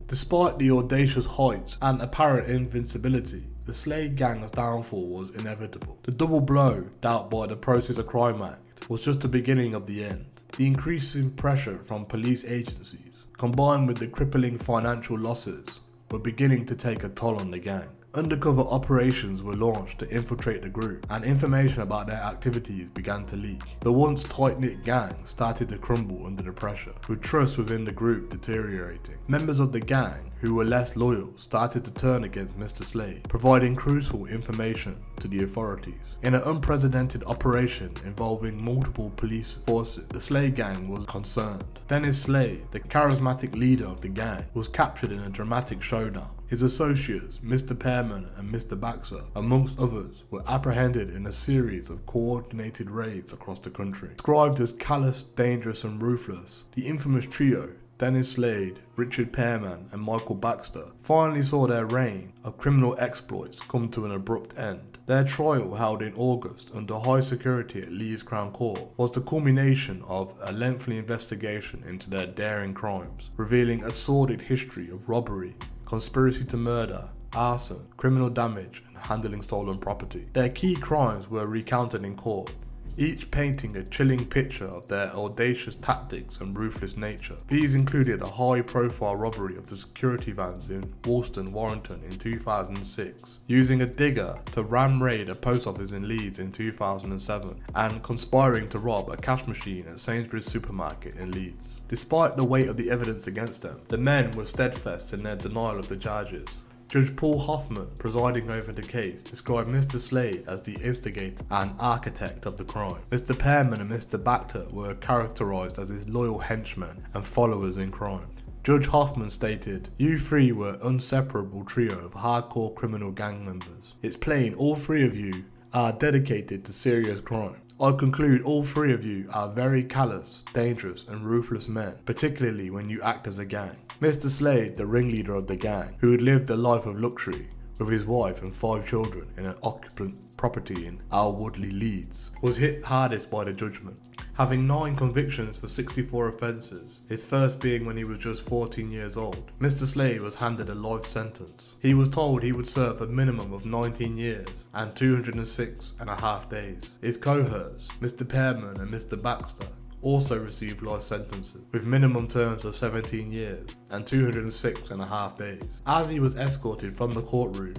Despite the audacious heights and apparent invincibility, the Slade Gang's downfall was inevitable. The double blow dealt by the Proceeds of Crime Act was just the beginning of the end. The increasing pressure from police agencies, combined with the crippling financial losses, were beginning to take a toll on the gang. Undercover operations were launched to infiltrate the group, and information about their activities began to leak. The once tight-knit gang started to crumble under the pressure, with trust within the group deteriorating. Members of the gang who were less loyal started to turn against Mr. Slade, providing crucial information to the authorities. In an unprecedented operation involving multiple police forces, the Slade Gang was concerned. Dennis Slade, the charismatic leader of the gang, was captured in a dramatic showdown. His associates, Mr. Foreman and Mr. Baxter, amongst others, were apprehended in a series of coordinated raids across the country. Described as callous, dangerous and ruthless, the infamous trio, Dennis Slade, Richard Foreman and Michael Baxter, finally saw their reign of criminal exploits come to an abrupt end. Their trial, held in August under high security at Leeds Crown Court, was the culmination of a lengthy investigation into their daring crimes, revealing a sordid history of robbery, conspiracy to murder, arson, criminal damage and handling stolen property. Their key crimes were recounted in court, each painting a chilling picture of their audacious tactics and ruthless nature. These included a high-profile robbery of the security vans in Woolston, Warrington in 2006, using a digger to ram raid a post office in Leeds in 2007, and conspiring to rob a cash machine at Sainsbury's supermarket in Leeds. Despite the weight of the evidence against them, the men were steadfast in their denial of the charges. Judge Paul Hoffman, presiding over the case, described Mr. Slade as the instigator and architect of the crime. Mr. Pearman and Mr. Bacter were characterised as his loyal henchmen and followers in crime. Judge Hoffman stated, "You three were an inseparable trio of hardcore criminal gang members. It's plain all three of you are dedicated to serious crime. I conclude all three of you are very callous, dangerous and ruthless men, particularly when you act as a gang." Mr. Slade, the ringleader of the gang, who had lived a life of luxury with his wife and 5 children in an occupant property in Woodley, Leeds, was hit hardest by the judgment. Having 9 convictions for 64 offences, his first being when he was just 14 years old, Mr. Slade was handed a life sentence. He was told he would serve a minimum of 19 years and 206.5 days. His cohorts, Mr. Pearman and Mr. Baxter, also received life sentences with minimum terms of 17 years and 206.5 days. As he was escorted from the courtroom,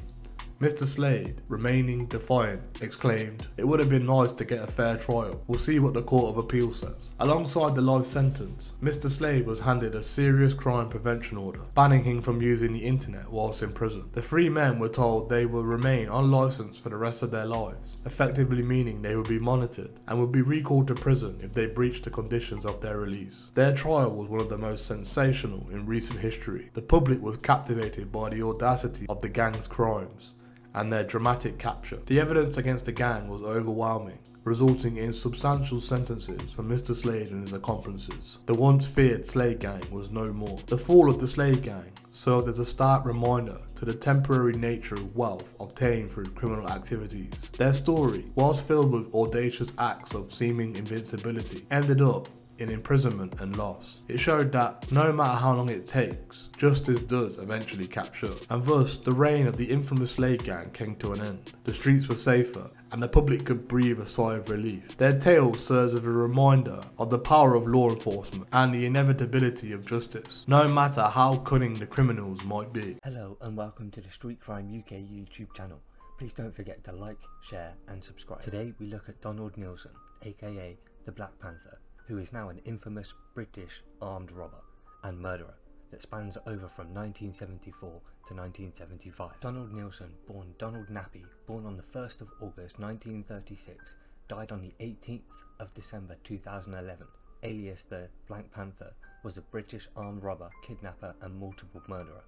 Mr. Slade, remaining defiant, exclaimed, "It would have been nice to get a fair trial. We'll see what the Court of Appeal says." Alongside the life sentence, Mr. Slade was handed a serious crime prevention order, banning him from using the internet whilst in prison. The 3 men were told they will remain unlicensed for the rest of their lives, effectively meaning they would be monitored and would be recalled to prison if they breached the conditions of their release. Their trial was one of the most sensational in recent history. The public was captivated by the audacity of the gang's crimes and their dramatic capture. The evidence against the gang was overwhelming, resulting in substantial sentences for Mr. Slade and his accomplices. The once feared Slade gang was no more. The fall of the Slade gang served as a stark reminder to the temporary nature of wealth obtained through criminal activities. Their story, whilst filled with audacious acts of seeming invincibility, ended up in imprisonment and loss. It showed that no matter how long it takes, justice does eventually catch up, and thus the reign of the infamous Slade gang came to an end. The streets were safer, and the public could breathe a sigh of relief. Their tale serves as a reminder of the power of law enforcement and the inevitability of justice, no matter how cunning the criminals might be. Hello and welcome to the Street Crime UK YouTube channel. Please don't forget to like, share and subscribe. Today we look at Donald Neilson, aka the Black Panther, who is now an infamous British armed robber and murderer that spans over from 1974 to 1975. Donald Neilson, born Donald Nappy, born on the 1st of August 1936, died on the 18th of December 2011, alias the Black Panther, was a British armed robber, kidnapper and multiple murderer.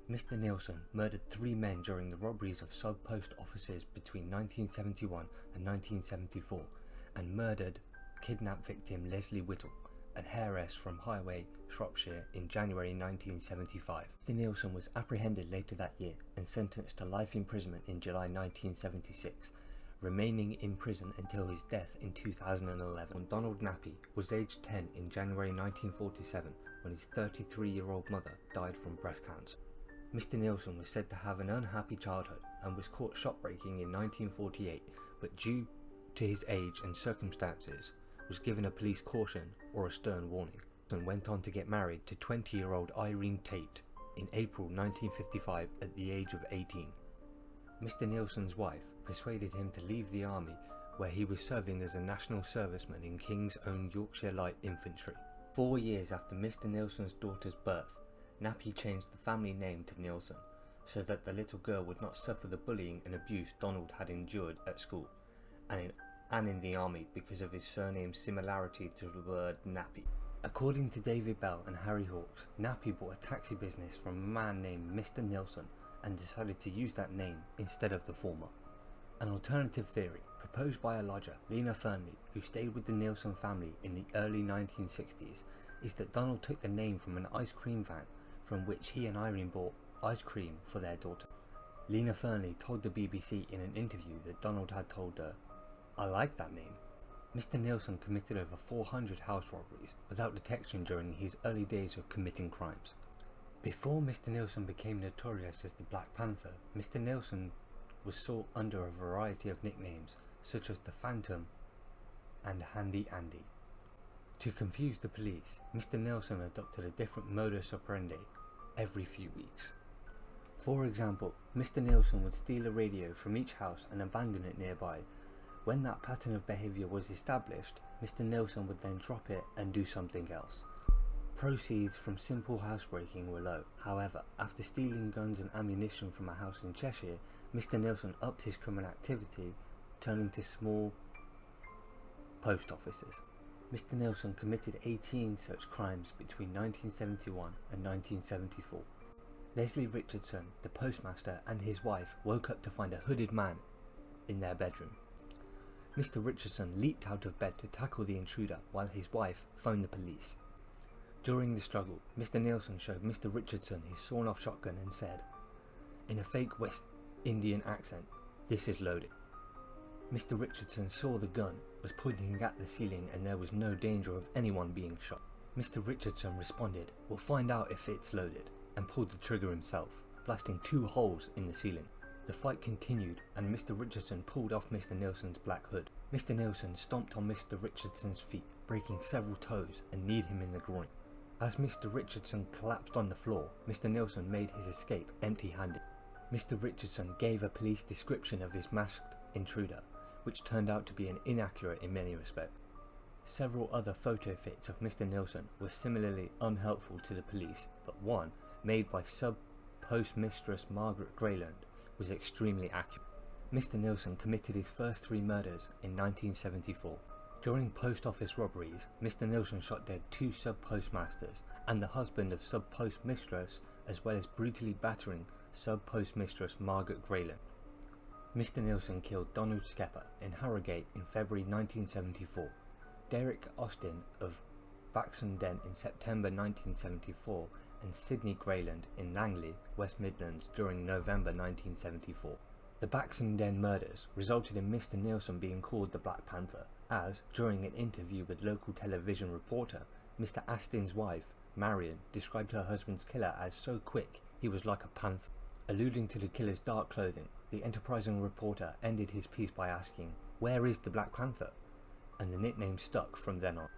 Mr. Neilson murdered 3 men during the robberies of sub-post offices between 1971 and 1974 and murdered kidnapped victim Leslie Whittle, an heiress from Highway, Shropshire, in January 1975. Mr. Neilson was apprehended later that year and sentenced to life imprisonment in July 1976, remaining in prison until his death in 2011. Donald Nappy was aged 10 in January 1947 when his 33-year-old mother died from breast cancer. Mr. Neilson was said to have an unhappy childhood and was caught shopbreaking in 1948, but due to his age and circumstances was given a police caution or a stern warning, and went on to get married to 20-year-old Irene Tate in April 1955 at the age of 18. Mr. Neilson's wife persuaded him to leave the army, where he was serving as a national serviceman in King's Own Yorkshire Light Infantry. 4 years after Mr. Neilson's daughter's birth, Nappy changed the family name to Neilson, so that the little girl would not suffer the bullying and abuse Donald had endured at school and in the army because of his surname's similarity to the word nappy. According to David Bell and Harry Hawks, Nappy bought a taxi business from a man named Mr. Neilson and decided to use that name instead of the former. An alternative theory, proposed by a lodger, Lena Fernley, who stayed with the Neilson family in the early 1960s, is that Donald took the name from an ice cream van from which he and Irene bought ice cream for their daughter. Lena Fernley told the BBC in an interview that Donald had told her, "I like that name." Mr. Neilson committed over 400 house robberies without detection during his early days of committing crimes. Before Mr. Neilson became notorious as the Black Panther, Mr. Neilson was sought under a variety of nicknames such as the Phantom, and Handy Andy. To confuse the police, Mr. Neilson adopted a different modus operandi every few weeks. For example, Mr. Neilson would steal a radio from each house and abandon it nearby. When that pattern of behaviour was established, Mr. Neilson would then drop it and do something else. Proceeds from simple housebreaking were low. However, after stealing guns and ammunition from a house in Cheshire, Mr. Neilson upped his criminal activity, turning to small post offices. Mr. Neilson committed 18 such crimes between 1971 and 1974. Leslie Richardson, the postmaster, and his wife woke up to find a hooded man in their bedroom. Mr. Richardson leaped out of bed to tackle the intruder while his wife phoned the police. During the struggle, Mr. Neilson showed Mr. Richardson his sawn-off shotgun and said, in a fake West Indian accent, "This is loaded." Mr. Richardson saw the gun was pointing at the ceiling and there was no danger of anyone being shot. Mr. Richardson responded, "We'll find out if it's loaded," and pulled the trigger himself, blasting 2 holes in the ceiling. The fight continued and Mr. Richardson pulled off Mr. Neilson's black hood. Mr. Neilson stomped on Mr. Richardson's feet, breaking several toes and kneed him in the groin. As Mr. Richardson collapsed on the floor, Mr. Neilson made his escape empty-handed. Mr. Richardson gave a police description of his masked intruder, which turned out to be inaccurate in many respects. Several other photo fits of Mr. Neilson were similarly unhelpful to the police, but one, made by sub-postmistress Margaret Grayland, was extremely accurate. Mr. Neilson committed his first 3 murders in 1974. During post office robberies, Mr. Neilson shot dead 2 sub-postmasters and the husband of sub-postmistress, as well as brutally battering sub-postmistress Margaret Grayland. Mr. Neilson killed Donald Skepper in Harrogate in February 1974, Derek Austin of Baxenden in September 1974, and Sidney Grayland in Langley, West Midlands during November 1974. The Baxenden murders resulted in Mr. Neilson being called the Black Panther, as, during an interview with local television reporter, Mr. Astin's wife, Marion, described her husband's killer as so quick he was like a panther. Alluding to the killer's dark clothing, the enterprising reporter ended his piece by asking, "Where is the Black Panther?" and the nickname stuck from then on.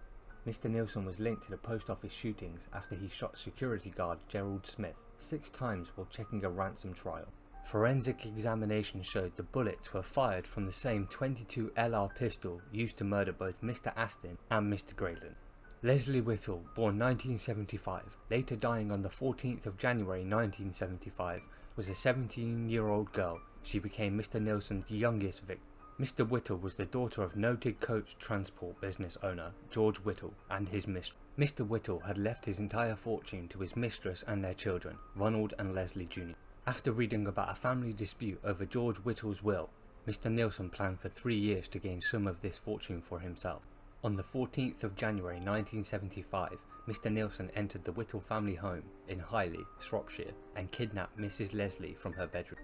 Mr. Neilson was linked to the post office shootings after he shot security guard Gerald Smith 6 times while checking a ransom trial. Forensic examination showed the bullets were fired from the same .22 LR pistol used to murder both Mr. Astin and Mr. Grayland. Leslie Whittle, born 1975, later dying on the 14th of January 1975, was a 17-year-old girl. She became Mr. Neilson's youngest victim. Mr. Whittle was the daughter of noted coach transport business owner George Whittle and his mistress. Mr. Whittle had left his entire fortune to his mistress and their children, Ronald and Leslie Jr. After reading about a family dispute over George Whittle's will, Mr. Neilson planned for 3 years to gain some of this fortune for himself. On the 14th of January 1975, Mr. Neilson entered the Whittle family home in Highley, Shropshire, and kidnapped Mrs. Leslie from her bedroom.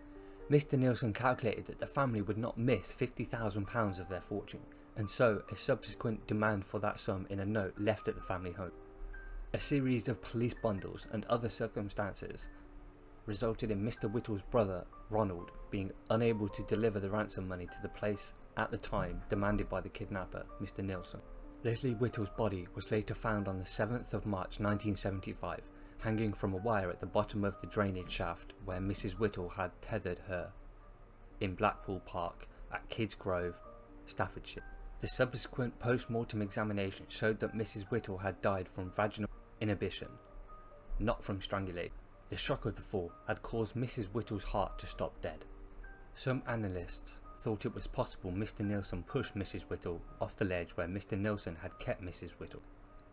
Mr. Neilson calculated that the family would not miss £50,000 of their fortune, and so a subsequent demand for that sum in a note left at the family home. A series of police bundles and other circumstances resulted in Mr. Whittle's brother, Ronald, being unable to deliver the ransom money to the place at the time demanded by the kidnapper, Mr. Neilson. Leslie Whittle's body was later found on the 7th of March 1975, hanging from a wire at the bottom of the drainage shaft where Mrs. Whittle had tethered her in Blackpool Park at Kids Grove, Staffordshire. The subsequent post-mortem examination showed that Mrs. Whittle had died from vaginal inhibition, not from strangulation. The shock of the fall had caused Mrs. Whittle's heart to stop dead. Some analysts thought it was possible Mr. Neilson pushed Mrs. Whittle off the ledge where Mr. Neilson had kept Mrs. Whittle.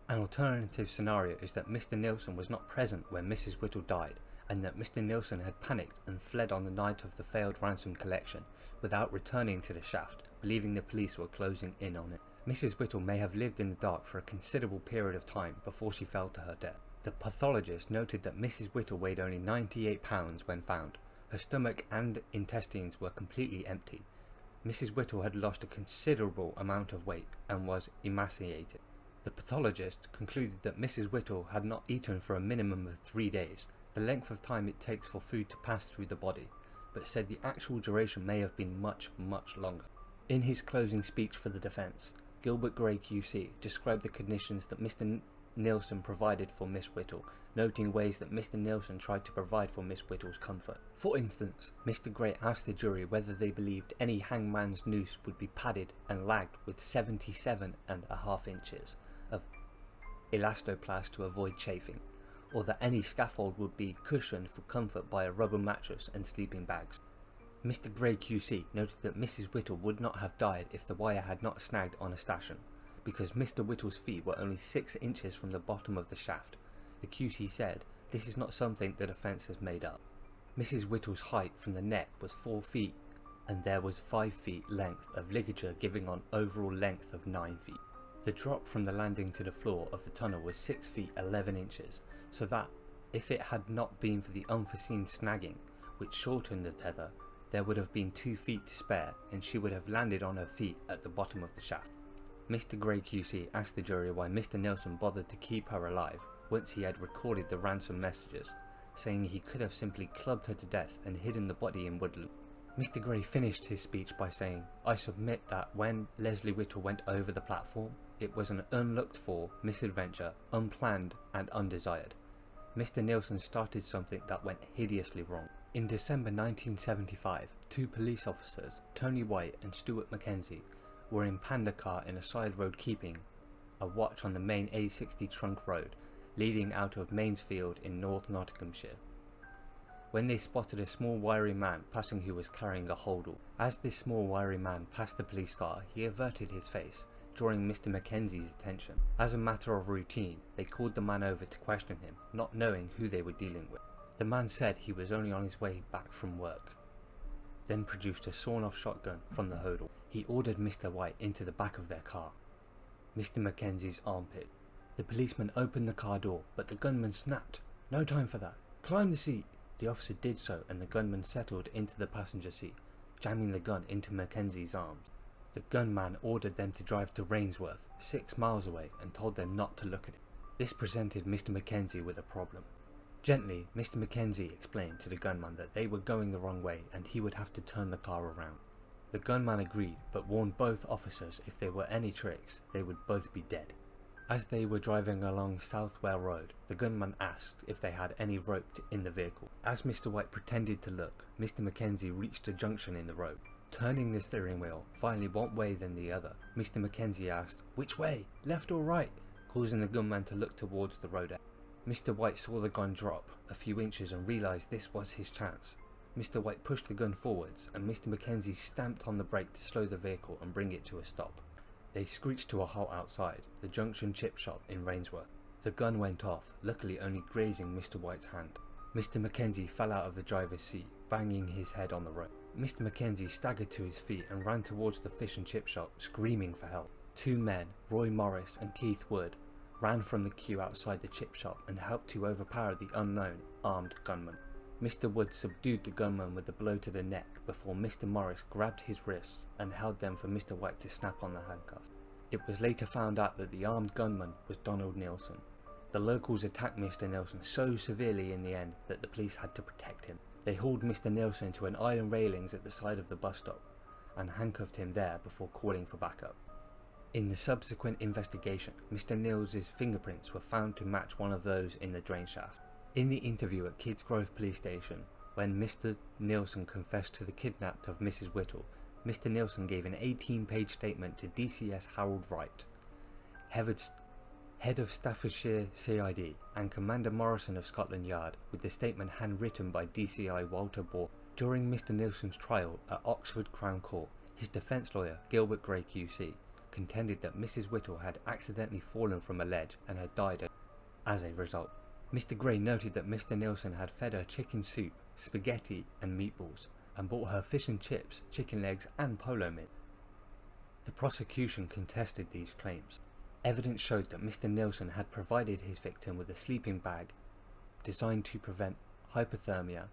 An alternative scenario is that Mr. Neilson was not present when Mrs. Whittle died, and that Mr. Neilson had panicked and fled on the night of the failed ransom collection, without returning to the shaft, believing the police were closing in on it. Mrs. Whittle may have lived in the dark for a considerable period of time before she fell to her death. The pathologist noted that Mrs. Whittle weighed only 98 pounds when found. Her stomach and intestines were completely empty. Mrs. Whittle had lost a considerable amount of weight and was emaciated. The pathologist concluded that Mrs. Whittle had not eaten for a minimum of 3 days, the length of time it takes for food to pass through the body, but said the actual duration may have been much, much longer. In his closing speech for the defence, Gilbert Gray QC described the conditions that Mr. Neilson provided for Miss Whittle, noting ways that Mr. Neilson tried to provide for Miss Whittle's comfort. For instance, Mr. Gray asked the jury whether they believed any hangman's noose would be padded and lagged with 77.5 inches of elastoplast to avoid chafing, or that any scaffold would be cushioned for comfort by a rubber mattress and sleeping bags. Mr. Gray QC noted that Mrs. Whittle would not have died if the wire had not snagged on a stanchion, because Mr. Whittle's feet were only 6 inches from the bottom of the shaft. The QC said, "This is not something the defence has made up." Mrs. Whittle's height from the neck was 4 feet, and there was 5 feet length of ligature, giving an overall length of 9 feet. The drop from the landing to the floor of the tunnel was 6 feet 11 inches, so that if it had not been for the unforeseen snagging, which shortened the tether, there would have been 2 feet to spare, and she would have landed on her feet at the bottom of the shaft. Mr. Gray QC asked the jury why Mr. Neilson bothered to keep her alive once he had recorded the ransom messages, saying he could have simply clubbed her to death and hidden the body in woodland. Mr. Gray finished his speech by saying, "I submit that when Leslie Whittle went over the platform, it was an unlooked for misadventure, unplanned and undesired. Mr. Neilson started something that went hideously wrong." In December 1975, 2 police officers, Tony White and Stuart Mackenzie, were in Panda car in a side road keeping a watch on the main A60 trunk road leading out of Mansfield in North Nottinghamshire, when they spotted a small wiry man passing who was carrying a holdall. As this small wiry man passed the police car, he averted his face, drawing Mr. Mackenzie's attention. As a matter of routine, they called the man over to question him, not knowing who they were dealing with. The man said he was only on his way back from work, then produced a sawn-off shotgun from the holdall. He ordered Mr. White into the back of their car, Mr. Mackenzie's armpit. The policeman opened the car door, but the gunman snapped, "No time for that. Climb the seat." The officer did so, and the gunman settled into the passenger seat, jamming the gun into Mackenzie's arms. The gunman ordered them to drive to Rainsworth, 6 miles away, and told them not to look at it. This presented Mr. Mackenzie with a problem. Gently, Mr. Mackenzie explained to the gunman that they were going the wrong way and he would have to turn the car around. The gunman agreed, but warned both officers if there were any tricks, they would both be dead. As they were driving along Southwell Road, the gunman asked if they had any rope in the vehicle. As Mr. White pretended to look, Mr. Mackenzie reached a junction in the road. Turning the steering wheel, finally one way then the other, Mr. Mackenzie asked, "Which way? Left or right?" causing the gunman to look towards the road. Mr. White saw the gun drop a few inches and realised this was his chance. Mr. White pushed the gun forwards, and Mr. Mackenzie stamped on the brake to slow the vehicle and bring it to a stop. They screeched to a halt outside the Junction Chip Shop in Rainsworth. The gun went off, luckily only grazing Mr. White's hand. Mr. Mackenzie fell out of the driver's seat, banging his head on the road. Mr. Mackenzie staggered to his feet and ran towards the fish and chip shop, screaming for help. 2 men, Roy Morris and Keith Wood, ran from the queue outside the chip shop and helped to overpower the unknown, armed gunman. Mr. Wood subdued the gunman with a blow to the neck before Mr. Morris grabbed his wrists and held them for Mr. White to snap on the handcuffs. It was later found out that the armed gunman was Donald Neilson. The locals attacked Mr. Neilson so severely in the end that the police had to protect him. They hauled Mr. Neilson to an iron railings at the side of the bus stop and handcuffed him there before calling for backup. In the subsequent investigation, Mr. Neil's fingerprints were found to match one of those in the drain shaft. In the interview at Kids Grove Police Station, when Mr. Neilson confessed to the kidnapping of Mrs. Whittle, Mr. Neilson gave an 18-page statement to DCS Harold Wright, head of Staffordshire CID, and Commander Morrison of Scotland Yard, with the statement handwritten by DCI Walter Bohr. During Mr. Neilson's trial at Oxford Crown Court, his defence lawyer, Gilbert Gray QC, contended that Mrs. Whittle had accidentally fallen from a ledge and had died as a result. Mr. Gray noted that Mr. Neilson had fed her chicken soup, spaghetti and meatballs, and bought her fish and chips, chicken legs and polo mint. The prosecution contested these claims. Evidence showed that Mr. Neilson had provided his victim with a sleeping bag designed to prevent hypothermia,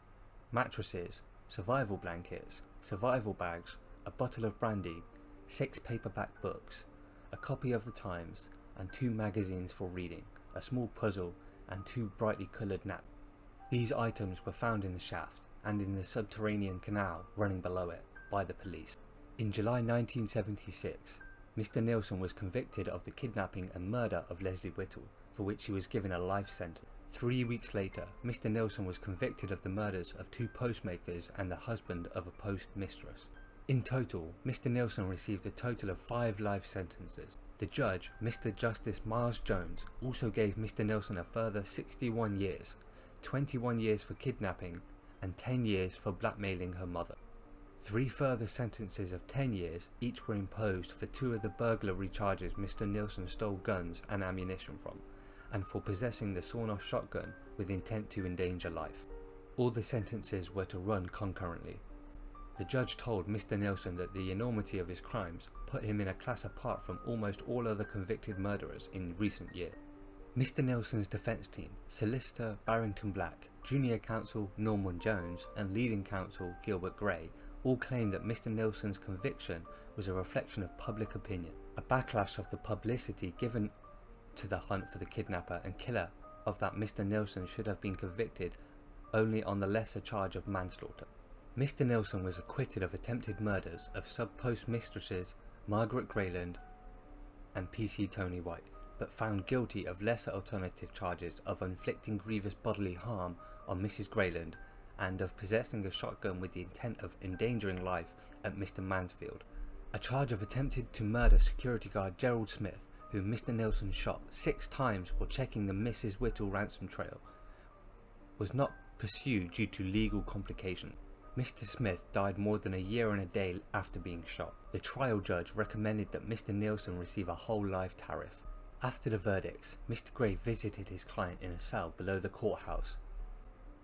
mattresses, survival blankets, survival bags, a bottle of brandy, 6 paperback books, a copy of the Times, and 2 magazines for reading, a small puzzle, and 2 brightly coloured naps. These items were found in the shaft and in the subterranean canal running below it by the police. In July 1976, Mr. Neilson was convicted of the kidnapping and murder of Leslie Whittle, for which he was given a life sentence. 3 weeks later, Mr. Neilson was convicted of the murders of 2 postmakers and the husband of a post mistress. In total, Mr. Neilson received a total of 5 life sentences. The judge, Mr. Justice Miles Jones, also gave Mr. Neilson a further 61 years, 21 years for kidnapping and 10 years for blackmailing her mother. 3 further sentences of 10 years each were imposed for 2 of the burglary charges Mr. Neilson stole guns and ammunition from, and for possessing the sawn-off shotgun with intent to endanger life. All the sentences were to run concurrently. The judge told Mr. Neilson that the enormity of his crimes put him in a class apart from almost all other convicted murderers in recent years. Mr. Neilson's defence team, Solicitor Barrington Black, Junior Counsel Norman Jones and Leading Counsel Gilbert Gray all claimed that Mr. Neilson's conviction was a reflection of public opinion, a backlash of the publicity given to the hunt for the kidnapper and killer of that Mr. Neilson should have been convicted only on the lesser charge of manslaughter. Mr. Neilson was acquitted of attempted murders of sub-post mistresses Margaret Grayland and PC Tony White, but found guilty of lesser alternative charges of inflicting grievous bodily harm on Mrs. Grayland and of possessing a shotgun with the intent of endangering life at Mr. Mansfield. A charge of attempted to murder security guard Gerald Smith, whom Mr. Neilson shot 6 times while checking the Mrs. Whittle ransom trail, was not pursued due to legal complications. Mr. Smith died more than a year and a day after being shot. The trial judge recommended that Mr. Neilson receive a whole life tariff. After the verdicts, Mr. Gray visited his client in a cell below the courthouse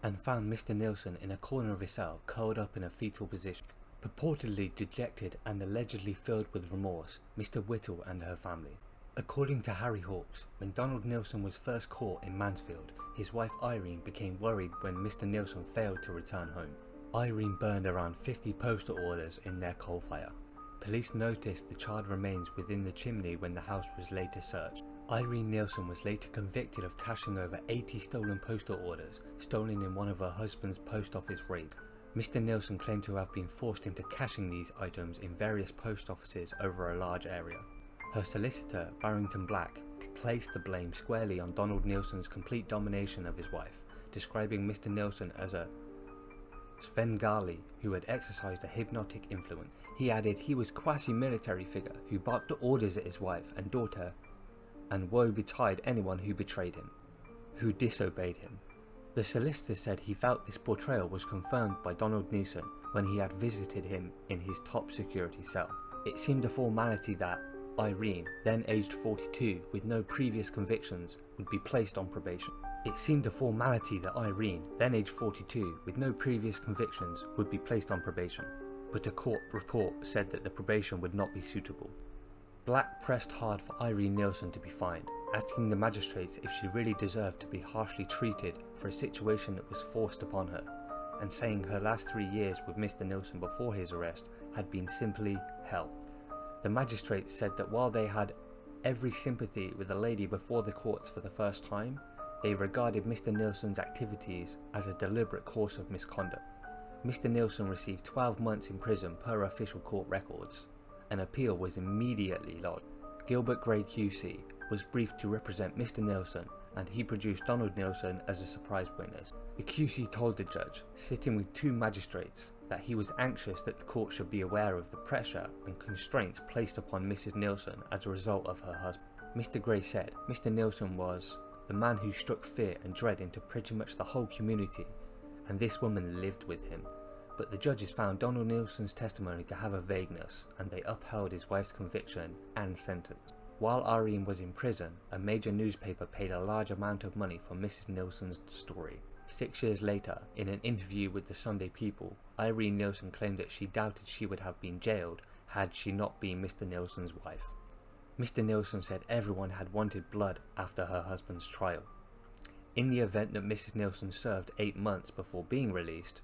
and found Mr. Neilson in a corner of his cell curled up in a fetal position. Purportedly dejected and allegedly filled with remorse, Mr. Whittle and her family. According to Harry Hawkes, when Donald Neilson was first caught in Mansfield, his wife Irene became worried when Mr. Neilson failed to return home. Irene burned around 50 postal orders in their coal fire. Police noticed the charred remains within the chimney when the house was later searched. Irene Neilson was later convicted of cashing over 80 stolen postal orders, stolen in one of her husband's post office raids. Mr. Neilson claimed to have been forced into cashing these items in various post offices over a large area. Her solicitor, Barrington Black, placed the blame squarely on Donald Neilson's complete domination of his wife, describing Mr. Neilson as a Svengali who had exercised a hypnotic influence. He added he was a quasi-military figure who barked orders at his wife and daughter, and woe betide anyone who betrayed him, who disobeyed him. The solicitor said he felt this portrayal was confirmed by Donald Neilson when he had visited him in his top security cell. It seemed a formality that Irene, then aged 42 with no previous convictions, would be placed on probation. It seemed a formality that Irene, then aged 42 with no previous convictions, would be placed on probation, but a court report said that the probation would not be suitable. Black pressed hard for Irene Neilson to be fined, asking the magistrates if she really deserved to be harshly treated for a situation that was forced upon her, and saying her last 3 years with Mr. Neilson before his arrest had been simply hell. The magistrates said that while they had every sympathy with the lady before the courts for the first time, they regarded Mr. Neilson's activities as a deliberate course of misconduct. Mr. Neilson received 12 months in prison per official court records. An appeal was immediately lodged. Gilbert Gray QC was briefed to represent Mr. Neilson, and he produced Donald Neilson as a surprise witness. The QC told the judge, sitting with 2 magistrates, that he was anxious that the court should be aware of the pressure and constraints placed upon Mrs. Neilson as a result of her husband. Mr. Gray said Mr. Neilson was the man who struck fear and dread into pretty much the whole community, and this woman lived with him. But the judges found Donald Neilson's testimony to have a vagueness, and they upheld his wife's conviction and sentence. While Irene was in prison, a major newspaper paid a large amount of money for Mrs. Neilson's story. 6 years later, in an interview with the Sunday People, Irene Neilson claimed that she doubted she would have been jailed had she not been Mr. Neilson's wife. Mr. Neilson said everyone had wanted blood after her husband's trial. In the event that Mrs. Neilson served 8 months before being released,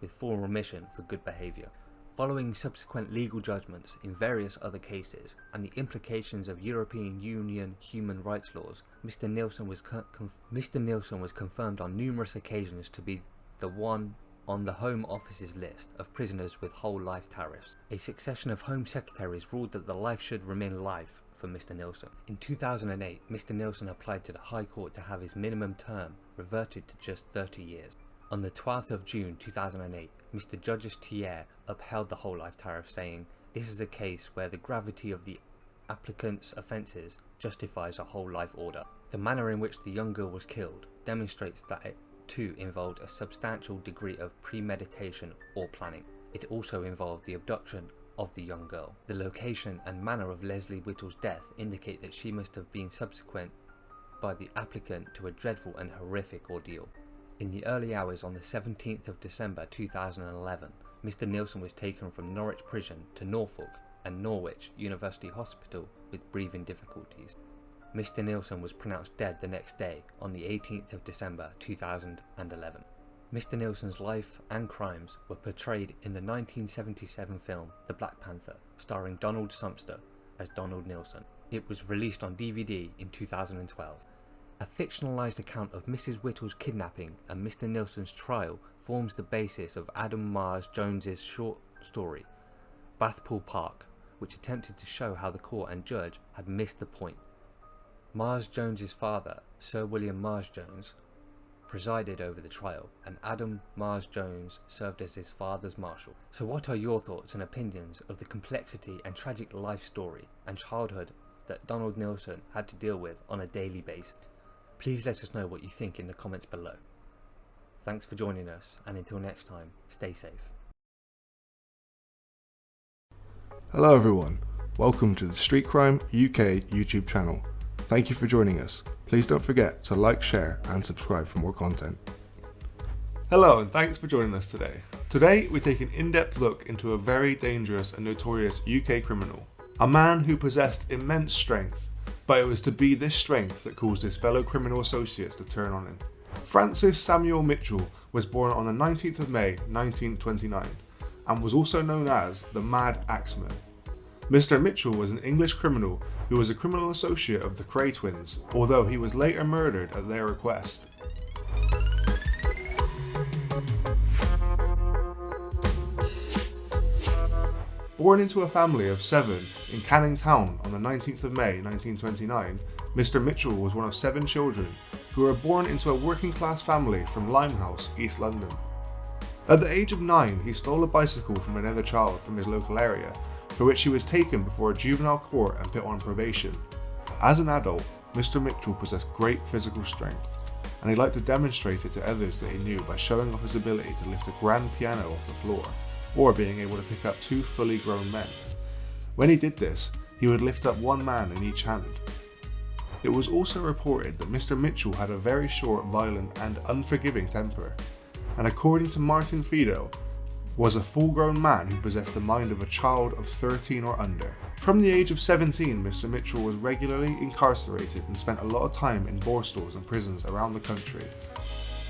with full remission for good behaviour. Following subsequent legal judgments in various other cases and the implications of European Union human rights laws, Mr. Neilson was confirmed on numerous occasions to be the one on the Home Office's list of prisoners with whole life tariffs. A succession of Home Secretaries ruled that the life should remain life for Mr. Neilson. In 2008, Mr. Neilson applied to the High Court to have his minimum term reverted to just 30 years. On the 12th of June 2008, Mr. Justice Thiers upheld the whole life tariff, saying, "This is a case where the gravity of the applicant's offences justifies a whole life order. The manner in which the young girl was killed demonstrates that it too involved a substantial degree of premeditation or planning. It also involved the abduction of the young girl. The location and manner of Leslie Whittle's death indicate that she must have been subsequent by the applicant to a dreadful and horrific ordeal." In the early hours on the 17th of December 2011, Mr. Neilson was taken from Norwich Prison to Norfolk and Norwich University Hospital with breathing difficulties. Mr. Neilson was pronounced dead the next day on the 18th of December 2011. Mr. Neilson's life and crimes were portrayed in the 1977 film The Black Panther, starring Donald Sumster as Donald Neilson. It was released on DVD in 2012. A fictionalized account of Mrs. Whittle's kidnapping and Mr. Neilson's trial forms the basis of Adam Mars Jones's short story, Bathpool Park, which attempted to show how the court and judge had missed the point. Mars Jones's father, Sir William Mars Jones, presided over the trial, and Adam Mars Jones served as his father's marshal. So what are your thoughts and opinions of the complexity and tragic life story and childhood that Donald Neilson had to deal with on a daily basis? Please let us know what you think in the comments below. Thanks for joining us, and until next time, stay safe. Hello everyone, welcome to the Street Crime UK YouTube channel. Thank you for joining us. Please don't forget to like, share and subscribe for more content. Hello and thanks for joining us today. Today we take an in-depth look into a very dangerous and notorious UK criminal. A man who possessed immense strength, but it was to be this strength that caused his fellow criminal associates to turn on him. Francis Samuel Mitchell was born on the 19th of May 1929 and was also known as the Mad Axeman. Mr. Mitchell was an English criminal who was a criminal associate of the Cray twins, although he was later murdered at their request. Born into a family of 7 in Canning Town on the 19th of May 1929, Mr. Mitchell was one of 7 children who were born into a working class family from Limehouse, East London. At the age of 9, he stole a bicycle from another child from his local area, for which he was taken before a juvenile court and put on probation. As an adult, Mr. Mitchell possessed great physical strength, and he liked to demonstrate it to others that he knew by showing off his ability to lift a grand piano off the floor, or being able to pick up 2 fully grown men. When he did this, he would lift up 1 man in each hand. It was also reported that Mr. Mitchell had a very short, violent and unforgiving temper, and according to Martin Fido, was a full-grown man who possessed the mind of a child of 13 or under. From the age of 17, Mr. Mitchell was regularly incarcerated and spent a lot of time in borstalls and prisons around the country.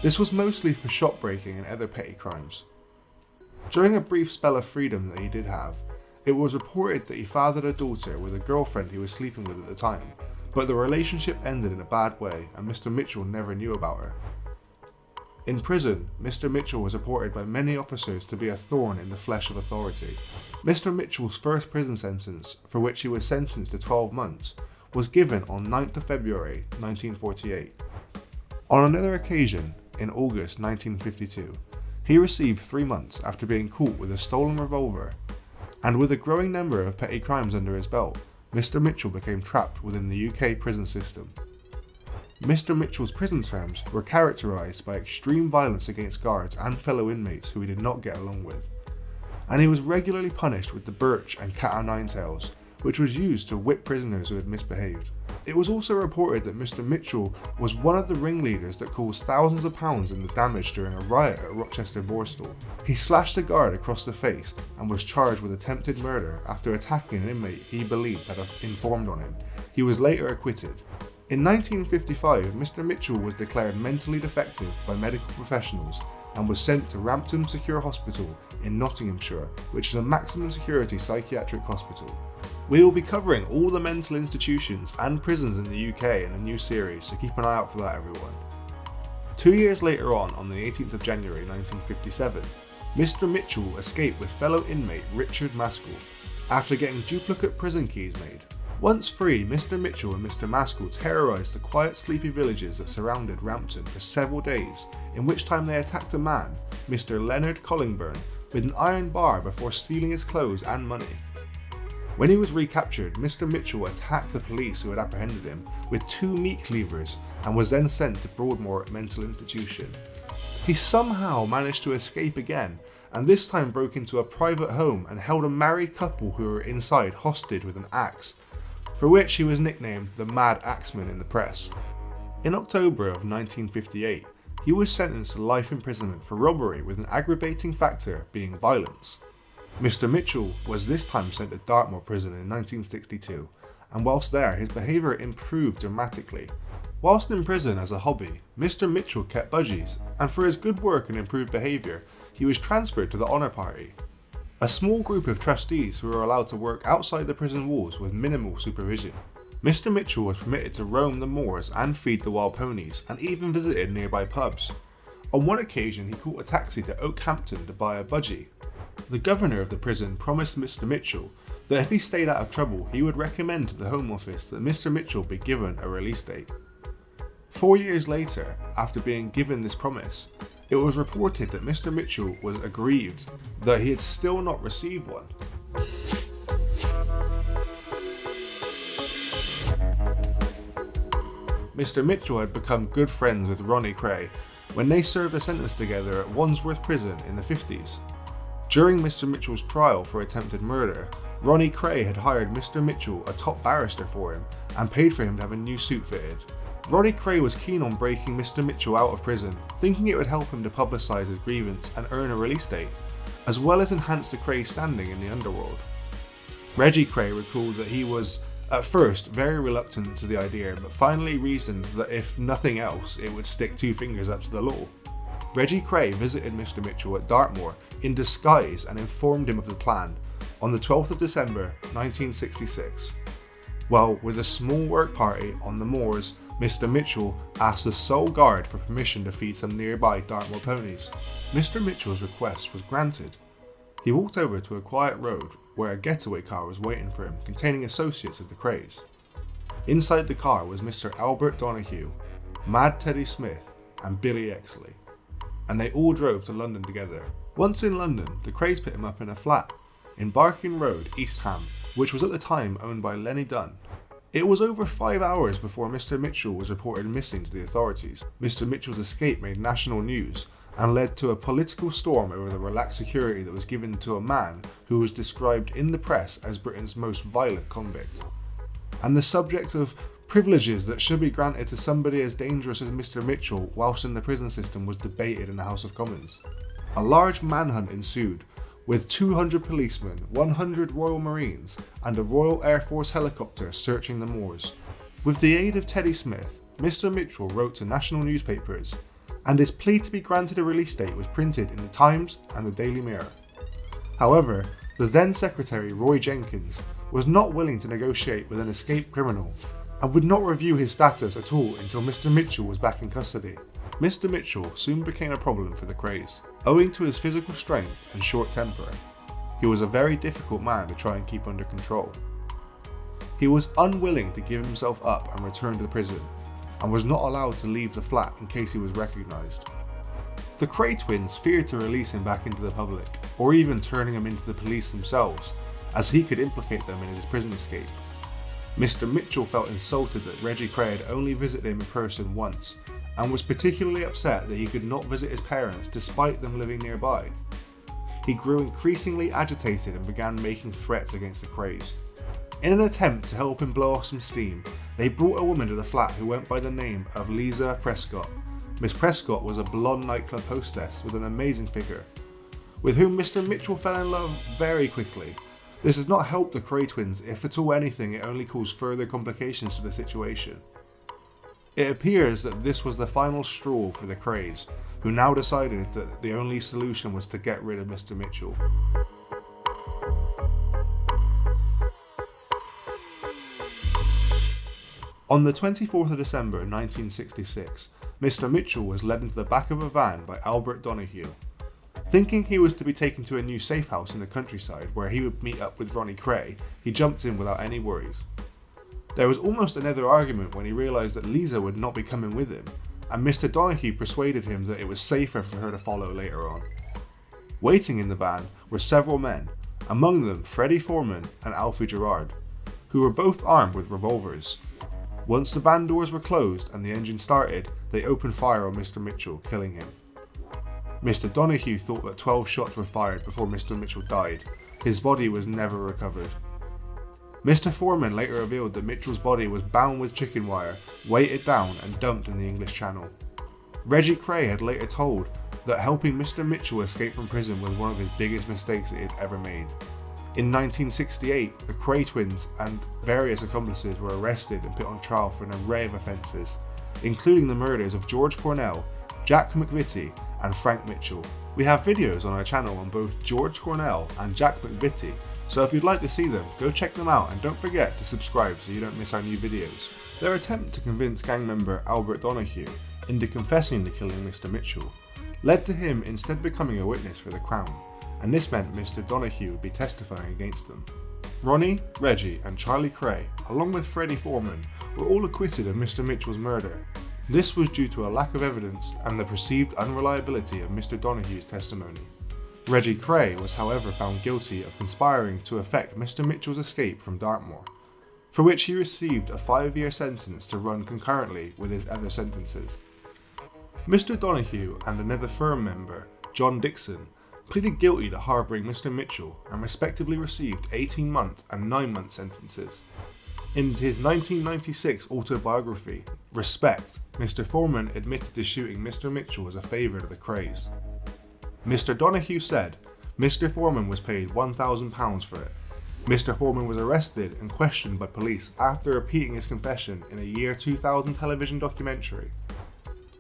This was mostly for shop breaking and other petty crimes. During a brief spell of freedom that he did have, it was reported that he fathered a daughter with a girlfriend he was sleeping with at the time, but the relationship ended in a bad way and Mr. Mitchell never knew about her. In prison, Mr. Mitchell was reported by many officers to be a thorn in the flesh of authority. Mr. Mitchell's first prison sentence, for which he was sentenced to 12 months, was given on 9th of February 1948. On another occasion, in August 1952, he received 3 months after being caught with a stolen revolver, and with a growing number of petty crimes under his belt, Mr. Mitchell became trapped within the UK prison system. Mr. Mitchell's prison terms were characterised by extreme violence against guards and fellow inmates who he did not get along with, and he was regularly punished with the birch and cat-o'-nine-tails, which was used to whip prisoners who had misbehaved. It was also reported that Mr. Mitchell was one of the ringleaders that caused thousands of pounds in the damage during a riot at Rochester Borstal. He slashed a guard across the face and was charged with attempted murder after attacking an inmate he believed had informed on him. He was later acquitted. In 1955, Mr. Mitchell was declared mentally defective by medical professionals and was sent to Rampton Secure Hospital in Nottinghamshire, which is a maximum security psychiatric hospital. We will be covering all the mental institutions and prisons in the UK in a new series, so keep an eye out for that, everyone. 2 years later on the 18th of January 1957, Mr. Mitchell escaped with fellow inmate Richard Maskell after getting duplicate prison keys made. Once free, Mr. Mitchell and Mr. Maskell terrorised the quiet, sleepy villages that surrounded Rampton for several days, in which time they attacked a man, Mr. Leonard Collingburn, with an iron bar before stealing his clothes and money. When he was recaptured, Mr. Mitchell attacked the police who had apprehended him with 2 meat cleavers and was then sent to Broadmoor Mental Institution. He somehow managed to escape again, and this time broke into a private home and held a married couple who were inside hostage with an axe, for which he was nicknamed the Mad Axeman in the press. In October of 1958, he was sentenced to life imprisonment for robbery with an aggravating factor being violence. Mr. Mitchell was this time sent to Dartmoor prison in 1962, and whilst there his behaviour improved dramatically. Whilst in prison as a hobby, Mr. Mitchell kept budgies, and for his good work and improved behaviour, he was transferred to the Honour Party, a small group of trustees who were allowed to work outside the prison walls with minimal supervision. Mr. Mitchell was permitted to roam the moors and feed the wild ponies, and even visited nearby pubs. On one occasion he caught a taxi to Oakhampton to buy a budgie. The governor of the prison promised Mr. Mitchell that if he stayed out of trouble he would recommend to the Home Office that Mr. Mitchell be given a release date. 4 years later, after being given this promise, it was reported that Mr. Mitchell was aggrieved that he had still not received one. Mr. Mitchell had become good friends with Ronnie Cray when they served a sentence together at Wandsworth Prison in the 50s. During Mr. Mitchell's trial for attempted murder, Ronnie Cray had hired Mr. Mitchell, a top barrister, for him and paid for him to have a new suit fitted. Ronnie Cray was keen on breaking Mr. Mitchell out of prison, thinking it would help him to publicise his grievance and earn a release date, as well as enhance the Cray's standing in the underworld. Reggie Cray recalled that he was, at first, very reluctant to the idea, but finally reasoned that if nothing else, it would stick 2 fingers up to the law. Reggie Cray visited Mr. Mitchell at Dartmoor in disguise and informed him of the plan on the 12th of December 1966. Well, with a small work party on the moors, Mr. Mitchell asked the sole guard for permission to feed some nearby Dartmoor ponies. Mr. Mitchell's request was granted. He walked over to a quiet road where a getaway car was waiting for him, containing associates of the Crays. Inside the car was Mr. Albert Donahue, Mad Teddy Smith, and Billy Exley, and they all drove to London together. Once in London, the Crays put him up in a flat in Barking Road, East Ham, which was at the time owned by Lenny Dunn. It was over 5 hours before Mr. Mitchell was reported missing to the authorities. Mr. Mitchell's escape made national news and led to a political storm over the relaxed security that was given to a man who was described in the press as Britain's most violent convict. And the subject of privileges that should be granted to somebody as dangerous as Mr. Mitchell whilst in the prison system was debated in the House of Commons. A large manhunt ensued, with 200 policemen, 100 Royal Marines, and a Royal Air Force helicopter searching the moors. With the aid of Teddy Smith, Mr. Mitchell wrote to national newspapers, and his plea to be granted a release date was printed in the Times and the Daily Mirror. However, the then Secretary Roy Jenkins was not willing to negotiate with an escaped criminal and would not review his status at all until Mr. Mitchell was back in custody. Mr. Mitchell soon became a problem for the Crays, owing to his physical strength and short temper. He was a very difficult man to try and keep under control. He was unwilling to give himself up and return to the prison, and was not allowed to leave the flat in case he was recognised. The Cray twins feared to release him back into the public, or even turning him into the police themselves, as he could implicate them in his prison escape. Mr. Mitchell felt insulted that Reggie Cray had only visited him in person once, and was particularly upset that he could not visit his parents despite them living nearby. He grew increasingly agitated and began making threats against the Crays. In an attempt to help him blow off some steam, they brought a woman to the flat who went by the name of Lisa Prescott. Miss Prescott was a blonde nightclub hostess with an amazing figure, with whom Mr. Mitchell fell in love very quickly. This did not help the Cray twins, if at all anything it only caused further complications to the situation. It appears that this was the final straw for the Crays, who now decided that the only solution was to get rid of Mr. Mitchell. On the 24th of December 1966, Mr. Mitchell was led into the back of a van by Albert Donahue. Thinking he was to be taken to a new safe house in the countryside where he would meet up with Ronnie Cray, he jumped in without any worries. There was almost another argument when he realised that Lisa would not be coming with him, and Mr. Donahue persuaded him that it was safer for her to follow later on. Waiting in the van were several men, among them Freddy Foreman and Alfie Gerard, who were both armed with revolvers. Once the van doors were closed and the engine started, they opened fire on Mr. Mitchell, killing him. Mr. Donahue thought that 12 shots were fired before Mr. Mitchell died. His body was never recovered. Mr. Foreman later revealed that Mitchell's body was bound with chicken wire, weighted down and dumped in the English Channel. Reggie Cray had later told that helping Mr. Mitchell escape from prison was one of his biggest mistakes that he had ever made. In 1968, the Cray twins and various accomplices were arrested and put on trial for an array of offences, including the murders of George Cornell, Jack McVitie and Frank Mitchell. We have videos on our channel on both George Cornell and Jack McVitie, so if you'd like to see them, go check them out and don't forget to subscribe so you don't miss our new videos. Their attempt to convince gang member Albert Donahue into confessing to killing Mr. Mitchell led to him instead becoming a witness for the Crown, and this meant Mr. Donahue would be testifying against them. Ronnie, Reggie and Charlie Cray, along with Freddy Foreman, were all acquitted of Mr. Mitchell's murder. This was due to a lack of evidence and the perceived unreliability of Mr. Donahue's testimony. Reggie Cray was however found guilty of conspiring to effect Mr. Mitchell's escape from Dartmoor, for which he received a 5-year sentence to run concurrently with his other sentences. Mr. Donahue and another firm member, John Dixon, pleaded guilty to harbouring Mr. Mitchell and respectively received 18-month and 9-month sentences. In his 1996 autobiography, Respect, Mr. Foreman admitted to shooting Mr. Mitchell as a favour to the Crays. Mr. Donahue said Mr. Foreman was paid £1,000 for it. Mr. Foreman was arrested and questioned by police after repeating his confession in a year 2000 television documentary.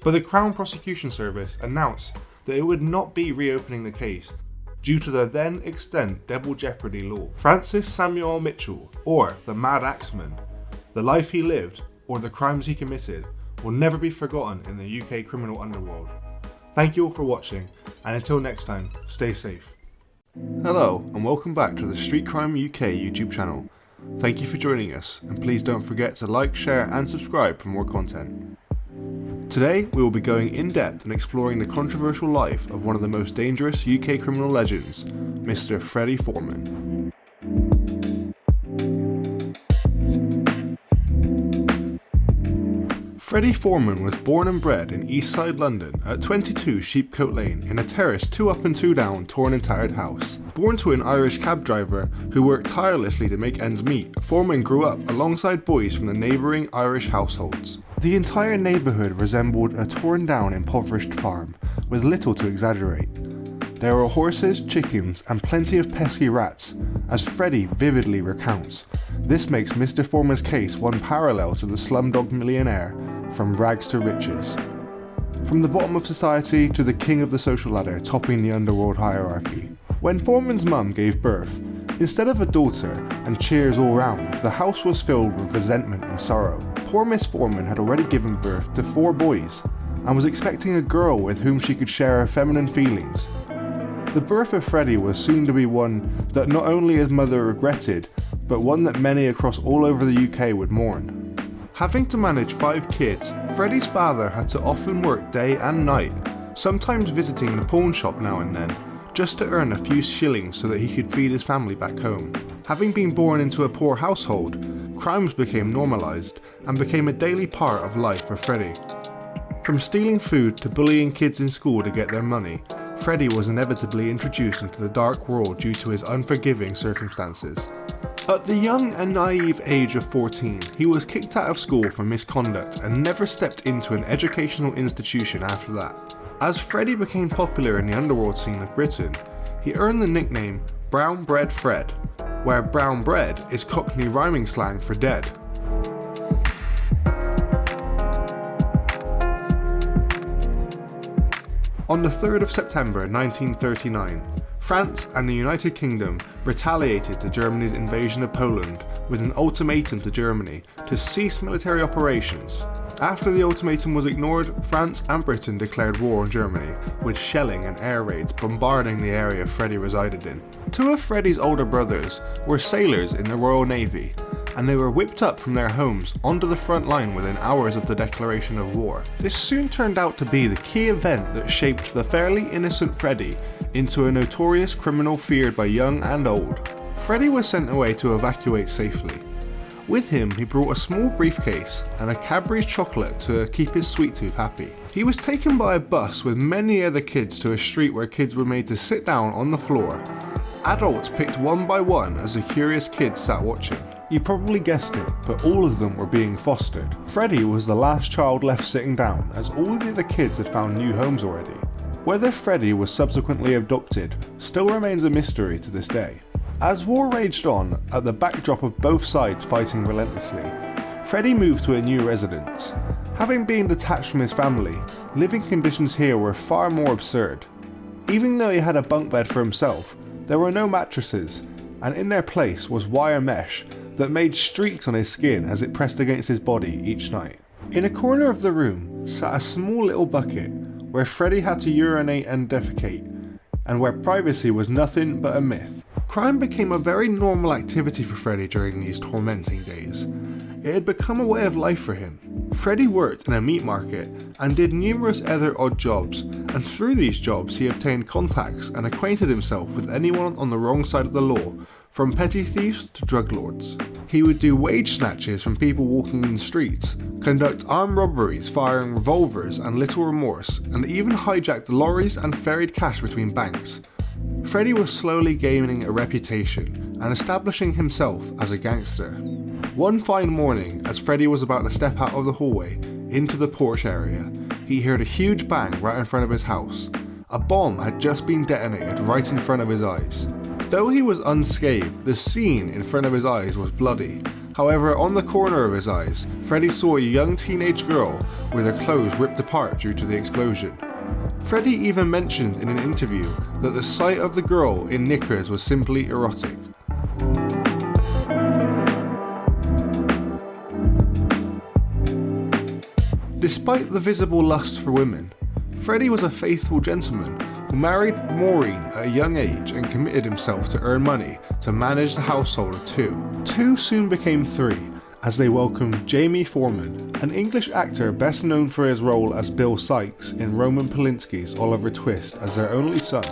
But the Crown Prosecution Service announced that it would not be reopening the case due to the then extant double jeopardy law. Francis Samuel Mitchell, or the Mad Axeman, the life he lived, or the crimes he committed, will never be forgotten in the UK criminal underworld. Thank you all for watching, and until next time, stay safe. Hello, and welcome back to the Street Crime UK YouTube channel. Thank you for joining us, and please don't forget to like, share and subscribe for more content. Today, we will be going in depth and exploring the controversial life of one of the most dangerous UK criminal legends, Mr. Freddy Foreman. Freddy Foreman was born and bred in East Side London at 22 Sheepcote Lane in a terraced 2 up and 2 down torn and tattered house. Born to an Irish cab driver who worked tirelessly to make ends meet, Foreman grew up alongside boys from the neighbouring Irish households. The entire neighbourhood resembled a torn down impoverished farm, with little to exaggerate. There were horses, chickens and plenty of pesky rats, as Freddy vividly recounts. This makes Mr. Foreman's case one parallel to the Slumdog Millionaire, from rags to riches. From the bottom of society to the king of the social ladder topping the underworld hierarchy. When Foreman's mum gave birth, instead of a daughter and cheers all round, the house was filled with resentment and sorrow. Poor Miss Foreman had already given birth to 4 boys and was expecting a girl with whom she could share her feminine feelings. The birth of Freddy was soon to be one that not only his mother regretted, but one that many across all over the UK would mourn. Having to manage 5 kids, Freddy's father had to often work day and night, sometimes visiting the pawn shop now and then, just to earn a few shillings so that he could feed his family back home. Having been born into a poor household, crimes became normalised and became a daily part of life for Freddy. From stealing food to bullying kids in school to get their money, Freddy was inevitably introduced into the dark world due to his unforgiving circumstances. At the young and naive age of 14, he was kicked out of school for misconduct and never stepped into an educational institution after that. As Freddy became popular in the underworld scene of Britain, he earned the nickname Brown Bread Fred, where brown bread is Cockney rhyming slang for dead. On the 3rd of September 1939, France and the United Kingdom retaliated to Germany's invasion of Poland with an ultimatum to Germany to cease military operations. After the ultimatum was ignored, France and Britain declared war on Germany, with shelling and air raids bombarding the area Freddy resided in. Two of Freddy's older brothers were sailors in the Royal Navy, and they were whipped up from their homes onto the front line within hours of the declaration of war. This soon turned out to be the key event that shaped the fairly innocent Freddy into a notorious criminal feared by young and old. Freddy was sent away to evacuate safely. With him, he brought a small briefcase and a Cadbury's chocolate to keep his sweet tooth happy. He was taken by a bus with many other kids to a street where kids were made to sit down on the floor. Adults picked one by one as the curious kids sat watching. You probably guessed it, but all of them were being fostered. Freddy was the last child left sitting down, as all the other kids had found new homes already. Whether Freddy was subsequently abducted still remains a mystery to this day. As war raged on, at the backdrop of both sides fighting relentlessly, Freddy moved to a new residence. Having been detached from his family, living conditions here were far more absurd. Even though he had a bunk bed for himself, there were no mattresses, and in their place was wire mesh that made streaks on his skin as it pressed against his body each night. In a corner of the room sat a small little bucket where Freddy had to urinate and defecate, and where privacy was nothing but a myth. Crime became a very normal activity for Freddy during these tormenting days. It had become a way of life for him. Freddy worked in a meat market and did numerous other odd jobs, and through these jobs he obtained contacts and acquainted himself with anyone on the wrong side of the law, from petty thieves to drug lords. He would do wage snatches from people walking in the streets, conduct armed robberies firing revolvers and little remorse, and even hijacked lorries and ferried cash between banks. Freddy was slowly gaining a reputation and establishing himself as a gangster. One fine morning, as Freddy was about to step out of the hallway into the porch area, he heard a huge bang right in front of his house. A bomb had just been detonated right in front of his eyes. Though he was unscathed, the scene in front of his eyes was bloody. However, on the corner of his eyes, Freddy saw a young teenage girl with her clothes ripped apart due to the explosion. Freddy even mentioned in an interview that the sight of the girl in knickers was simply erotic. Despite the visible lust for women, Freddy was a faithful gentleman who married Maureen at a young age and committed himself to earn money to manage the household of two. Two soon became three, as they welcomed Jamie Foreman, an English actor best known for his role as Bill Sikes in Roman Polanski's Oliver Twist, as their only son.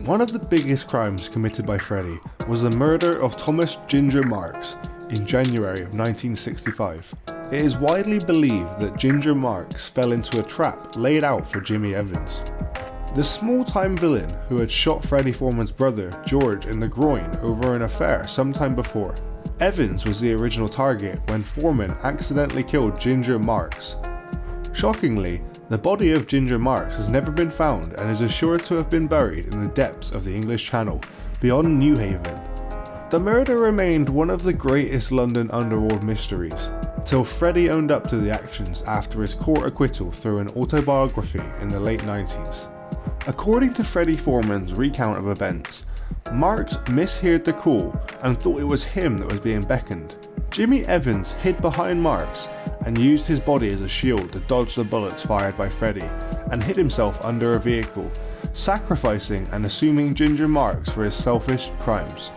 One of the biggest crimes committed by Freddy was the murder of Thomas Ginger Marks in January of 1965. It is widely believed that Ginger Marks fell into a trap laid out for Jimmy Evans, the small-time villain who had shot Freddy Foreman's brother, George, in the groin over an affair sometime before. Evans was the original target when Foreman accidentally killed Ginger Marks. Shockingly, the body of Ginger Marks has never been found and is assured to have been buried in the depths of the English Channel, beyond New Haven. The murder remained one of the greatest London underworld mysteries, till Freddy owned up to the actions after his court acquittal through an autobiography in the late 90s. According to Freddy Foreman's recount of events, Marks misheard the call and thought it was him that was being beckoned. Jimmy Evans hid behind Marks and used his body as a shield to dodge the bullets fired by Freddy, and hid himself under a vehicle, sacrificing and assuming Ginger Marks for his selfish crimes.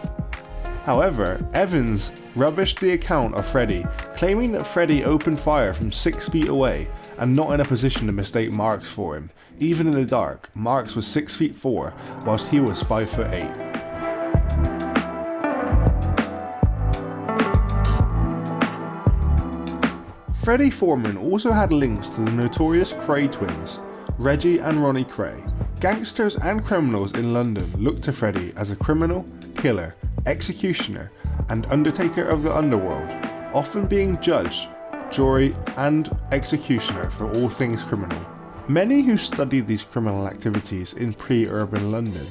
However, Evans rubbished the account of Freddy, claiming that Freddy opened fire from 6 feet away and not in a position to mistake Marks for him. Even in the dark, Marks was 6'4", whilst he was 5'8". Freddy Foreman also had links to the notorious Cray twins, Reggie and Ronnie Cray. Gangsters and criminals in London looked to Freddy as a criminal, killer, executioner, and undertaker of the underworld, often being judge, jury, and executioner for all things criminal. Many who studied these criminal activities in pre-urban London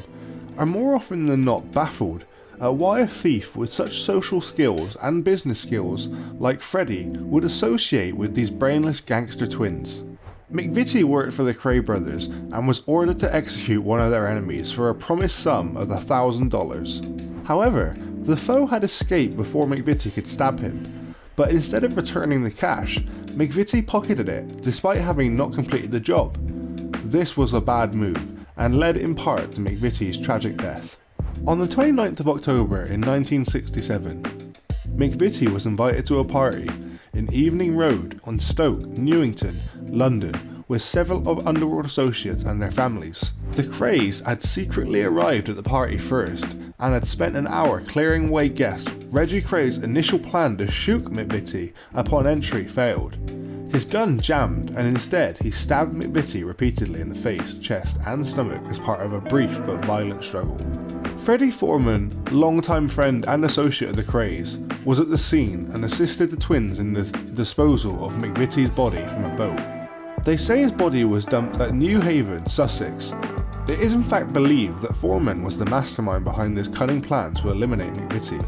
are more often than not baffled why a thief with such social skills and business skills like Freddy would associate with these brainless gangster twins. McVitie worked for the Cray brothers and was ordered to execute one of their enemies for a promised sum of $1,000. However, the foe had escaped before McVitie could stab him, but instead of returning the cash, McVitie pocketed it despite having not completed the job. This was a bad move and led in part to McVitie's tragic death. On the 29th of October in 1967, McVitie was invited to a party in Evening Road on Stoke, Newington, London, with several of Underworld associates and their families. The Crays had secretly arrived at the party first and had spent an hour clearing away guests. Reggie Cray's initial plan to shoot McVitie upon entry failed. His gun jammed and instead he stabbed McVitie repeatedly in the face, chest and stomach as part of a brief but violent struggle. Freddy Foreman, longtime friend and associate of the Crays, was at the scene and assisted the twins in the disposal of McVitie's body from a boat. They say his body was dumped at New Haven, Sussex. It is in fact believed that Foreman was the mastermind behind this cunning plan to eliminate McVitie.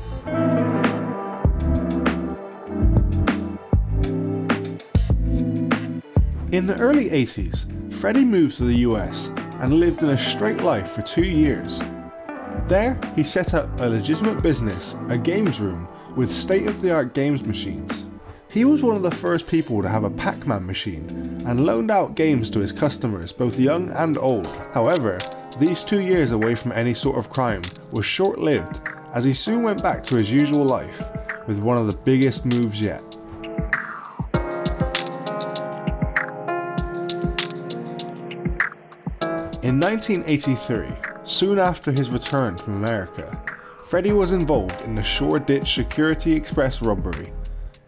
In the early 80s, Freddy moved to the US and lived in a straight life for 2 years. There, he set up a legitimate business, a games room, with state-of-the-art games machines. He was one of the first people to have a Pac-Man machine and loaned out games to his customers, both young and old. However, these 2 years away from any sort of crime was short-lived, as he soon went back to his usual life with one of the biggest moves yet. In 1983, soon after his return from America, Freddy was involved in the Shoreditch Security Express robbery,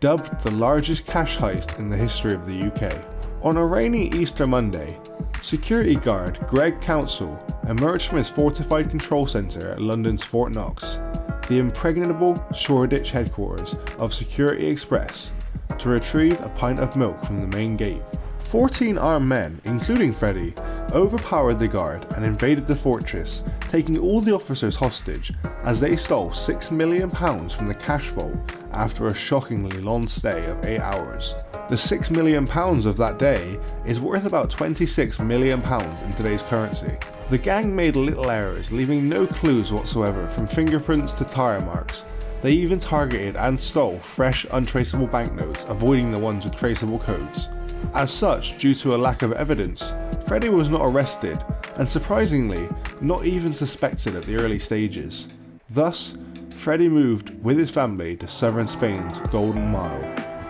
dubbed the largest cash heist in the history of the UK. On a rainy Easter Monday, security guard Greg Council emerged from his fortified control centre at London's Fort Knox, the impregnable Shoreditch headquarters of Security Express, to retrieve a pint of milk from the main gate. 14 armed men, including Freddy, overpowered the guard and invaded the fortress, taking all the officers hostage as they stole £6 million from the cash vault after a shockingly long stay of 8 hours. The £6 million of that day is worth about £26 million in today's currency. The gang made little errors, leaving no clues whatsoever from fingerprints to tire marks. They even targeted and stole fresh, untraceable banknotes, avoiding the ones with traceable codes. As such, due to a lack of evidence, Freddy was not arrested, and surprisingly, not even suspected at the early stages. Thus, Freddy moved with his family to southern Spain's Golden Mile.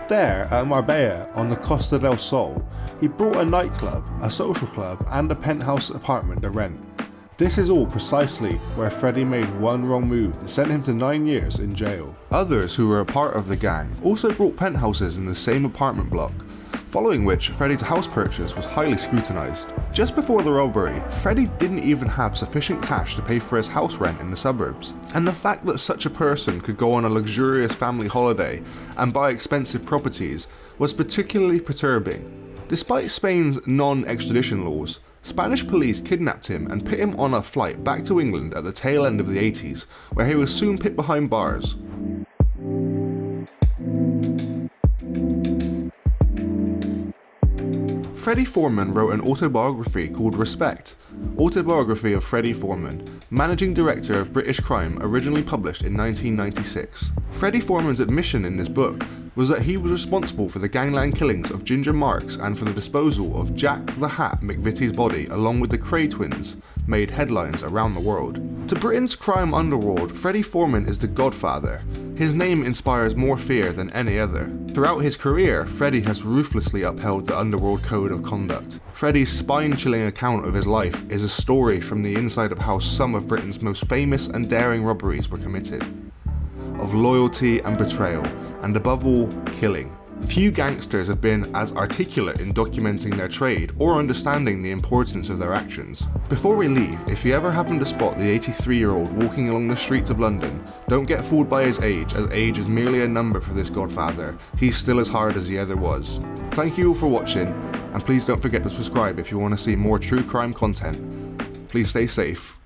There, at Marbella on the Costa del Sol, he bought a nightclub, a social club, and a penthouse apartment to rent. This is all precisely where Freddy made one wrong move that sent him to 9 years in jail. Others who were a part of the gang also bought penthouses in the same apartment block, following which Freddy's house purchase was highly scrutinised. Just before the robbery, Freddy didn't even have sufficient cash to pay for his house rent in the suburbs, and the fact that such a person could go on a luxurious family holiday and buy expensive properties was particularly perturbing. Despite Spain's non-extradition laws, Spanish police kidnapped him and put him on a flight back to England at the tail end of the 80s, where he was soon put behind bars. Freddy Foreman wrote an autobiography called Respect, Autobiography of Freddy Foreman, Managing Director of British Crime, originally published in 1996. Freddy Foreman's admission in this book was that he was responsible for the gangland killings of Ginger Marks and for the disposal of Jack the Hat McVitie's body along with the Cray twins, made headlines around the world. To Britain's crime underworld, Freddy Foreman is the godfather. His name inspires more fear than any other. Throughout his career, Freddy has ruthlessly upheld the underworld code of conduct. Freddy's spine-chilling account of his life is a story from the inside of how some of Britain's most famous and daring robberies were committed. Of loyalty and betrayal, and above all, killing. Few gangsters have been as articulate in documenting their trade or understanding the importance of their actions. Before we leave, if you ever happen to spot the 83-year-old walking along the streets of London, don't get fooled by his age, as age is merely a number for this godfather. He's still as hard as he ever was. Thank you all for watching, and please don't forget to subscribe if you want to see more true crime content. Please stay safe,